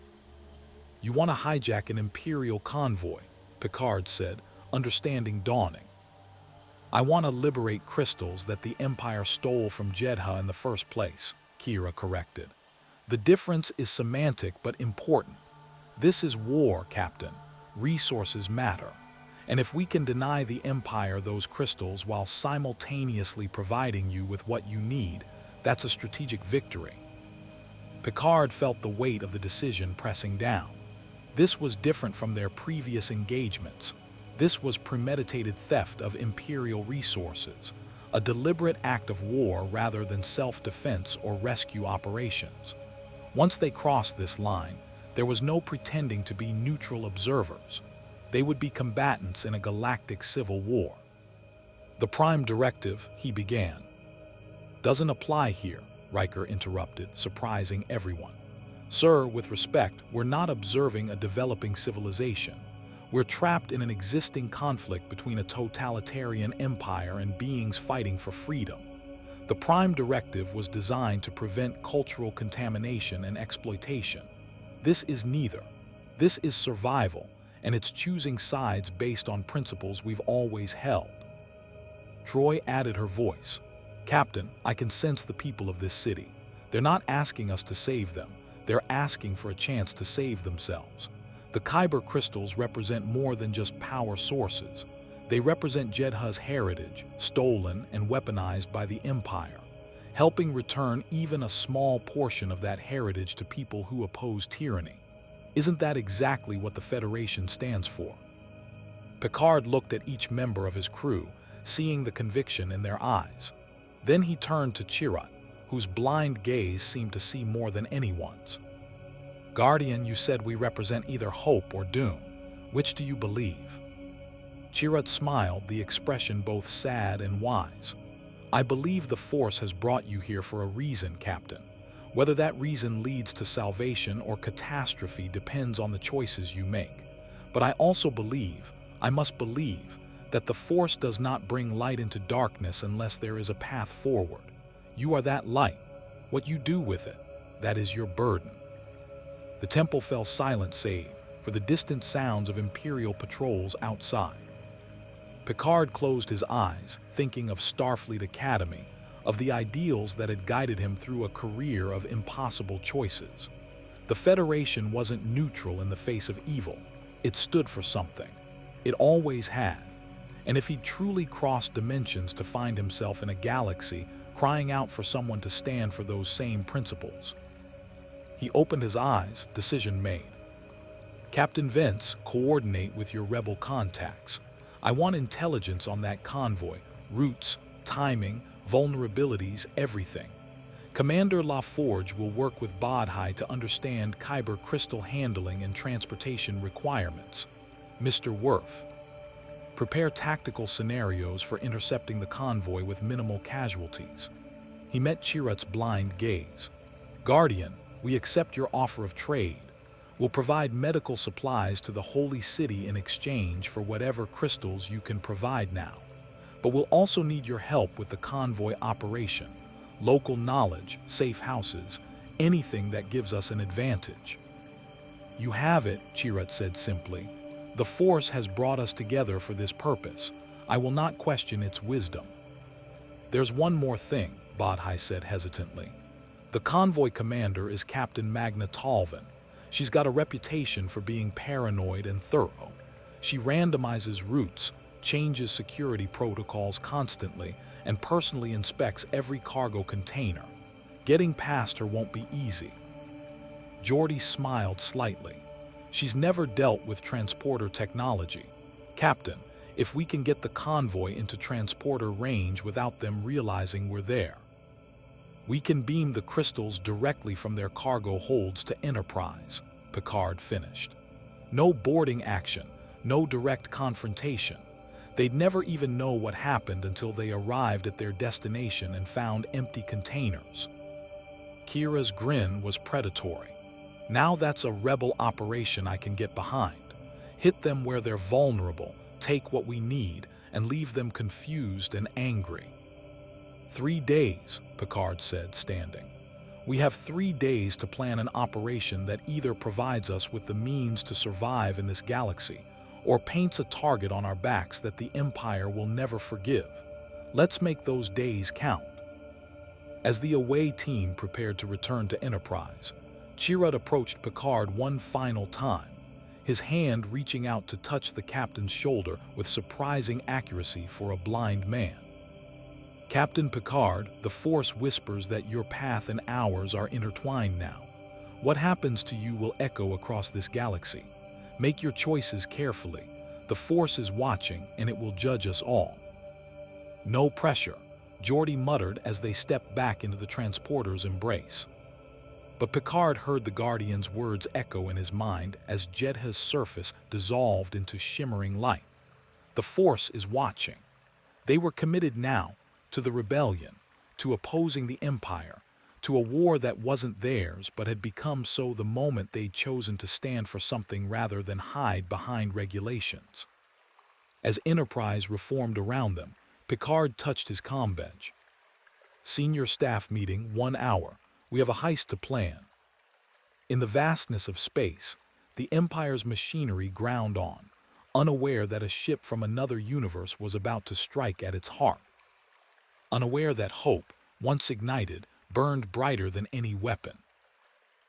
You want to hijack an Imperial convoy, Picard said, understanding dawning. I want to liberate crystals that the Empire stole from Jedha in the first place, Kira corrected. The difference is semantic but important. This is war, Captain. Resources matter. And if we can deny the Empire those crystals while simultaneously providing you with what you need, that's a strategic victory. Picard felt the weight of the decision pressing down. This was different from their previous engagements. This was premeditated theft of Imperial resources, a deliberate act of war rather than self-defense or rescue operations. Once they crossed this line, there was no pretending to be neutral observers. They would be combatants in a galactic civil war. The Prime Directive, he began. Doesn't apply here, Riker interrupted, surprising everyone. Sir, with respect, we're not observing a developing civilization. We're trapped in an existing conflict between a totalitarian empire and beings fighting for freedom. The Prime Directive was designed to prevent cultural contamination and exploitation. This is neither. This is survival, and it's choosing sides based on principles we've always held. Troy added her voice. Captain, I can sense the people of this city. They're not asking us to save them. They're asking for a chance to save themselves. The Kyber crystals represent more than just power sources. They represent Jedha's heritage, stolen and weaponized by the Empire, helping return even a small portion of that heritage to people who oppose tyranny. Isn't that exactly what the Federation stands for? Picard looked at each member of his crew, seeing the conviction in their eyes. Then he turned to Chirrut, whose blind gaze seemed to see more than anyone's. Guardian, you said we represent either hope or doom. Which do you believe? Chirrut smiled, the expression both sad and wise. I believe the Force has brought you here for a reason, Captain. Whether that reason leads to salvation or catastrophe depends on the choices you make. But I also believe, I must believe, that the Force does not bring light into darkness unless there is a path forward. You are that light. What you do with it, that is your burden. The temple fell silent save for the distant sounds of Imperial patrols outside. Picard closed his eyes, thinking of Starfleet Academy, of the ideals that had guided him through a career of impossible choices. The Federation wasn't neutral in the face of evil. It stood for something. It always had. And if he'd truly crossed dimensions to find himself in a galaxy crying out for someone to stand for those same principles. He opened his eyes, decision made. Captain Vince, coordinate with your rebel contacts. I want intelligence on that convoy, routes, timing, vulnerabilities, everything. Commander LaForge will work with Bodhi to understand Kyber crystal handling and transportation requirements. Mr. Worf, prepare tactical scenarios for intercepting the convoy with minimal casualties. He met Chirrut's blind gaze. Guardian, we accept your offer of trade. We'll provide medical supplies to the Holy City in exchange for whatever crystals you can provide now. But we'll also need your help with the convoy operation. Local knowledge, safe houses, anything that gives us an advantage. You have it, Chirrut said simply. The Force has brought us together for this purpose. I will not question its wisdom. There's one more thing, Bodhi said hesitantly. The convoy commander is Captain Magna Talvin. She's got a reputation for being paranoid and thorough. She randomizes routes, changes security protocols constantly, and personally inspects every cargo container. Getting past her won't be easy. Geordi smiled slightly. She's never dealt with transporter technology. Captain, if we can get the convoy into transporter range without them realizing we're there, we can beam the crystals directly from their cargo holds to Enterprise, Picard finished. No boarding action, no direct confrontation. They'd never even know what happened until they arrived at their destination and found empty containers. Kira's grin was predatory. Now that's a rebel operation I can get behind. Hit them where they're vulnerable, take what we need, and leave them confused and angry. 3 days, Picard said, standing. We have 3 days to plan an operation that either provides us with the means to survive in this galaxy, or paints a target on our backs that the Empire will never forgive. Let's make those days count. As the away team prepared to return to Enterprise, Chirrut approached Picard one final time, his hand reaching out to touch the captain's shoulder with surprising accuracy for a blind man. Captain Picard, the Force whispers that your path and ours are intertwined now. What happens to you will echo across this galaxy. Make your choices carefully. The Force is watching, and it will judge us all. No pressure, Geordi muttered as they stepped back into the transporter's embrace. But Picard heard the Guardian's words echo in his mind as Jedha's surface dissolved into shimmering light. The Force is watching. They were committed now to the rebellion, to opposing the Empire, to a war that wasn't theirs but had become so the moment they'd chosen to stand for something rather than hide behind regulations. As Enterprise reformed around them, Picard touched his comm bench. Senior staff meeting, 1 hour. We have a heist to plan. In the vastness of space, the Empire's machinery ground on, unaware that a ship from another universe was about to strike at its heart. Unaware that hope, once ignited, burned brighter than any weapon.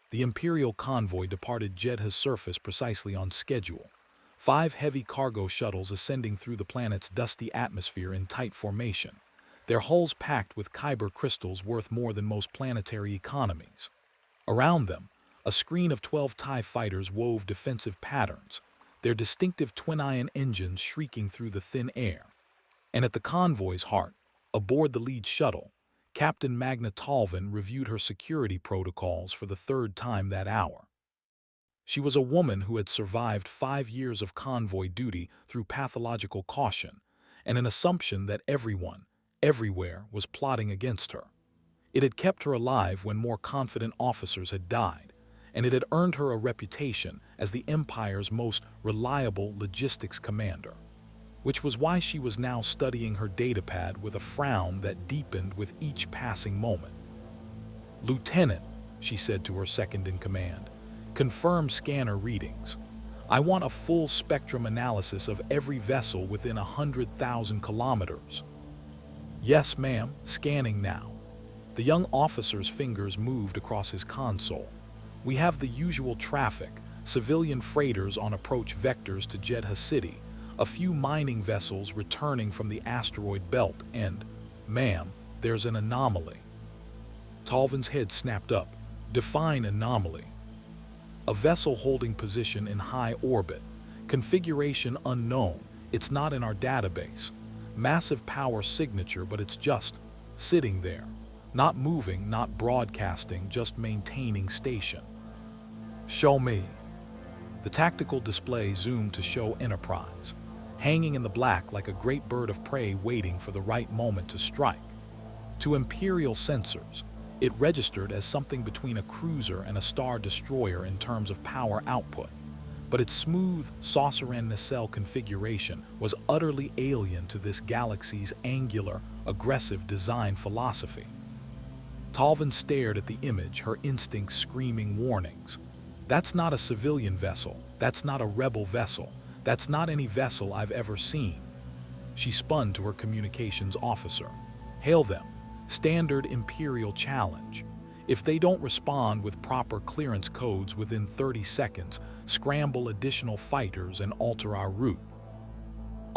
The Imperial convoy departed Jedha's surface precisely on schedule, 5 heavy cargo shuttles ascending through the planet's dusty atmosphere in tight formation, their hulls packed with Kyber crystals worth more than most planetary economies. Around them, a screen of 12 TIE fighters wove defensive patterns, their distinctive twin-ion engines shrieking through the thin air. And at the convoy's heart, aboard the lead shuttle, Captain Magna Talvin reviewed her security protocols for the 3rd time that hour. She was a woman who had survived 5 years of convoy duty through pathological caution and an assumption that everyone, everywhere, was plotting against her. It had kept her alive when more confident officers had died, and it had earned her a reputation as the Empire's most reliable logistics commander, which was why she was now studying her datapad with a frown that deepened with each passing moment. "Lieutenant," she said to her second-in-command, "confirm scanner readings. I want a full spectrum analysis of every vessel within 100,000 kilometers." "Yes, ma'am, scanning now." The young officer's fingers moved across his console. "We have the usual traffic, civilian freighters on approach vectors to Jedha City, a few mining vessels returning from the asteroid belt, and, ma'am, there's an anomaly." Talvin's head snapped up. "Define anomaly." "A vessel holding position in high orbit. Configuration unknown. It's not in our database. Massive power signature, but it's just sitting there. Not moving, not broadcasting, just maintaining station." "Show me." The tactical display zoomed to show Enterprise, hanging in the black like a great bird of prey waiting for the right moment to strike. To Imperial sensors, it registered as something between a cruiser and a star destroyer in terms of power output, but its smooth, saucer-end nacelle configuration was utterly alien to this galaxy's angular, aggressive design philosophy. Talvin stared at the image, her instincts screaming warnings. That's not a civilian vessel. That's not a rebel vessel. That's not any vessel I've ever seen. She spun to her communications officer. Hail them. Standard Imperial challenge. If they don't respond with proper clearance codes within 30 seconds, scramble additional fighters and alter our route.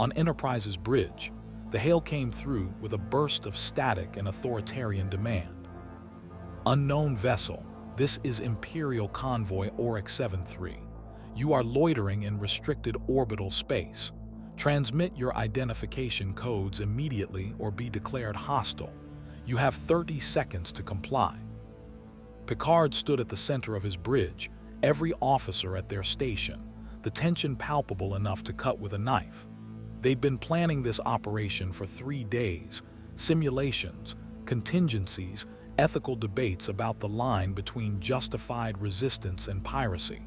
On Enterprise's bridge, the hail came through with a burst of static and authoritarian demand. Unknown vessel, this is Imperial Convoy Oryx 73. You are loitering in restricted orbital space. Transmit your identification codes immediately or be declared hostile. You have 30 seconds to comply. Picard stood at the center of his bridge, every officer at their station, the tension palpable enough to cut with a knife. They'd been planning this operation for 3 days, simulations, contingencies, ethical debates about the line between justified resistance and piracy.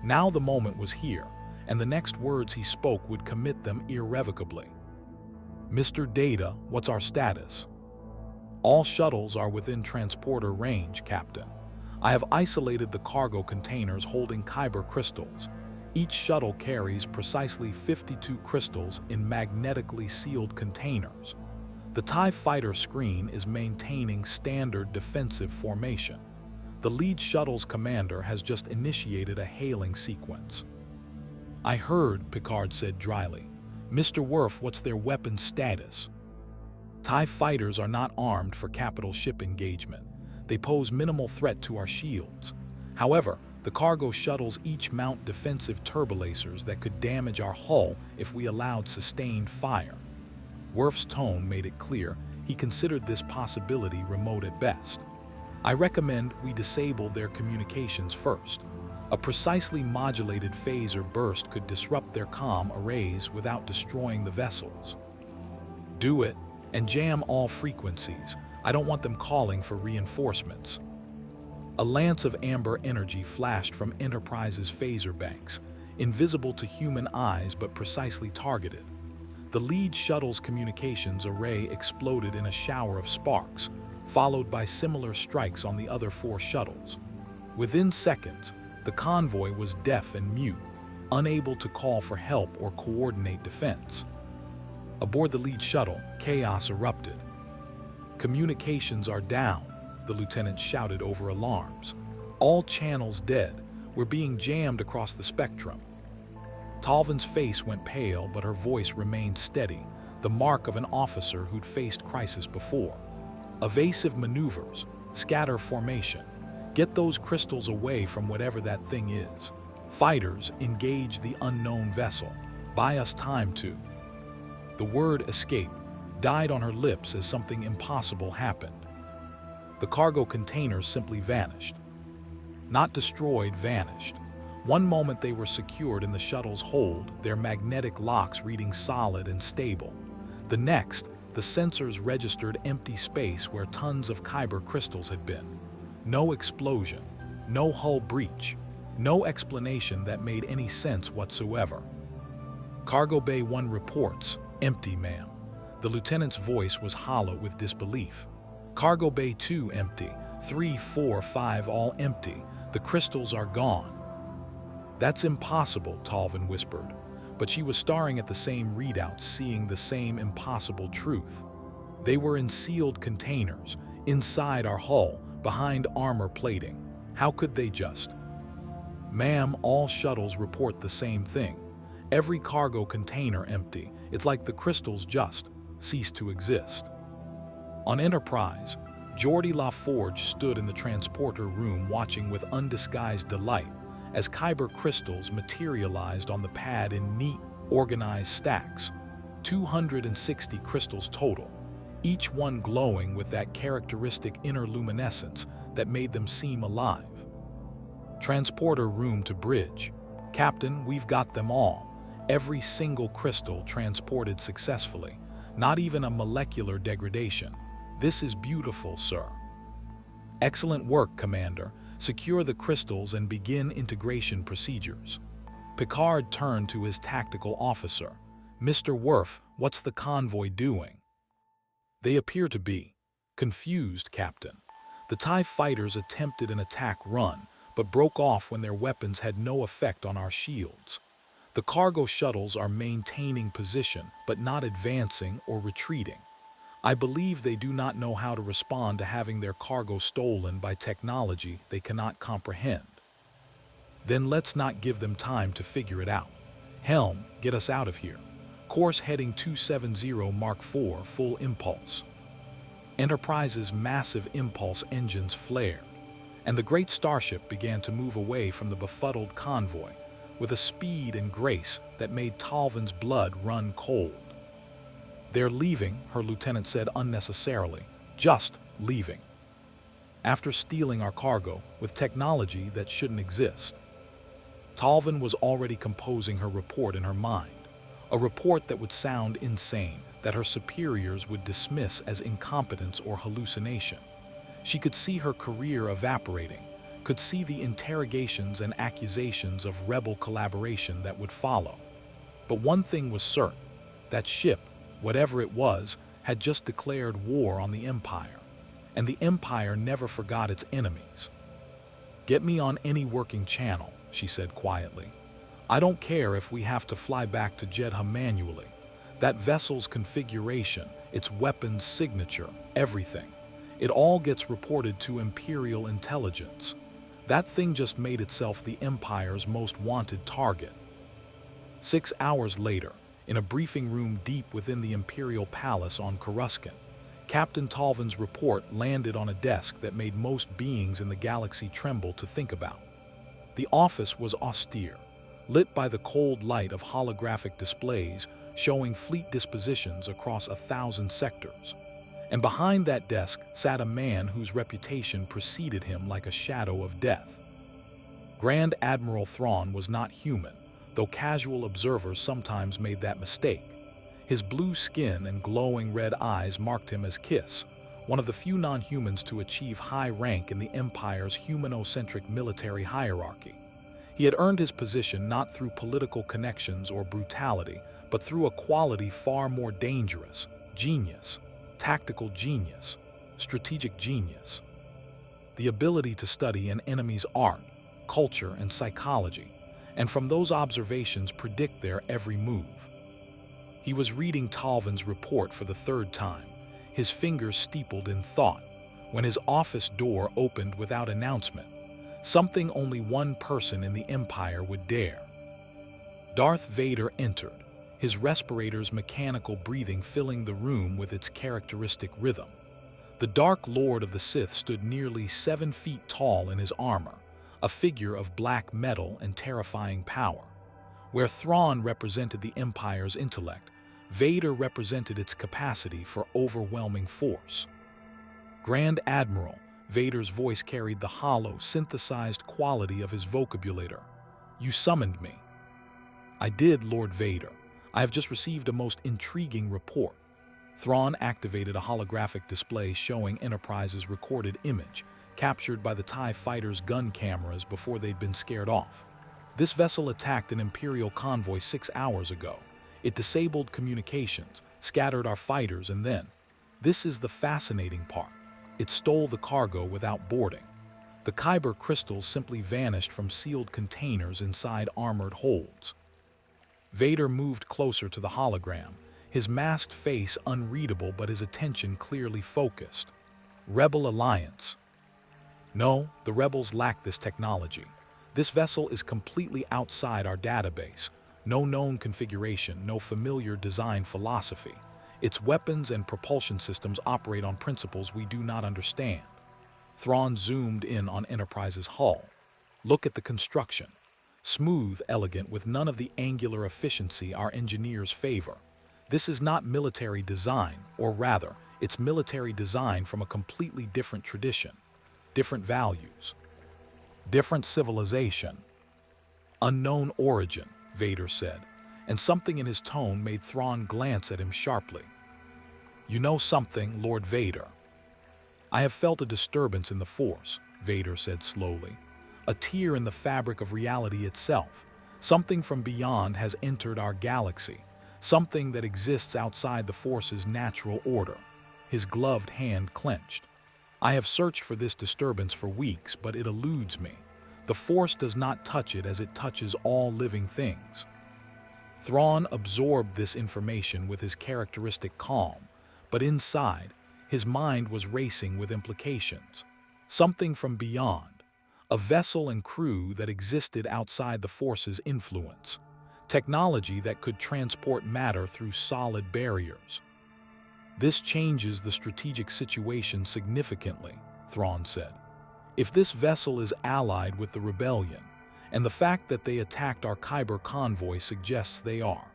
Now the moment was here, and the next words he spoke would commit them irrevocably. Mr. Data, what's our status? All shuttles are within transporter range, Captain. I have isolated the cargo containers holding Kyber crystals. Each shuttle carries precisely 52 crystals in magnetically sealed containers. The TIE fighter screen is maintaining standard defensive formation. The lead shuttle's commander has just initiated a hailing sequence. I heard, Picard said dryly. Mr. Worf, what's their weapons status? TIE fighters are not armed for capital ship engagement. They pose minimal threat to our shields. However, the cargo shuttles each mount defensive turbolasers that could damage our hull if we allowed sustained fire. Worf's tone made it clear he considered this possibility remote at best. I recommend we disable their communications first. A precisely modulated phaser burst could disrupt their comm arrays without destroying the vessels. Do it, and jam all frequencies. I don't want them calling for reinforcements. A lance of amber energy flashed from Enterprise's phaser banks, invisible to human eyes but precisely targeted. The lead shuttle's communications array exploded in a shower of sparks, followed by similar strikes on the other 4 shuttles. Within seconds, the convoy was deaf and mute, unable to call for help or coordinate defense. Aboard the lead shuttle, chaos erupted. Communications are down, the lieutenant shouted over alarms. All channels dead. We're being jammed across the spectrum. Talvin's face went pale, but her voice remained steady, the mark of an officer who'd faced crisis before. Evasive maneuvers, scatter formation. Get those crystals away from whatever that thing is. Fighters, engage the unknown vessel. Buy us time to. The word escape died on her lips as something impossible happened. The cargo containers simply vanished. Not destroyed, vanished. One moment they were secured in the shuttle's hold, their magnetic locks reading solid and stable. The next, the sensors registered empty space where tons of Kyber crystals had been. No explosion, no hull breach, no explanation that made any sense whatsoever. Cargo Bay 1 reports, empty, ma'am. The lieutenant's voice was hollow with disbelief. Cargo Bay 2 empty, 3, 4, 5 all empty. The crystals are gone. That's impossible, Talvin whispered, but she was staring at the same readouts, seeing the same impossible truth. They were in sealed containers, inside our hull, behind armor plating. How could they just? Ma'am, all shuttles report the same thing. Every cargo container empty. It's like the crystals just ceased to exist. On Enterprise, Geordi LaForge stood in the transporter room watching with undisguised delight as Kyber crystals materialized on the pad in neat, organized stacks. 260 crystals total, each one glowing with that characteristic inner luminescence that made them seem alive. Transporter room to bridge. Captain, we've got them all. Every single crystal transported successfully. Not even a molecular degradation. This is beautiful, sir. Excellent work, Commander. Secure the crystals and begin integration procedures. Picard turned to his tactical officer. Mr. Worf, what's the convoy doing? They appear to be confused, Captain. The TIE fighters attempted an attack run, but broke off when their weapons had no effect on our shields. The cargo shuttles are maintaining position, but not advancing or retreating. I believe they do not know how to respond to having their cargo stolen by technology they cannot comprehend. Then let's not give them time to figure it out. Helm, get us out of here. Course heading 270 Mark IV, full impulse. Enterprise's massive impulse engines flared, and the great starship began to move away from the befuddled convoy with a speed and grace that made Talvin's blood run cold. "They're leaving," her lieutenant said unnecessarily. "Just leaving. After stealing our cargo with technology that shouldn't exist." Talvin was already composing her report in her mind, a report that would sound insane, that her superiors would dismiss as incompetence or hallucination. She could see her career evaporating, could see the interrogations and accusations of rebel collaboration that would follow. But one thing was certain: that ship, whatever it was, had just declared war on the Empire, and the Empire never forgot its enemies. "Get me on any working channel," she said quietly. "I don't care if we have to fly back to Jedha manually. That vessel's configuration, its weapons signature, everything. It all gets reported to Imperial intelligence. That thing just made itself the Empire's most wanted target." 6 hours later, in a briefing room deep within the Imperial Palace on Coruscant, Captain Talvin's report landed on a desk that made most beings in the galaxy tremble to think about. The office was austere, lit by the cold light of holographic displays showing fleet dispositions across 1,000 sectors. And behind that desk sat a man whose reputation preceded him like a shadow of death. Grand Admiral Thrawn was not human, though casual observers sometimes made that mistake. His blue skin and glowing red eyes marked him as Kiss, one of the few non-humans to achieve high rank in the Empire's humanocentric military hierarchy. He had earned his position not through political connections or brutality, but through a quality far more dangerous: genius, tactical genius, strategic genius. The ability to study an enemy's art, culture, and psychology, and from those observations predict their every move. He was reading Talvin's report for the third time, his fingers steepled in thought, when his office door opened without announcement, something only one person in the Empire would dare. Darth Vader entered, his respirator's mechanical breathing filling the room with its characteristic rhythm. The Dark Lord of the Sith stood nearly 7 feet tall in his armor, a figure of black metal and terrifying power. Where Thrawn represented the Empire's intellect, Vader represented its capacity for overwhelming force. "Grand Admiral," Vader's voice carried the hollow, synthesized quality of his vocabulator. "You summoned me." "I did, Lord Vader. I have just received a most intriguing report." Thrawn activated a holographic display showing Enterprise's recorded image, captured by the TIE fighters' gun cameras before they'd been scared off. "This vessel attacked an Imperial convoy 6 hours ago. It disabled communications, scattered our fighters, and then, this is the fascinating part, it stole the cargo without boarding. The Kyber crystals simply vanished from sealed containers inside armored holds." Vader moved closer to the hologram, his masked face unreadable but his attention clearly focused. "Rebel Alliance." "No, the rebels lack this technology. This vessel is completely outside our database. No known configuration, no familiar design philosophy. Its weapons and propulsion systems operate on principles we do not understand." Thrawn zoomed in on Enterprise's hull. "Look at the construction. Smooth, elegant, with none of the angular efficiency our engineers favor. This is not military design, or rather, it's military design from a completely different tradition, different values, different civilization. Unknown origin," Vader said, and something in his tone made Thrawn glance at him sharply. "You know something, Lord Vader?" "I have felt a disturbance in the Force," Vader said slowly. "A tear in the fabric of reality itself. Something from beyond has entered our galaxy, something that exists outside the Force's natural order." His gloved hand clenched. I have searched for this disturbance for weeks, but it eludes me. The Force does not touch it as it touches all living things. Thrawn absorbed this information with his characteristic calm, but inside, his mind was racing with implications. Something from beyond, a vessel and crew that existed outside the Force's influence, technology that could transport matter through solid barriers. This changes the strategic situation significantly, Thrawn said. If this vessel is allied with the rebellion, and the fact that they attacked our Kyber convoy suggests they are,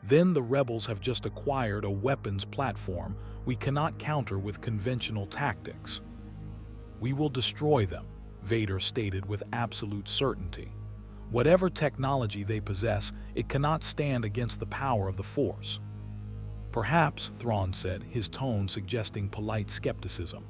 then the rebels have just acquired a weapons platform we cannot counter with conventional tactics. We will destroy them, Vader stated with absolute certainty. Whatever technology they possess, it cannot stand against the power of the Force. Perhaps, Thrawn said, his tone suggesting polite skepticism.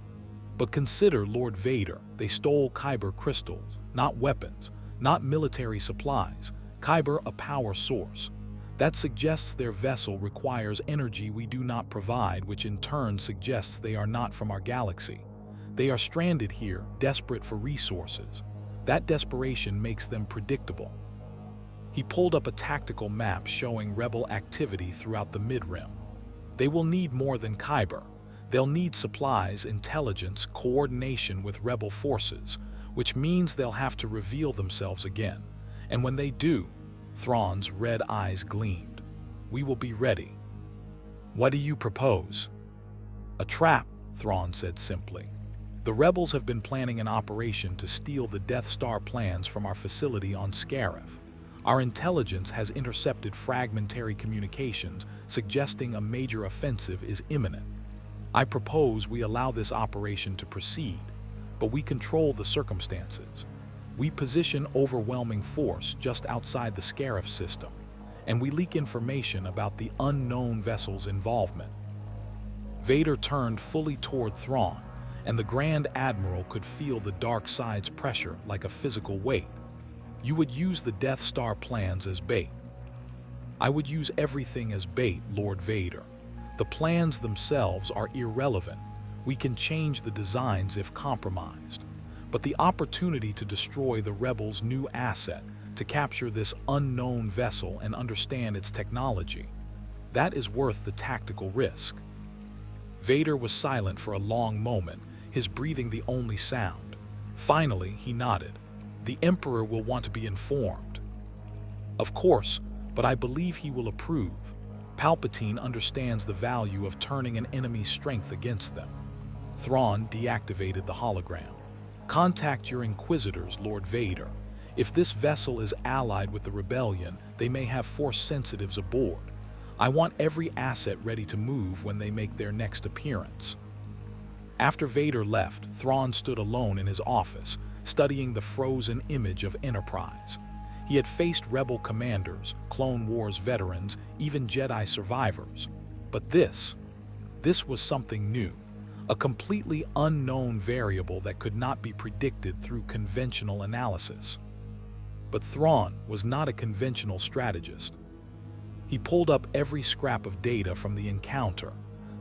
But consider Lord Vader. They stole Kyber crystals, not weapons, not military supplies. Kyber, a power source. That suggests their vessel requires energy we do not provide, which in turn suggests they are not from our galaxy. They are stranded here, desperate for resources. That desperation makes them predictable. He pulled up a tactical map showing rebel activity throughout the Mid-Rim. They will need more than Kyber. They'll need supplies, intelligence, coordination with rebel forces, which means they'll have to reveal themselves again. And when they do, Thrawn's red eyes gleamed. We will be ready. What do you propose? A trap, Thrawn said simply. The rebels have been planning an operation to steal the Death Star plans from our facility on Scarif. Our intelligence has intercepted fragmentary communications, suggesting a major offensive is imminent. I propose we allow this operation to proceed, but we control the circumstances. We position overwhelming force just outside the Scarif system, and we leak information about the unknown vessel's involvement. Vader turned fully toward Thrawn, and the Grand Admiral could feel the dark side's pressure like a physical weight. You would use the Death Star plans as bait. I would use everything as bait, Lord Vader. The plans themselves are irrelevant. We can change the designs if compromised. But the opportunity to destroy the rebels' new asset, to capture this unknown vessel and understand its technology, that is worth the tactical risk. Vader was silent for a long moment, his breathing the only sound. Finally, he nodded. The Emperor will want to be informed. Of course, but I believe he will approve. Palpatine understands the value of turning an enemy's strength against them. Thrawn deactivated the hologram. Contact your Inquisitors, Lord Vader. If this vessel is allied with the rebellion, they may have Force sensitives aboard. I want every asset ready to move when they make their next appearance. After Vader left, Thrawn stood alone in his office, studying the frozen image of Enterprise. He had faced rebel commanders, Clone Wars veterans, even Jedi survivors. But this was something new, a completely unknown variable that could not be predicted through conventional analysis. But Thrawn was not a conventional strategist. He pulled up every scrap of data from the encounter,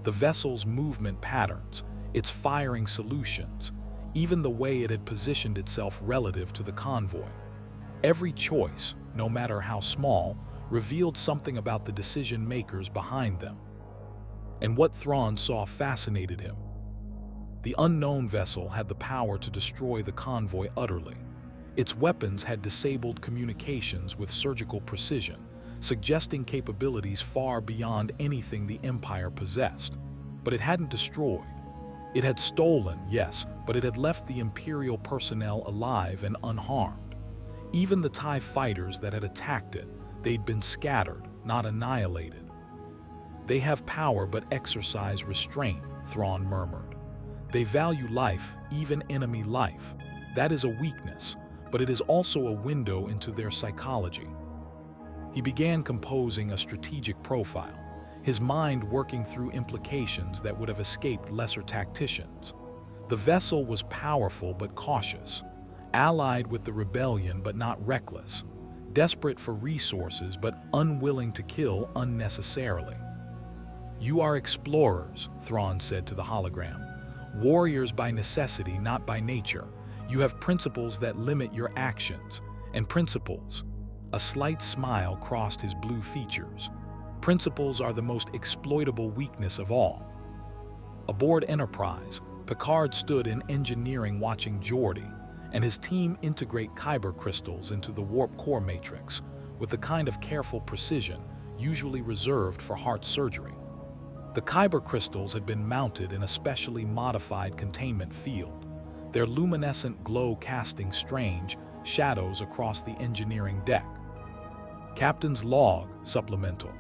the vessel's movement patterns, its firing solutions, even the way it had positioned itself relative to the convoy. Every choice, no matter how small, revealed something about the decision-makers behind them. And what Thrawn saw fascinated him. The unknown vessel had the power to destroy the convoy utterly. Its weapons had disabled communications with surgical precision, suggesting capabilities far beyond anything the Empire possessed. But it hadn't destroyed. It had stolen, yes, but it had left the Imperial personnel alive and unharmed. Even the TIE fighters that had attacked it, they'd been scattered, not annihilated. They have power but exercise restraint, Thrawn murmured. They value life, even enemy life. That is a weakness, but it is also a window into their psychology. He began composing a strategic profile, his mind working through implications that would have escaped lesser tacticians. The vessel was powerful but cautious, allied with the rebellion but not reckless, desperate for resources but unwilling to kill unnecessarily. You are explorers, Thrawn said to the hologram. Warriors by necessity, not by nature. You have principles that limit your actions. And principles. A slight smile crossed his blue features. Principles are the most exploitable weakness of all. Aboard Enterprise, Picard stood in engineering watching Geordi and his team integrate Kyber crystals into the warp core matrix with the kind of careful precision usually reserved for heart surgery. The Kyber crystals had been mounted in a specially modified containment field, their luminescent glow casting strange shadows across the engineering deck. Captain's log, supplemental.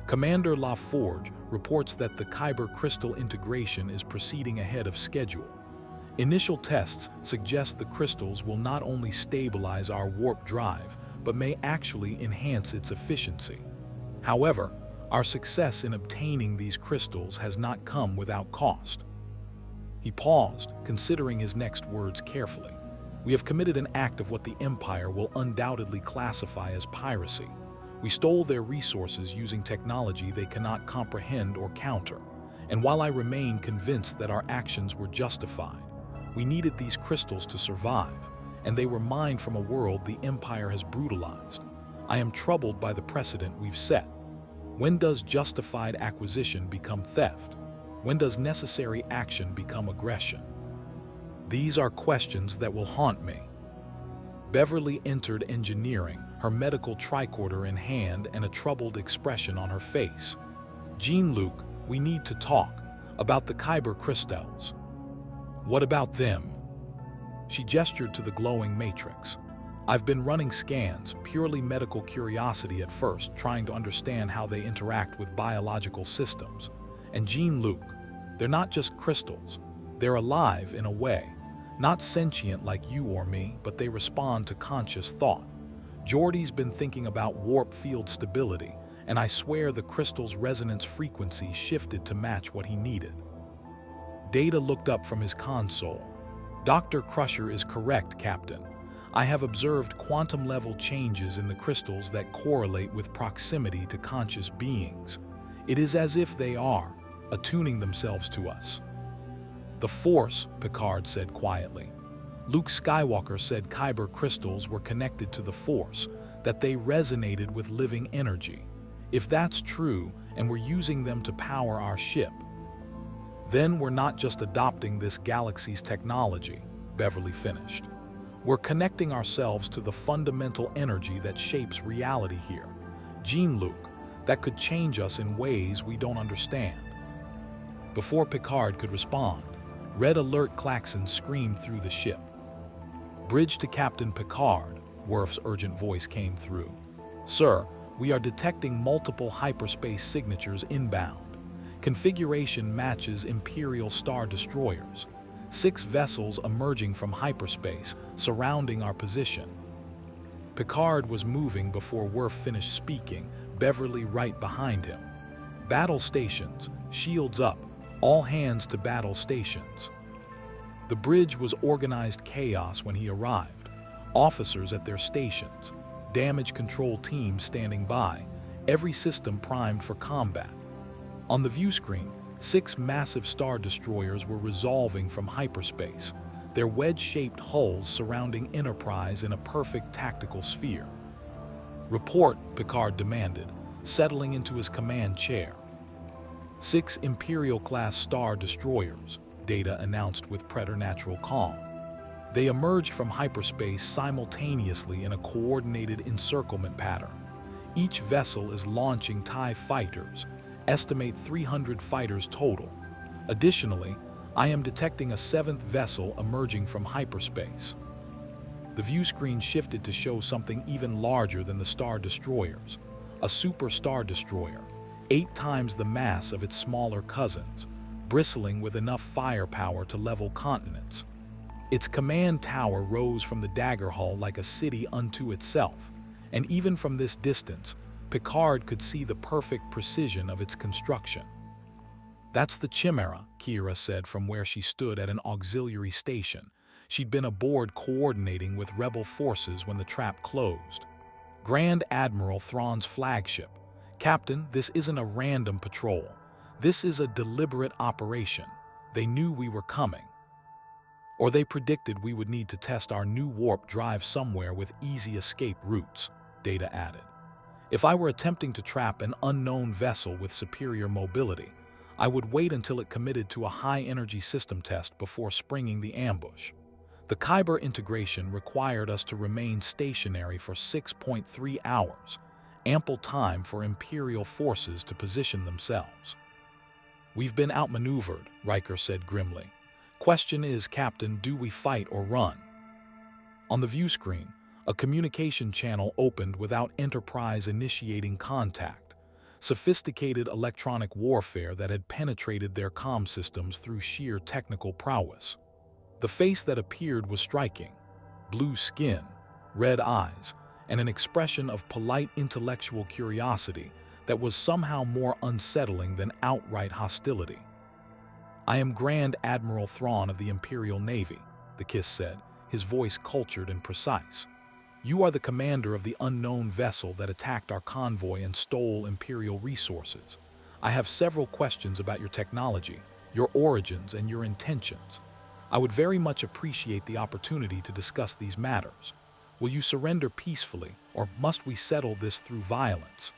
Commander LaForge reports that the Kyber crystal integration is proceeding ahead of schedule. Initial tests suggest the crystals will not only stabilize our warp drive, but may actually enhance its efficiency. However, our success in obtaining these crystals has not come without cost. He paused, considering his next words carefully. We have committed an act of what the Empire will undoubtedly classify as piracy. We stole their resources using technology they cannot comprehend or counter. And while I remain convinced that our actions were justified, we needed these crystals to survive, and they were mined from a world the Empire has brutalized. I am troubled by the precedent we've set. When does justified acquisition become theft? When does necessary action become aggression? These are questions that will haunt me. Beverly entered engineering, her medical tricorder in hand and a troubled expression on her face. Jean-Luc, we need to talk about the Kyber crystals. What about them? She gestured to the glowing matrix. I've been running scans, purely medical curiosity at first, trying to understand how they interact with biological systems. And Jean-Luc, they're not just crystals. They're alive in a way. Not sentient like you or me, but they respond to conscious thought. Geordi's been thinking about warp field stability, and I swear the crystal's resonance frequency shifted to match what he needed. Data looked up from his console. Dr. Crusher is correct, Captain. I have observed quantum-level changes in the crystals that correlate with proximity to conscious beings. It is as if they are attuning themselves to us. The Force, Picard said quietly. Luke Skywalker said Kyber crystals were connected to the Force, that they resonated with living energy. If that's true, and we're using them to power our ship, then we're not just adopting this galaxy's technology, Beverly finished. We're connecting ourselves to the fundamental energy that shapes reality here. Jean-Luc, that could change us in ways we don't understand. Before Picard could respond, red alert klaxons screamed through the ship. Bridge to Captain Picard, Worf's urgent voice came through. Sir, we are detecting multiple hyperspace signatures inbound. Configuration matches Imperial Star Destroyers. 6 vessels emerging from hyperspace, surrounding our position. Picard was moving before Worf finished speaking, Beverly right behind him. Battle stations, shields up, all hands to battle stations. The bridge was organized chaos when he arrived. Officers at their stations, damage control teams standing by, every system primed for combat. On the view screen, 6 massive Star Destroyers were resolving from hyperspace, their wedge-shaped hulls surrounding Enterprise in a perfect tactical sphere. Report, Picard demanded, settling into his command chair. 6 Imperial-class Star Destroyers, Data announced with preternatural calm. They emerged from hyperspace simultaneously in a coordinated encirclement pattern. Each vessel is launching TIE fighters, estimate 300 fighters total. Additionally, I am detecting a 7th vessel emerging from hyperspace. The view screen shifted to show something even larger than the Star Destroyers, a super Star Destroyer, 8 times the mass of its smaller cousins, bristling with enough firepower to level continents. Its command tower rose from the dagger hull like a city unto itself, and even from this distance, Picard could see the perfect precision of its construction. That's the Chimera, Kira said from where she stood at an auxiliary station. She'd been aboard coordinating with rebel forces when the trap closed. Grand Admiral Thrawn's flagship. Captain, this isn't a random patrol. This is a deliberate operation. They knew we were coming. Or they predicted we would need to test our new warp drive somewhere with easy escape routes, Data added. If I were attempting to trap an unknown vessel with superior mobility, I would wait until it committed to a high-energy system test before springing the ambush. The Kyber integration required us to remain stationary for 6.3 hours, ample time for Imperial forces to position themselves. "We've been outmaneuvered," Riker said grimly. "Question is, Captain, do we fight or run?" On the view screen, a communication channel opened without Enterprise initiating contact, sophisticated electronic warfare that had penetrated their comm systems through sheer technical prowess. The face that appeared was striking: blue skin, red eyes, and an expression of polite intellectual curiosity that was somehow more unsettling than outright hostility. "I am Grand Admiral Thrawn of the Imperial Navy," the Kiss said, his voice cultured and precise. "You are the commander of the unknown vessel that attacked our convoy and stole Imperial resources. I have several questions about your technology, your origins, and your intentions. I would very much appreciate the opportunity to discuss these matters. Will you surrender peacefully, or must we settle this through violence?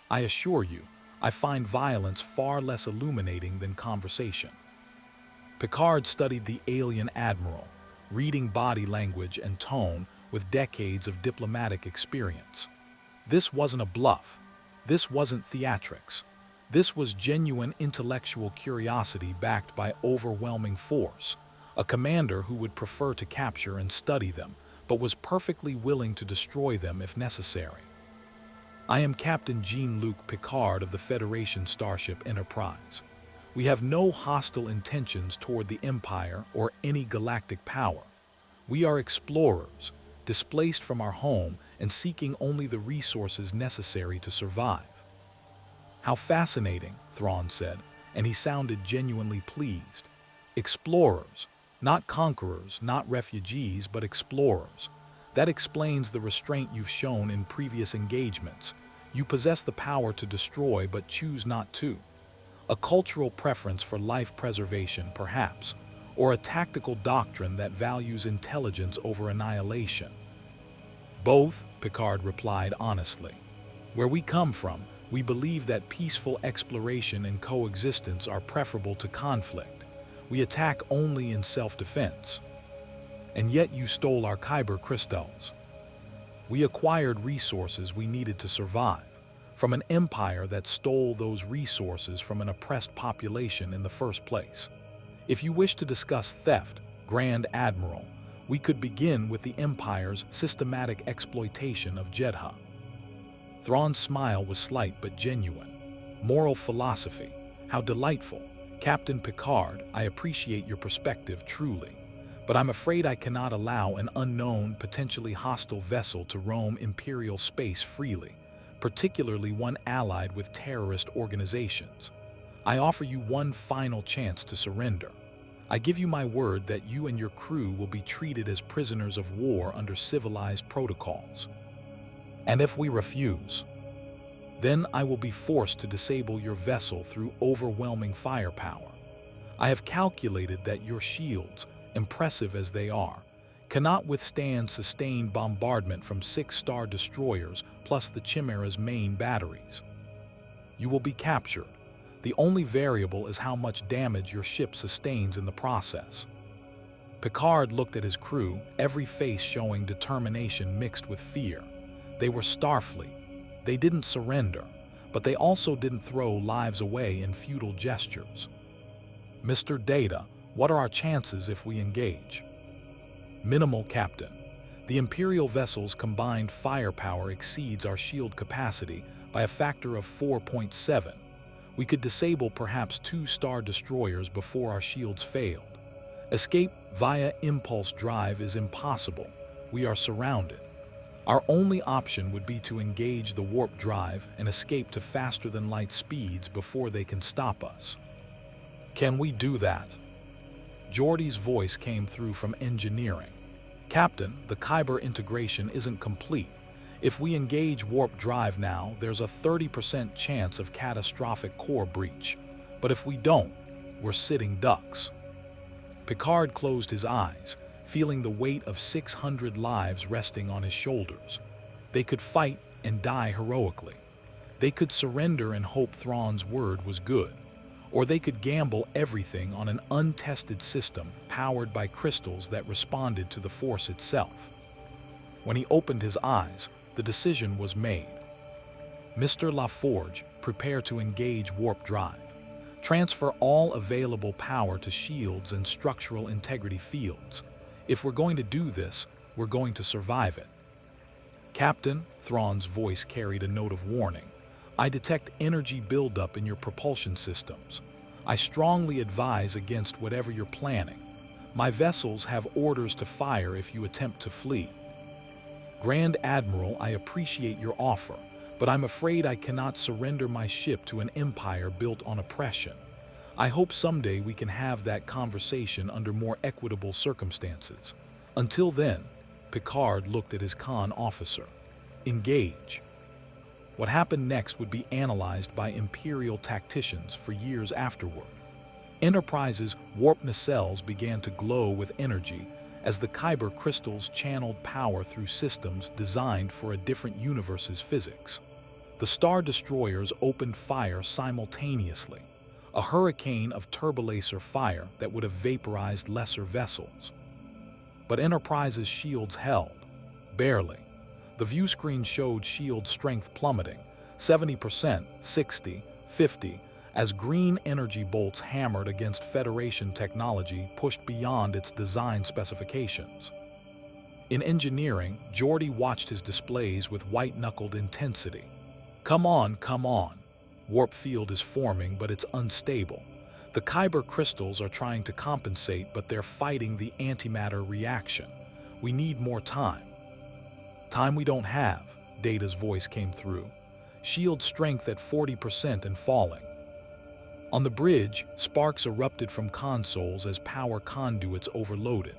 I assure you, I find violence far less illuminating than conversation." Picard studied the alien admiral, reading body language and tone with decades of diplomatic experience. This wasn't a bluff. This wasn't theatrics. This was genuine intellectual curiosity backed by overwhelming force. A commander who would prefer to capture and study them, but was perfectly willing to destroy them if necessary. "I am Captain Jean-Luc Picard of the Federation starship Enterprise. We have no hostile intentions toward the Empire or any galactic power. We are explorers, displaced from our home and seeking only the resources necessary to survive." "How fascinating," Thrawn said, and he sounded genuinely pleased. "Explorers. Not conquerors, not refugees, but explorers. That explains the restraint you've shown in previous engagements. You possess the power to destroy but choose not to. A cultural preference for life preservation, perhaps, or a tactical doctrine that values intelligence over annihilation." "Both," Picard replied honestly. "Where we come from, we believe that peaceful exploration and coexistence are preferable to conflict. We attack only in self-defense. And yet you stole our Kyber crystals. We acquired resources we needed to survive, from an empire that stole those resources from an oppressed population in the first place. If you wish to discuss theft, Grand Admiral, we could begin with the Empire's systematic exploitation of Jedha." Thrawn's smile was slight but genuine. "Moral philosophy. How delightful. Captain Picard, I appreciate your perspective truly, but I'm afraid I cannot allow an unknown, potentially hostile vessel to roam Imperial space freely, particularly one allied with terrorist organizations. I offer you one final chance to surrender. I give you my word that you and your crew will be treated as prisoners of war under civilized protocols. And if we refuse, then I will be forced to disable your vessel through overwhelming firepower. I have calculated that your shields, impressive as they are, cannot withstand sustained bombardment from 6 Star Destroyers plus the Chimera's main batteries. You will be captured. The only variable is how much damage your ship sustains in the process." Picard looked at his crew, every face showing determination mixed with fear. They were Starfleet. They didn't surrender, but they also didn't throw lives away in futile gestures. "Mr. Data, what are our chances if we engage?" "Minimal, Captain. The Imperial vessel's combined firepower exceeds our shield capacity by a factor of 4.7. We could disable perhaps 2 Star Destroyers before our shields failed. Escape via impulse drive is impossible. We are surrounded. Our only option would be to engage the warp drive and escape to faster-than-light speeds before they can stop us." "Can we do that?" Geordi's voice came through from engineering. "Captain, the Kyber integration isn't complete. If we engage warp drive now, there's a 30% chance of catastrophic core breach. But if we don't, we're sitting ducks." Picard closed his eyes, feeling the weight of 600 lives resting on his shoulders. They could fight and die heroically. They could surrender and hope Thrawn's word was good. Or they could gamble everything on an untested system powered by crystals that responded to the Force itself. When he opened his eyes, the decision was made. Mr. LaForge, prepare to engage warp drive. Transfer all available power to shields and structural integrity fields. If we're going to do this, we're going to survive it. Captain, Thrawn's voice carried a note of warning. I detect energy buildup in your propulsion systems. I strongly advise against whatever you're planning. My vessels have orders to fire if you attempt to flee. Grand Admiral, I appreciate your offer, but I'm afraid I cannot surrender my ship to an empire built on oppression. I hope someday we can have that conversation under more equitable circumstances. Until then, Picard looked at his con officer. Engage. What happened next would be analyzed by Imperial tacticians for years afterward. Enterprise's warp nacelles began to glow with energy as the Kyber crystals channeled power through systems designed for a different universe's physics. The Star Destroyers opened fire simultaneously, a hurricane of turbolaser fire that would have vaporized lesser vessels. But Enterprise's shields held, barely. The view screen showed shield strength plummeting, 70%, 60, 50, as green energy bolts hammered against Federation technology pushed beyond its design specifications. In engineering, Geordi watched his displays with white-knuckled intensity. Come on, come on. Warp field is forming, but it's unstable. The Kyber crystals are trying to compensate, but they're fighting the antimatter reaction. We need more time. Time we don't have, Data's voice came through. Shield strength at 40% and falling. On the bridge, sparks erupted from consoles as power conduits overloaded.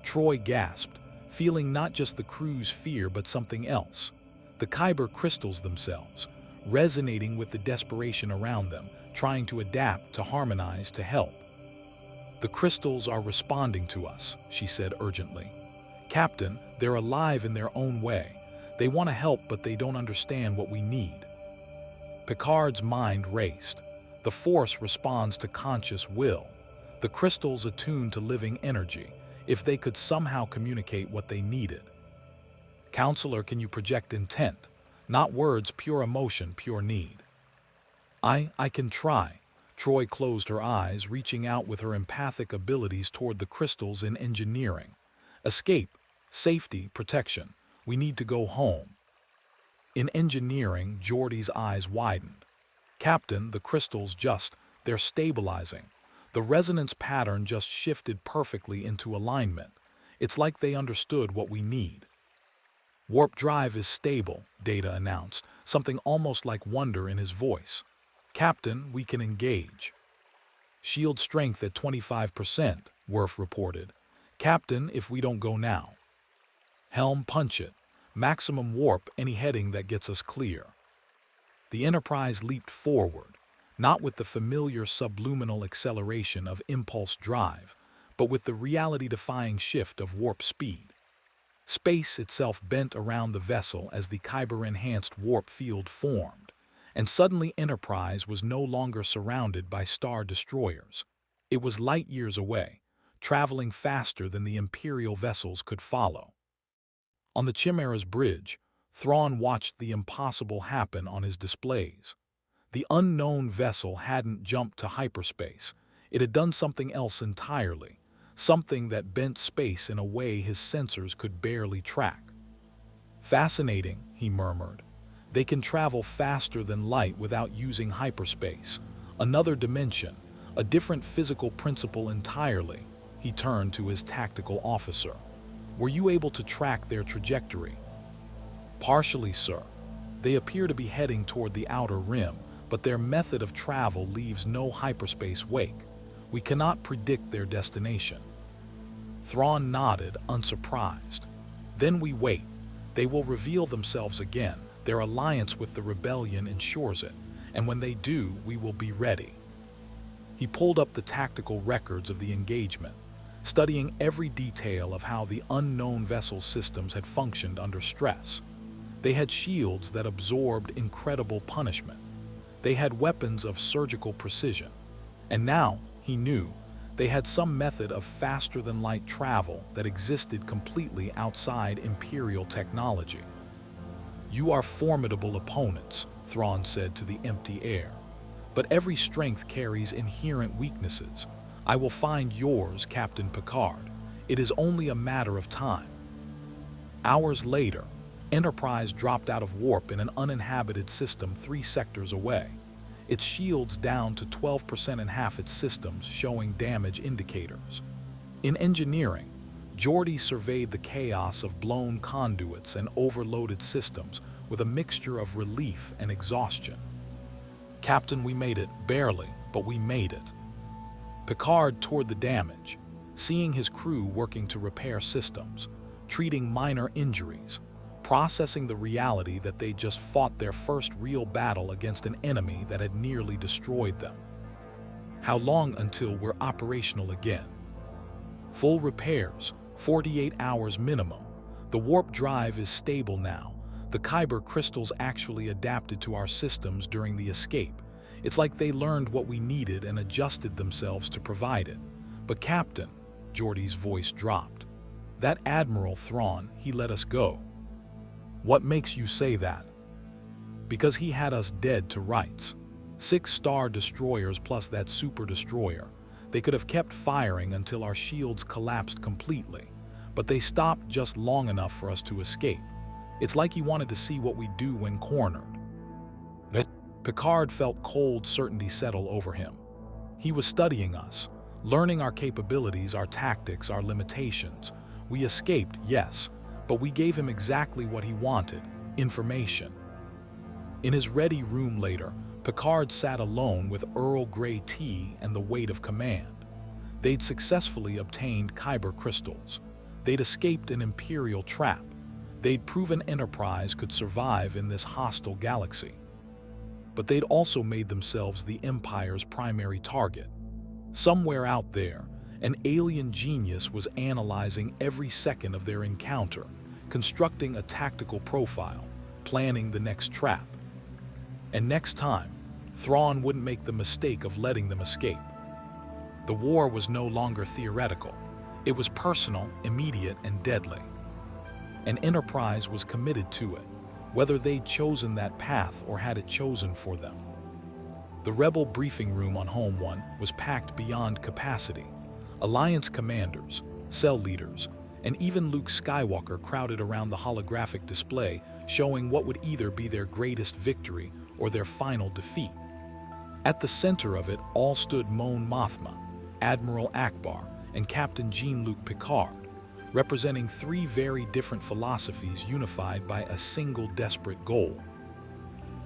Troy gasped, feeling not just the crew's fear but something else. The Kyber crystals themselves, resonating with the desperation around them, trying to adapt, to harmonize, to help. The crystals are responding to us, she said urgently. Captain, they're alive in their own way. They want to help, but they don't understand what we need. Picard's mind raced. The Force responds to conscious will. The crystals attune to living energy. If they could somehow communicate what they needed. Counselor, can you project intent? Not words, pure emotion, pure need. I can try. Troy closed her eyes, reaching out with her empathic abilities toward the crystals in engineering. Escape, safety, protection. We need to go home. In engineering, Geordi's eyes widened. Captain, the crystals they're stabilizing. The resonance pattern just shifted perfectly into alignment. It's like they understood what we need. Warp drive is stable, Data announced, something almost like wonder in his voice. Captain, we can engage. Shield strength at 25%, Worf reported. Captain, if we don't go now. Helm, punch it. Maximum warp, any heading that gets us clear. The Enterprise leaped forward, not with the familiar subluminal acceleration of impulse drive, but with the reality-defying shift of warp speed. Space itself bent around the vessel as the Kyber-enhanced warp field formed, and suddenly Enterprise was no longer surrounded by Star Destroyers. It was light years away, traveling faster than the Imperial vessels could follow. On the Chimera's bridge, Thrawn watched the impossible happen on his displays. The unknown vessel hadn't jumped to hyperspace. It had done something else entirely, something that bent space in a way his sensors could barely track. Fascinating, he murmured. They can travel faster than light without using hyperspace. Another dimension, a different physical principle entirely. He turned to his tactical officer. Were you able to track their trajectory? Partially, sir. They appear to be heading toward the outer rim, but their method of travel leaves no hyperspace wake. We cannot predict their destination. Thrawn nodded, unsurprised. Then we wait. They will reveal themselves again. Their alliance with the rebellion ensures it, and when they do, we will be ready. He pulled up the tactical records of the engagement. studying every detail of how the unknown vessel's systems had functioned under stress. They had shields that absorbed incredible punishment. They had weapons of surgical precision. And now, he knew, they had some method of faster-than-light travel that existed completely outside Imperial technology. "You are formidable opponents," Thrawn said to the empty air. "But every strength carries inherent weaknesses. I will find yours, Captain Picard. It is only a matter of time." Hours later, Enterprise dropped out of warp in an uninhabited system 3 sectors away. Its shields down to 12% in half its systems, showing damage indicators. In engineering, Geordi surveyed the chaos of blown conduits and overloaded systems with a mixture of relief and exhaustion. "Captain, we made it, barely, but we made it." Picard toured the damage, seeing his crew working to repair systems, treating minor injuries, processing the reality that they just fought their first real battle against an enemy that had nearly destroyed them. "How long until we're operational again?" "Full repairs, 48 hours minimum. The warp drive is stable now. The Kyber crystals actually adapted to our systems during the escape. It's like they learned what we needed and adjusted themselves to provide it. But Captain," Geordi's voice dropped, "that Admiral Thrawn, he let us go." "What makes you say that?" "Because he had us dead to rights. 6 star destroyers plus that super destroyer. They could have kept firing until our shields collapsed completely, but they stopped just long enough for us to escape. It's like he wanted to see what we'd do when cornered." Picard felt cold certainty settle over him. He was studying us, learning our capabilities, our tactics, our limitations. We escaped, yes, but we gave him exactly what he wanted: information. In his ready room later, Picard sat alone with Earl Grey tea and the weight of command. They'd successfully obtained Kyber crystals. They'd escaped an Imperial trap. They'd proven Enterprise could survive in this hostile galaxy. But they'd also made themselves the Empire's primary target. Somewhere out there, an alien genius was analyzing every second of their encounter, constructing a tactical profile, planning the next trap. And next time, Thrawn wouldn't make the mistake of letting them escape. The war was no longer theoretical. It was personal, immediate, and deadly. And Enterprise was committed to it, whether they'd chosen that path or had it chosen for them. The Rebel briefing room on Home One was packed beyond capacity. Alliance commanders, cell leaders, and even Luke Skywalker crowded around the holographic display, showing what would either be their greatest victory or their final defeat. At the center of it all stood Mon Mothma, Admiral Ackbar, and Captain Jean-Luc Picard, representing 3 very different philosophies unified by a single desperate goal.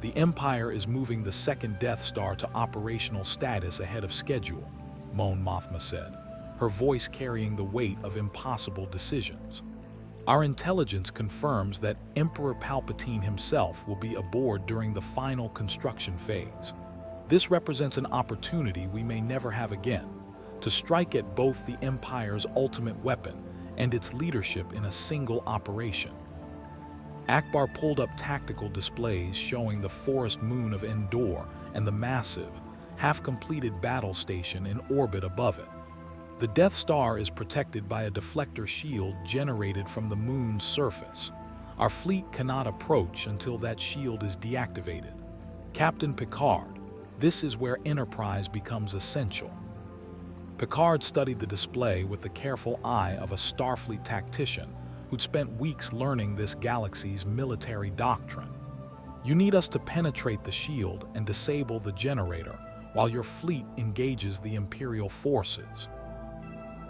"The Empire is moving the second Death Star to operational status ahead of schedule," Mon Mothma said, her voice carrying the weight of impossible decisions. "Our intelligence confirms that Emperor Palpatine himself will be aboard during the final construction phase. This represents an opportunity we may never have again, to strike at both the Empire's ultimate weapon and its leadership in a single operation." Ackbar pulled up tactical displays showing the forest moon of Endor and the massive, half-completed battle station in orbit above it. "The Death Star is protected by a deflector shield generated from the moon's surface. Our fleet cannot approach until that shield is deactivated. Captain Picard, this is where Enterprise becomes essential." Picard studied the display with the careful eye of a Starfleet tactician who'd spent weeks learning this galaxy's military doctrine. "You need us to penetrate the shield and disable the generator while your fleet engages the Imperial forces."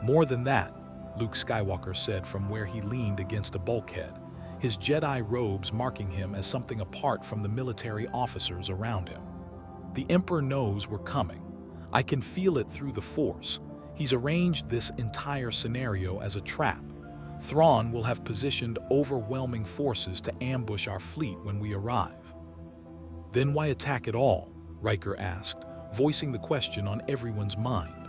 "More than that," Luke Skywalker said from where he leaned against a bulkhead, his Jedi robes marking him as something apart from the military officers around him. "The Emperor knows we're coming. I can feel it through the Force. He's arranged this entire scenario as a trap. Thrawn will have positioned overwhelming forces to ambush our fleet when we arrive." "Then why attack at all?" Riker asked, voicing the question on everyone's mind.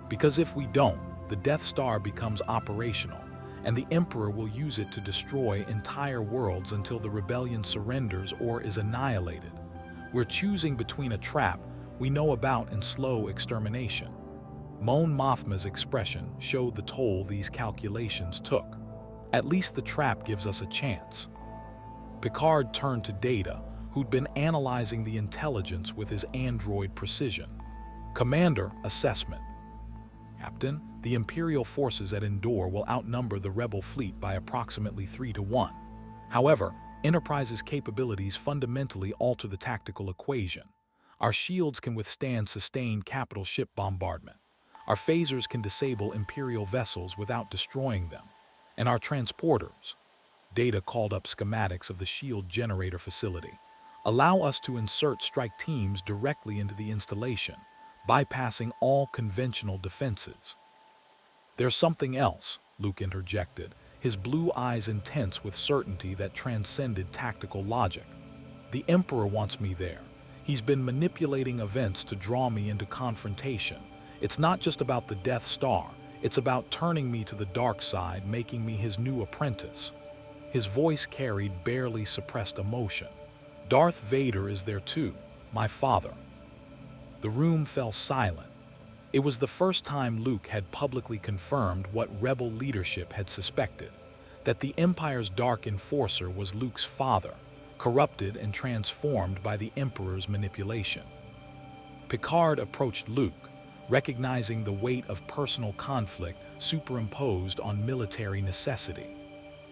"Because if we don't, the Death Star becomes operational, and the Emperor will use it to destroy entire worlds until the rebellion surrenders or is annihilated. We're choosing between a trap we know about and slow extermination. Mon Mothma's expression showed the toll these calculations took. At least the trap gives us a chance. Picard turned to Data, who'd been analyzing the intelligence with his android precision. Commander, assessment. Captain, the Imperial forces at Endor will outnumber the Rebel fleet by approximately 3-1. However, Enterprise's capabilities fundamentally alter the tactical equation. Our shields can withstand sustained capital ship bombardment. Our phasers can disable Imperial vessels without destroying them. And our transporters, Data called up schematics of the shield generator facility, allow us to insert strike teams directly into the installation, bypassing all conventional defenses. There's something else, Luke interjected, his blue eyes intense with certainty that transcended tactical logic. The Emperor wants me there. He's been manipulating events to draw me into confrontation. It's not just about the Death Star, it's about turning me to the dark side, making me his new apprentice. His voice carried barely suppressed emotion. Darth Vader is there too, my father. The room fell silent. It was the first time Luke had publicly confirmed what Rebel leadership had suspected, that the Empire's dark enforcer was Luke's father, corrupted and transformed by the Emperor's manipulation. Picard approached Luke, recognizing the weight of personal conflict superimposed on military necessity.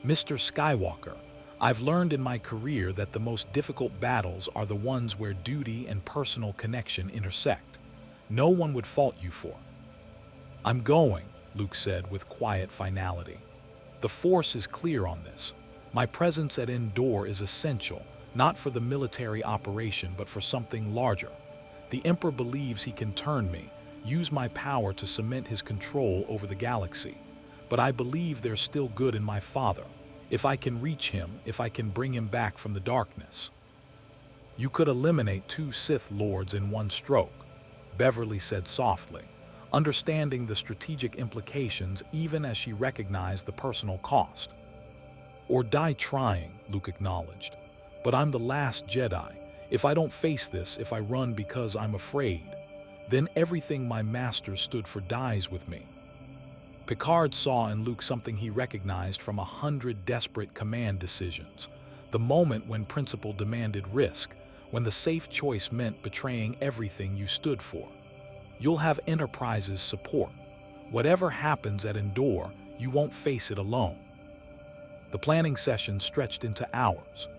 Mr. Skywalker, I've learned in my career that the most difficult battles are the ones where duty and personal connection intersect. No one would fault you for. I'm going, Luke said with quiet finality. The Force is clear on this. My presence at Endor is essential, not for the military operation, but for something larger. The Emperor believes he can turn me, use my power to cement his control over the galaxy. But I believe there's still good in my father. If I can reach him, if I can bring him back from the darkness. You could eliminate 2 Sith Lords in one stroke, Beverly said softly, understanding the strategic implications even as she recognized the personal cost. Or die trying, Luke acknowledged. But I'm the last Jedi. If I don't face this, if I run because I'm afraid, then everything my master stood for dies with me. Picard saw in Luke something he recognized from 100 desperate command decisions. The moment when principle demanded risk, when the safe choice meant betraying everything you stood for. You'll have Enterprise's support. Whatever happens at Endor, you won't face it alone. The planning session stretched into hours.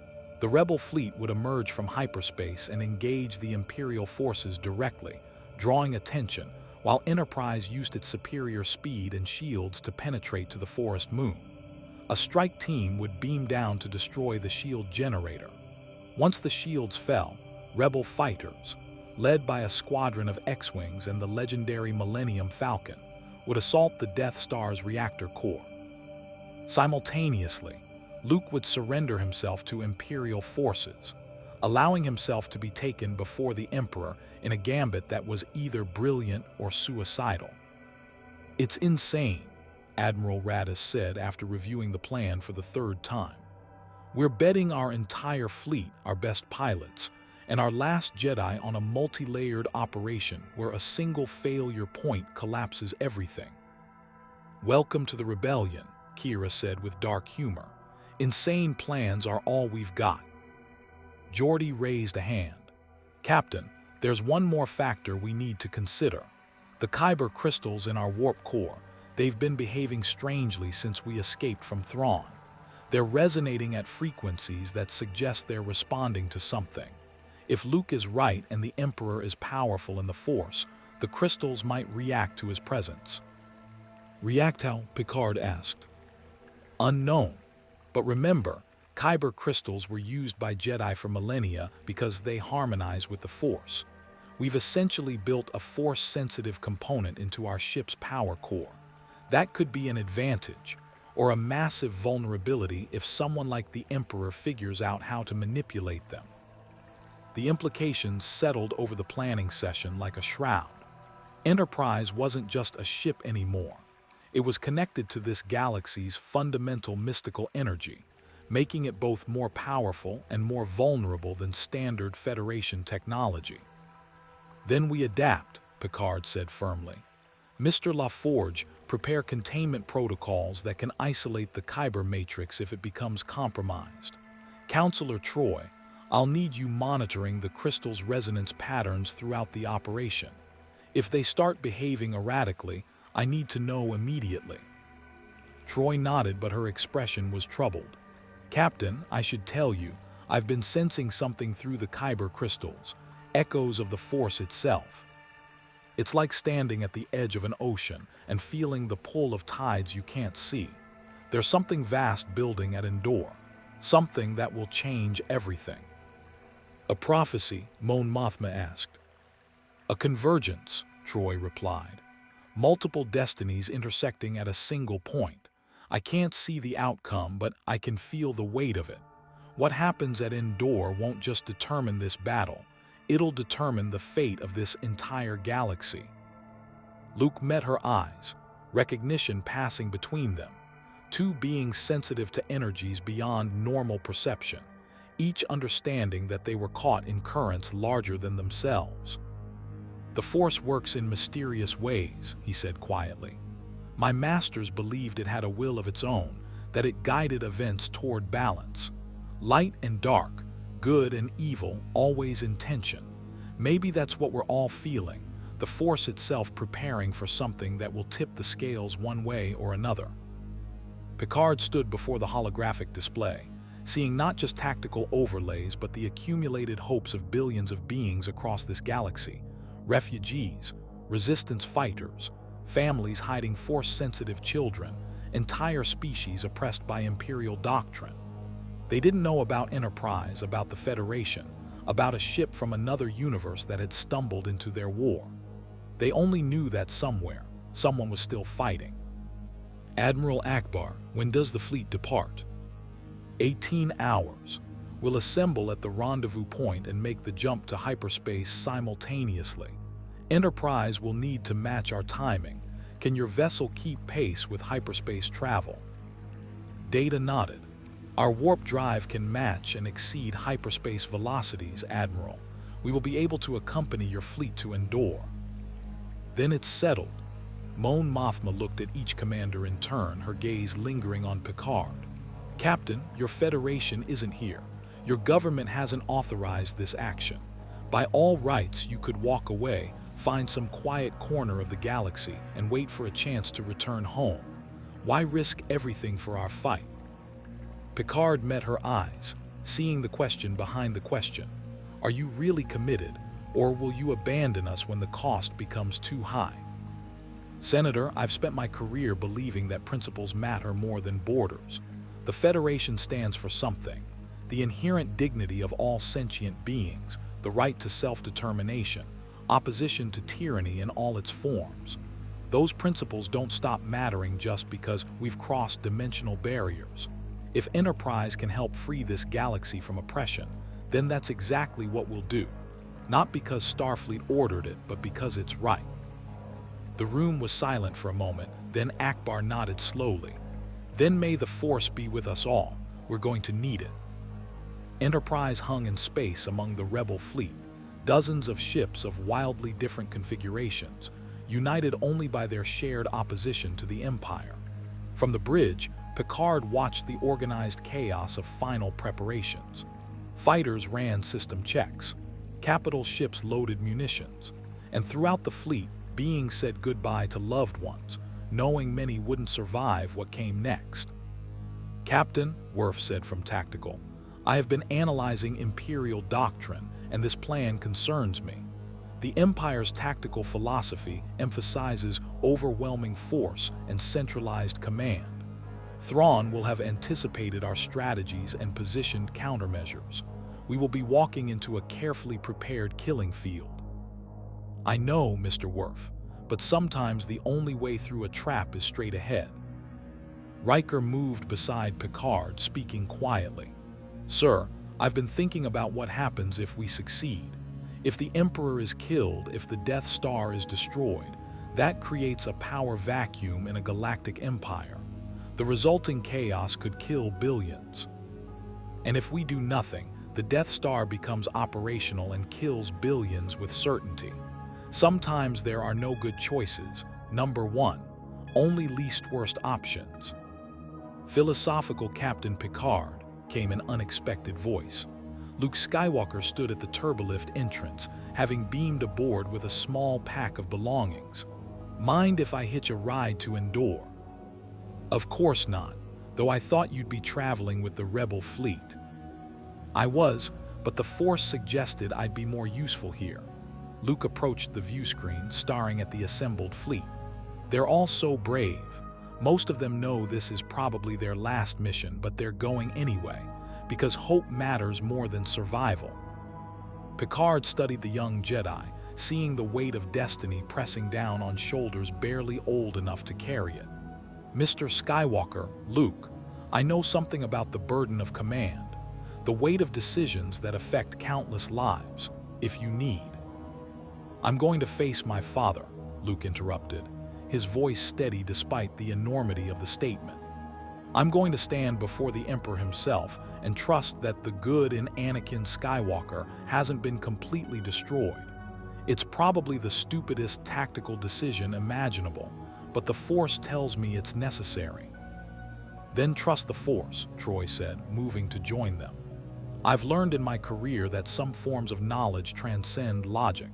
The Rebel fleet would emerge from hyperspace and engage the Imperial forces directly, drawing attention, while Enterprise used its superior speed and shields to penetrate to the forest moon. A strike team would beam down to destroy the shield generator. Once the shields fell, Rebel fighters, led by a squadron of X-Wings and the legendary Millennium Falcon, would assault the Death Star's reactor core. Simultaneously, Luke would surrender himself to Imperial forces, allowing himself to be taken before the Emperor in a gambit that was either brilliant or suicidal. It's insane, Admiral Raddus said after reviewing the plan for the 3rd time. We're betting our entire fleet, our best pilots, and our last Jedi on a multi-layered operation where a single failure point collapses everything. Welcome to the rebellion, Kira said with dark humor. Insane plans are all we've got. Geordi raised a hand. Captain, there's one more factor we need to consider. The Kyber crystals in our warp core, they've been behaving strangely since we escaped from Thrawn. They're resonating at frequencies that suggest they're responding to something. If Luke is right and the Emperor is powerful in the Force, the crystals might react to his presence. React how? Picard asked. Unknown. But remember, Kyber crystals were used by Jedi for millennia because they harmonize with the Force. We've essentially built a Force-sensitive component into our ship's power core. That could be an advantage, or a massive vulnerability if someone like the Emperor figures out how to manipulate them. The implications settled over the planning session like a shroud. Enterprise wasn't just a ship anymore. It was connected to this galaxy's fundamental mystical energy, making it both more powerful and more vulnerable than standard Federation technology. "Then we adapt," Picard said firmly. "Mr. LaForge, prepare containment protocols that can isolate the Kyber matrix if it becomes compromised. Counselor Troy, I'll need you monitoring the crystal's resonance patterns throughout the operation. If they start behaving erratically, I need to know immediately." Troy nodded, but her expression was troubled. "Captain, I should tell you, I've been sensing something through the Kyber crystals, echoes of the Force itself. It's like standing at the edge of an ocean and feeling the pull of tides you can't see. There's something vast building at Endor, something that will change everything." "A prophecy?" Mon Mothma asked. "A convergence," Troy replied. "Multiple destinies intersecting at a single point. I can't see the outcome, but I can feel the weight of it. What happens at Endor won't just determine this battle, it'll determine the fate of this entire galaxy." Luke met her eyes, recognition passing between them. Two beings sensitive to energies beyond normal perception, each understanding that they were caught in currents larger than themselves. "The Force works in mysterious ways," he said quietly. "My masters believed it had a will of its own, that it guided events toward balance. Light and dark, good and evil, always in tension. Maybe that's what we're all feeling, the Force itself preparing for something that will tip the scales one way or another." Picard stood before the holographic display, seeing not just tactical overlays but the accumulated hopes of billions of beings across this galaxy. Refugees, resistance fighters, families hiding Force-sensitive children, entire species oppressed by Imperial doctrine. They didn't know about Enterprise, about the Federation, about a ship from another universe that had stumbled into their war. They only knew that somewhere, someone was still fighting. "Admiral Akbar, when does the fleet depart?" 18 hours. We'll assemble at the rendezvous point and make the jump to hyperspace simultaneously. Enterprise will need to match our timing. Can your vessel keep pace with hyperspace travel?" Data nodded. "Our warp drive can match and exceed hyperspace velocities, Admiral. We will be able to accompany your fleet to Endor." "Then it's settled." Mon Mothma looked at each commander in turn, her gaze lingering on Picard. "Captain, your Federation isn't here. Your government hasn't authorized this action. By all rights, you could walk away, find some quiet corner of the galaxy, and wait for a chance to return home. Why risk everything for our fight?" Picard met her eyes, seeing the question behind the question. "Are you really committed, or will you abandon us when the cost becomes too high?" "Senator, I've spent my career believing that principles matter more than borders. The Federation stands for something, the inherent dignity of all sentient beings, the right to self-determination, opposition to tyranny in all its forms. Those principles don't stop mattering just because we've crossed dimensional barriers. If Enterprise can help free this galaxy from oppression, then that's exactly what we'll do. Not because Starfleet ordered it, but because it's right." The room was silent for a moment, then Akbar nodded slowly. "Then may the Force be with us all. We're going to need it." Enterprise hung in space among the rebel fleet, dozens of ships of wildly different configurations, united only by their shared opposition to the Empire. From the bridge, Picard watched the organized chaos of final preparations. Fighters ran system checks, capital ships loaded munitions, and throughout the fleet, beings said goodbye to loved ones, knowing many wouldn't survive what came next. "Captain," Worf said from Tactical, "I have been analyzing Imperial doctrine, and this plan concerns me. The Empire's tactical philosophy emphasizes overwhelming force and centralized command. Thrawn will have anticipated our strategies and positioned countermeasures. We will be walking into a carefully prepared killing field." "I know, Mr. Worf, but sometimes the only way through a trap is straight ahead." Riker moved beside Picard, speaking quietly. "Sir, I've been thinking about what happens if we succeed. If the Emperor is killed, if the Death Star is destroyed, That creates a power vacuum in a galactic empire. The resulting chaos could kill billions. And if we do nothing, the Death Star becomes operational and kills billions with certainty. Sometimes there are no good choices. Number 1. Only least worst options. Philosophical Captain Picard, came an unexpected voice. Luke Skywalker stood at the turbolift entrance, having beamed aboard with a small pack of belongings. Mind if I hitch a ride to Endor? Of course not, though I thought you'd be traveling with the Rebel fleet. I was, but the Force suggested I'd be more useful here. Luke approached the view screen, staring at the assembled fleet. They're all so brave. Most of them know this is probably their last mission, but they're going anyway, because hope matters more than survival. Picard studied the young Jedi, seeing the weight of destiny pressing down on shoulders barely old enough to carry it. Mr. Skywalker, Luke, I know something about the burden of command, the weight of decisions that affect countless lives, if you need. I'm going to face my father, Luke interrupted, his voice steady despite the enormity of the statement. I'm going to stand before the Emperor himself and trust that the good in Anakin Skywalker hasn't been completely destroyed. It's probably the stupidest tactical decision imaginable, but the Force tells me it's necessary. Then trust the Force, Troy said, moving to join them. I've learned in my career that some forms of knowledge transcend logic.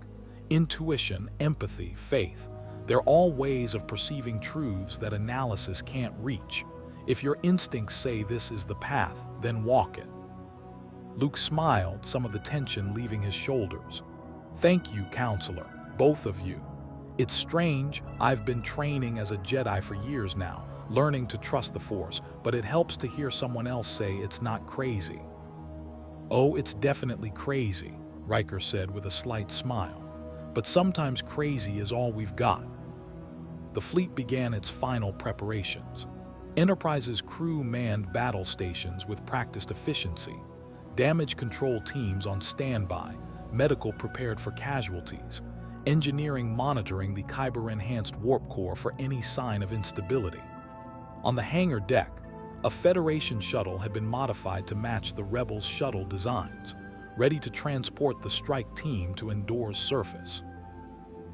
Intuition, empathy, faith. They're all ways of perceiving truths that analysis can't reach. If your instincts say this is the path, then walk it. Luke smiled, some of the tension leaving his shoulders. Thank you, counselor, both of you. It's strange, I've been training as a Jedi for years now, learning to trust the Force, but it helps to hear someone else say it's not crazy. Oh, it's definitely crazy, Riker said with a slight smile. But sometimes crazy is all we've got. The fleet began its final preparations. Enterprise's crew manned battle stations with practiced efficiency, damage control teams on standby, medical prepared for casualties, engineering monitoring the Kyber-enhanced warp core for any sign of instability. On the hangar deck, a Federation shuttle had been modified to match the Rebels' shuttle designs, ready to transport the strike team to Endor's surface.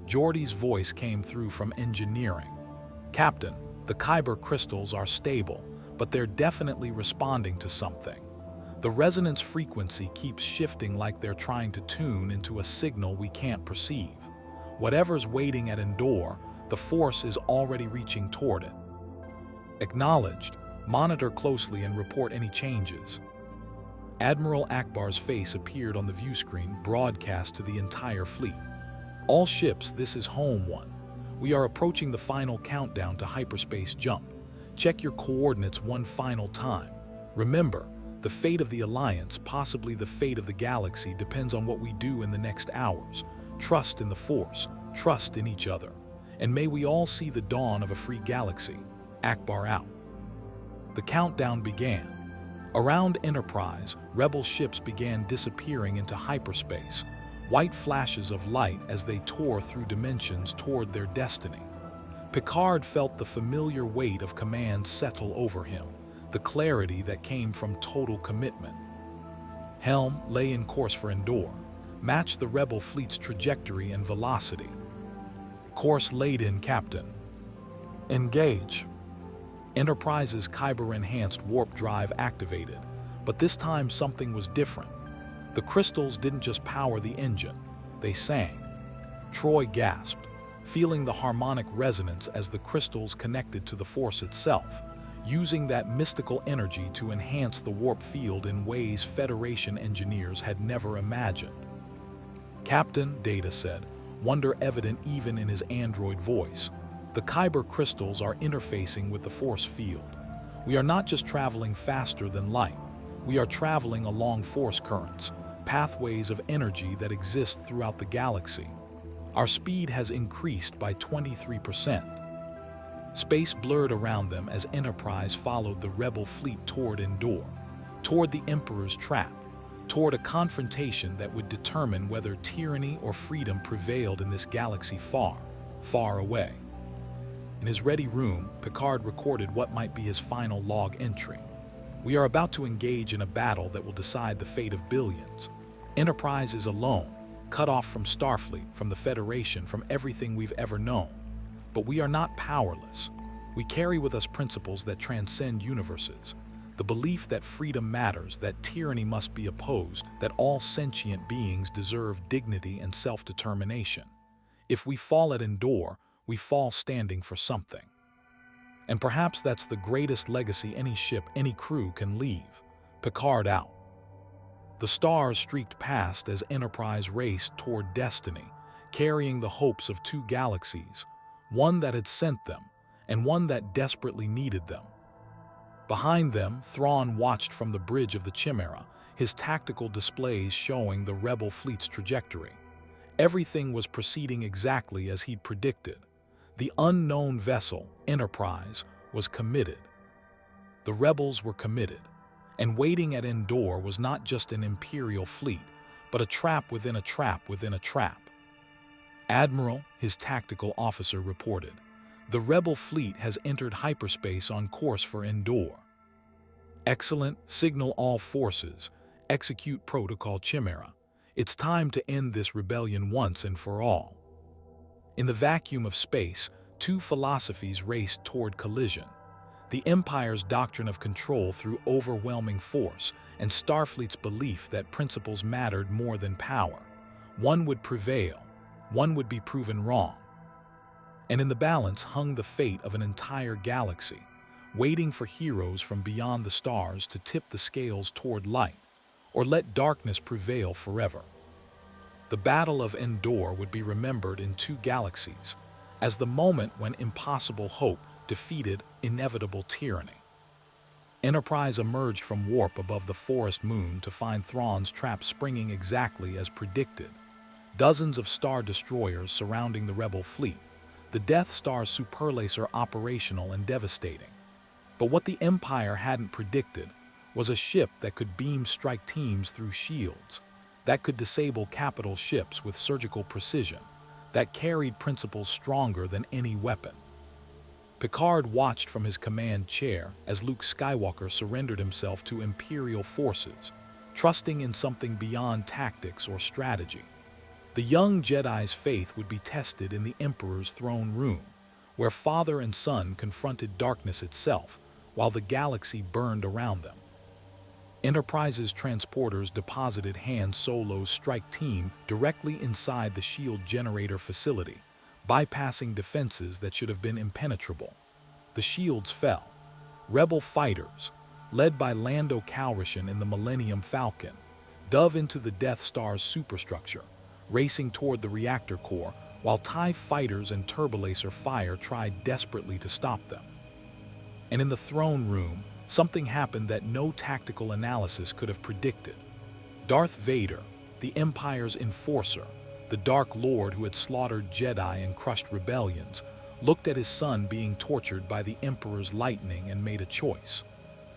Geordi's voice came through from engineering. Captain, the Kyber crystals are stable, but they're definitely responding to something. The resonance frequency keeps shifting like they're trying to tune into a signal we can't perceive. Whatever's waiting at Endor, the Force is already reaching toward it. Acknowledged. Monitor closely and report any changes. Admiral Akbar's face appeared on the view screen, broadcast to the entire fleet. All ships, this is home one. We are approaching the final countdown to hyperspace jump. Check your coordinates one final time. Remember, the fate of the Alliance, possibly the fate of the galaxy, depends on what we do in the next hours. Trust in the Force, trust in each other. And may we all see the dawn of a free galaxy. Akbar out. The countdown began. Around Enterprise, Rebel ships began disappearing into hyperspace, white flashes of light as they tore through dimensions toward their destiny. Picard felt the familiar weight of command settle over him, the clarity that came from total commitment. Helm, lay in course for Endor. Match the Rebel fleet's trajectory and velocity. Course laid in, Captain. Engage. Enterprise's Kyber-enhanced warp drive activated, but this time something was different. The crystals didn't just power the engine, they sang. Troy gasped, feeling the harmonic resonance as the crystals connected to the Force itself, using that mystical energy to enhance the warp field in ways Federation engineers had never imagined. Captain, Data said, wonder evident even in his android voice. The Kyber crystals are interfacing with the Force field. We are not just traveling faster than light. We are traveling along Force currents, pathways of energy that exist throughout the galaxy. Our speed has increased by 23%. Space blurred around them as Enterprise followed the Rebel fleet toward Endor, toward the Emperor's trap, toward a confrontation that would determine whether tyranny or freedom prevailed in this galaxy far, far away. In his ready room, Picard recorded what might be his final log entry. We are about to engage in a battle that will decide the fate of billions. Enterprise is alone, cut off from Starfleet, from the Federation, from everything we've ever known. But we are not powerless. We carry with us principles that transcend universes. The belief that freedom matters, that tyranny must be opposed, that all sentient beings deserve dignity and self-determination. If we fall at Endor, we fall standing for something. And perhaps that's the greatest legacy any ship, any crew can leave. Picard out. The stars streaked past as Enterprise raced toward destiny, carrying the hopes of two galaxies, one that had sent them, and one that desperately needed them. Behind them, Thrawn watched from the bridge of the Chimera, his tactical displays showing the rebel fleet's trajectory. Everything was proceeding exactly as he'd predicted. The unknown vessel, Enterprise, was committed. The rebels were committed, and waiting at Endor was not just an Imperial fleet, but a trap within a trap within a trap. Admiral, his tactical officer, reported, "The rebel fleet has entered hyperspace on course for Endor." "Excellent, signal all forces, execute protocol Chimera. It's time to end this rebellion once and for all." In the vacuum of space, two philosophies raced toward collision. The Empire's doctrine of control through overwhelming force, and Starfleet's belief that principles mattered more than power. One would prevail, one would be proven wrong. And in the balance hung the fate of an entire galaxy, waiting for heroes from beyond the stars to tip the scales toward light, or let darkness prevail forever. The Battle of Endor would be remembered in two galaxies as the moment when impossible hope defeated inevitable tyranny. Enterprise emerged from warp above the forest moon to find Thrawn's trap springing exactly as predicted. Dozens of star destroyers surrounding the rebel fleet, the Death Star's superlaser operational and devastating. But what the Empire hadn't predicted was a ship that could beam strike teams through shields, that could disable capital ships with surgical precision, that carried principles stronger than any weapon. Picard watched from his command chair as Luke Skywalker surrendered himself to Imperial forces, trusting in something beyond tactics or strategy. The young Jedi's faith would be tested in the Emperor's throne room, where father and son confronted darkness itself while the galaxy burned around them. Enterprise's transporters deposited Han Solo's strike team directly inside the shield generator facility, bypassing defenses that should have been impenetrable. The shields fell. Rebel fighters, led by Lando Calrissian in the Millennium Falcon, dove into the Death Star's superstructure, racing toward the reactor core while TIE fighters and turbolaser fire tried desperately to stop them. And in the throne room, something happened that no tactical analysis could have predicted. Darth Vader, the Empire's enforcer, the Dark Lord who had slaughtered Jedi and crushed rebellions, looked at his son being tortured by the Emperor's lightning and made a choice.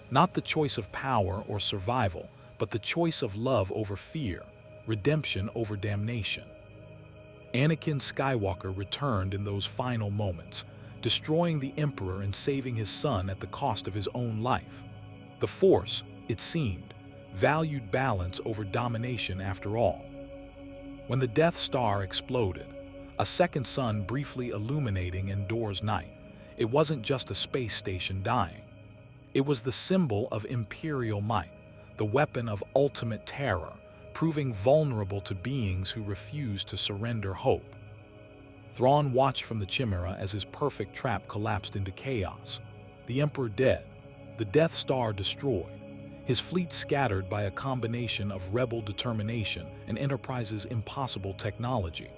Not the choice of power or survival, but the choice of love over fear, redemption over damnation. Anakin Skywalker returned in those final moments, destroying the Emperor and saving his son at the cost of his own life. The Force, it seemed, valued balance over domination after all. When the Death Star exploded, a second sun briefly illuminating Endor's night, it wasn't just a space station dying. It was the symbol of Imperial might, the weapon of ultimate terror, proving vulnerable to beings who refused to surrender hope. Thrawn watched from the Chimera as his perfect trap collapsed into chaos. The Emperor dead, the Death Star destroyed, his fleet scattered by a combination of rebel determination and Enterprise's impossible technology.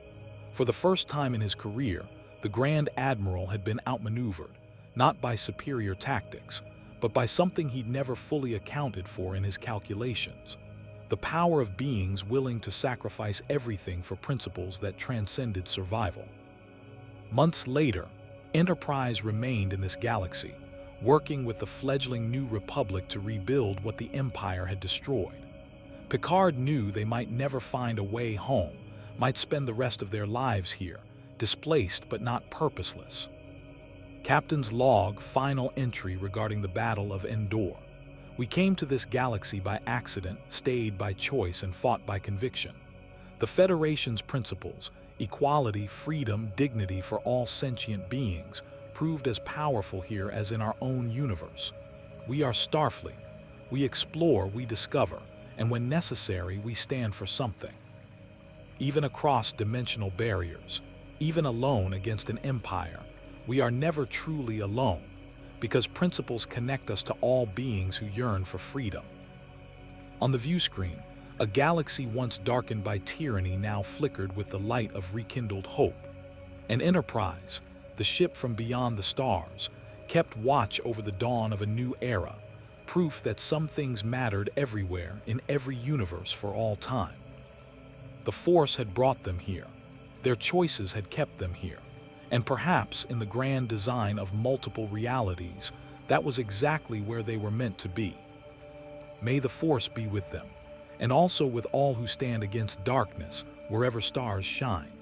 For the first time in his career, the Grand Admiral had been outmaneuvered, not by superior tactics, but by something he'd never fully accounted for in his calculations. The power of beings willing to sacrifice everything for principles that transcended survival. Months later, Enterprise remained in this galaxy, working with the fledgling New Republic to rebuild what the Empire had destroyed. Picard knew they might never find a way home, might spend the rest of their lives here, displaced but not purposeless. Captain's log, final entry regarding the Battle of Endor. We came to this galaxy by accident, stayed by choice, and fought by conviction. The Federation's principles, equality, freedom, dignity for all sentient beings, proved as powerful here as in our own universe. We are Starfleet. We explore, we discover, and when necessary, we stand for something. Even across dimensional barriers, even alone against an empire, we are never truly alone, because principles connect us to all beings who yearn for freedom. On the view screen, a galaxy once darkened by tyranny now flickered with the light of rekindled hope. An Enterprise, the ship from beyond the stars, kept watch over the dawn of a new era, proof that some things mattered everywhere in every universe for all time. The Force had brought them here. Their choices had kept them here. And perhaps in the grand design of multiple realities, that was exactly where they were meant to be. May the Force be with them, and also with all who stand against darkness wherever stars shine.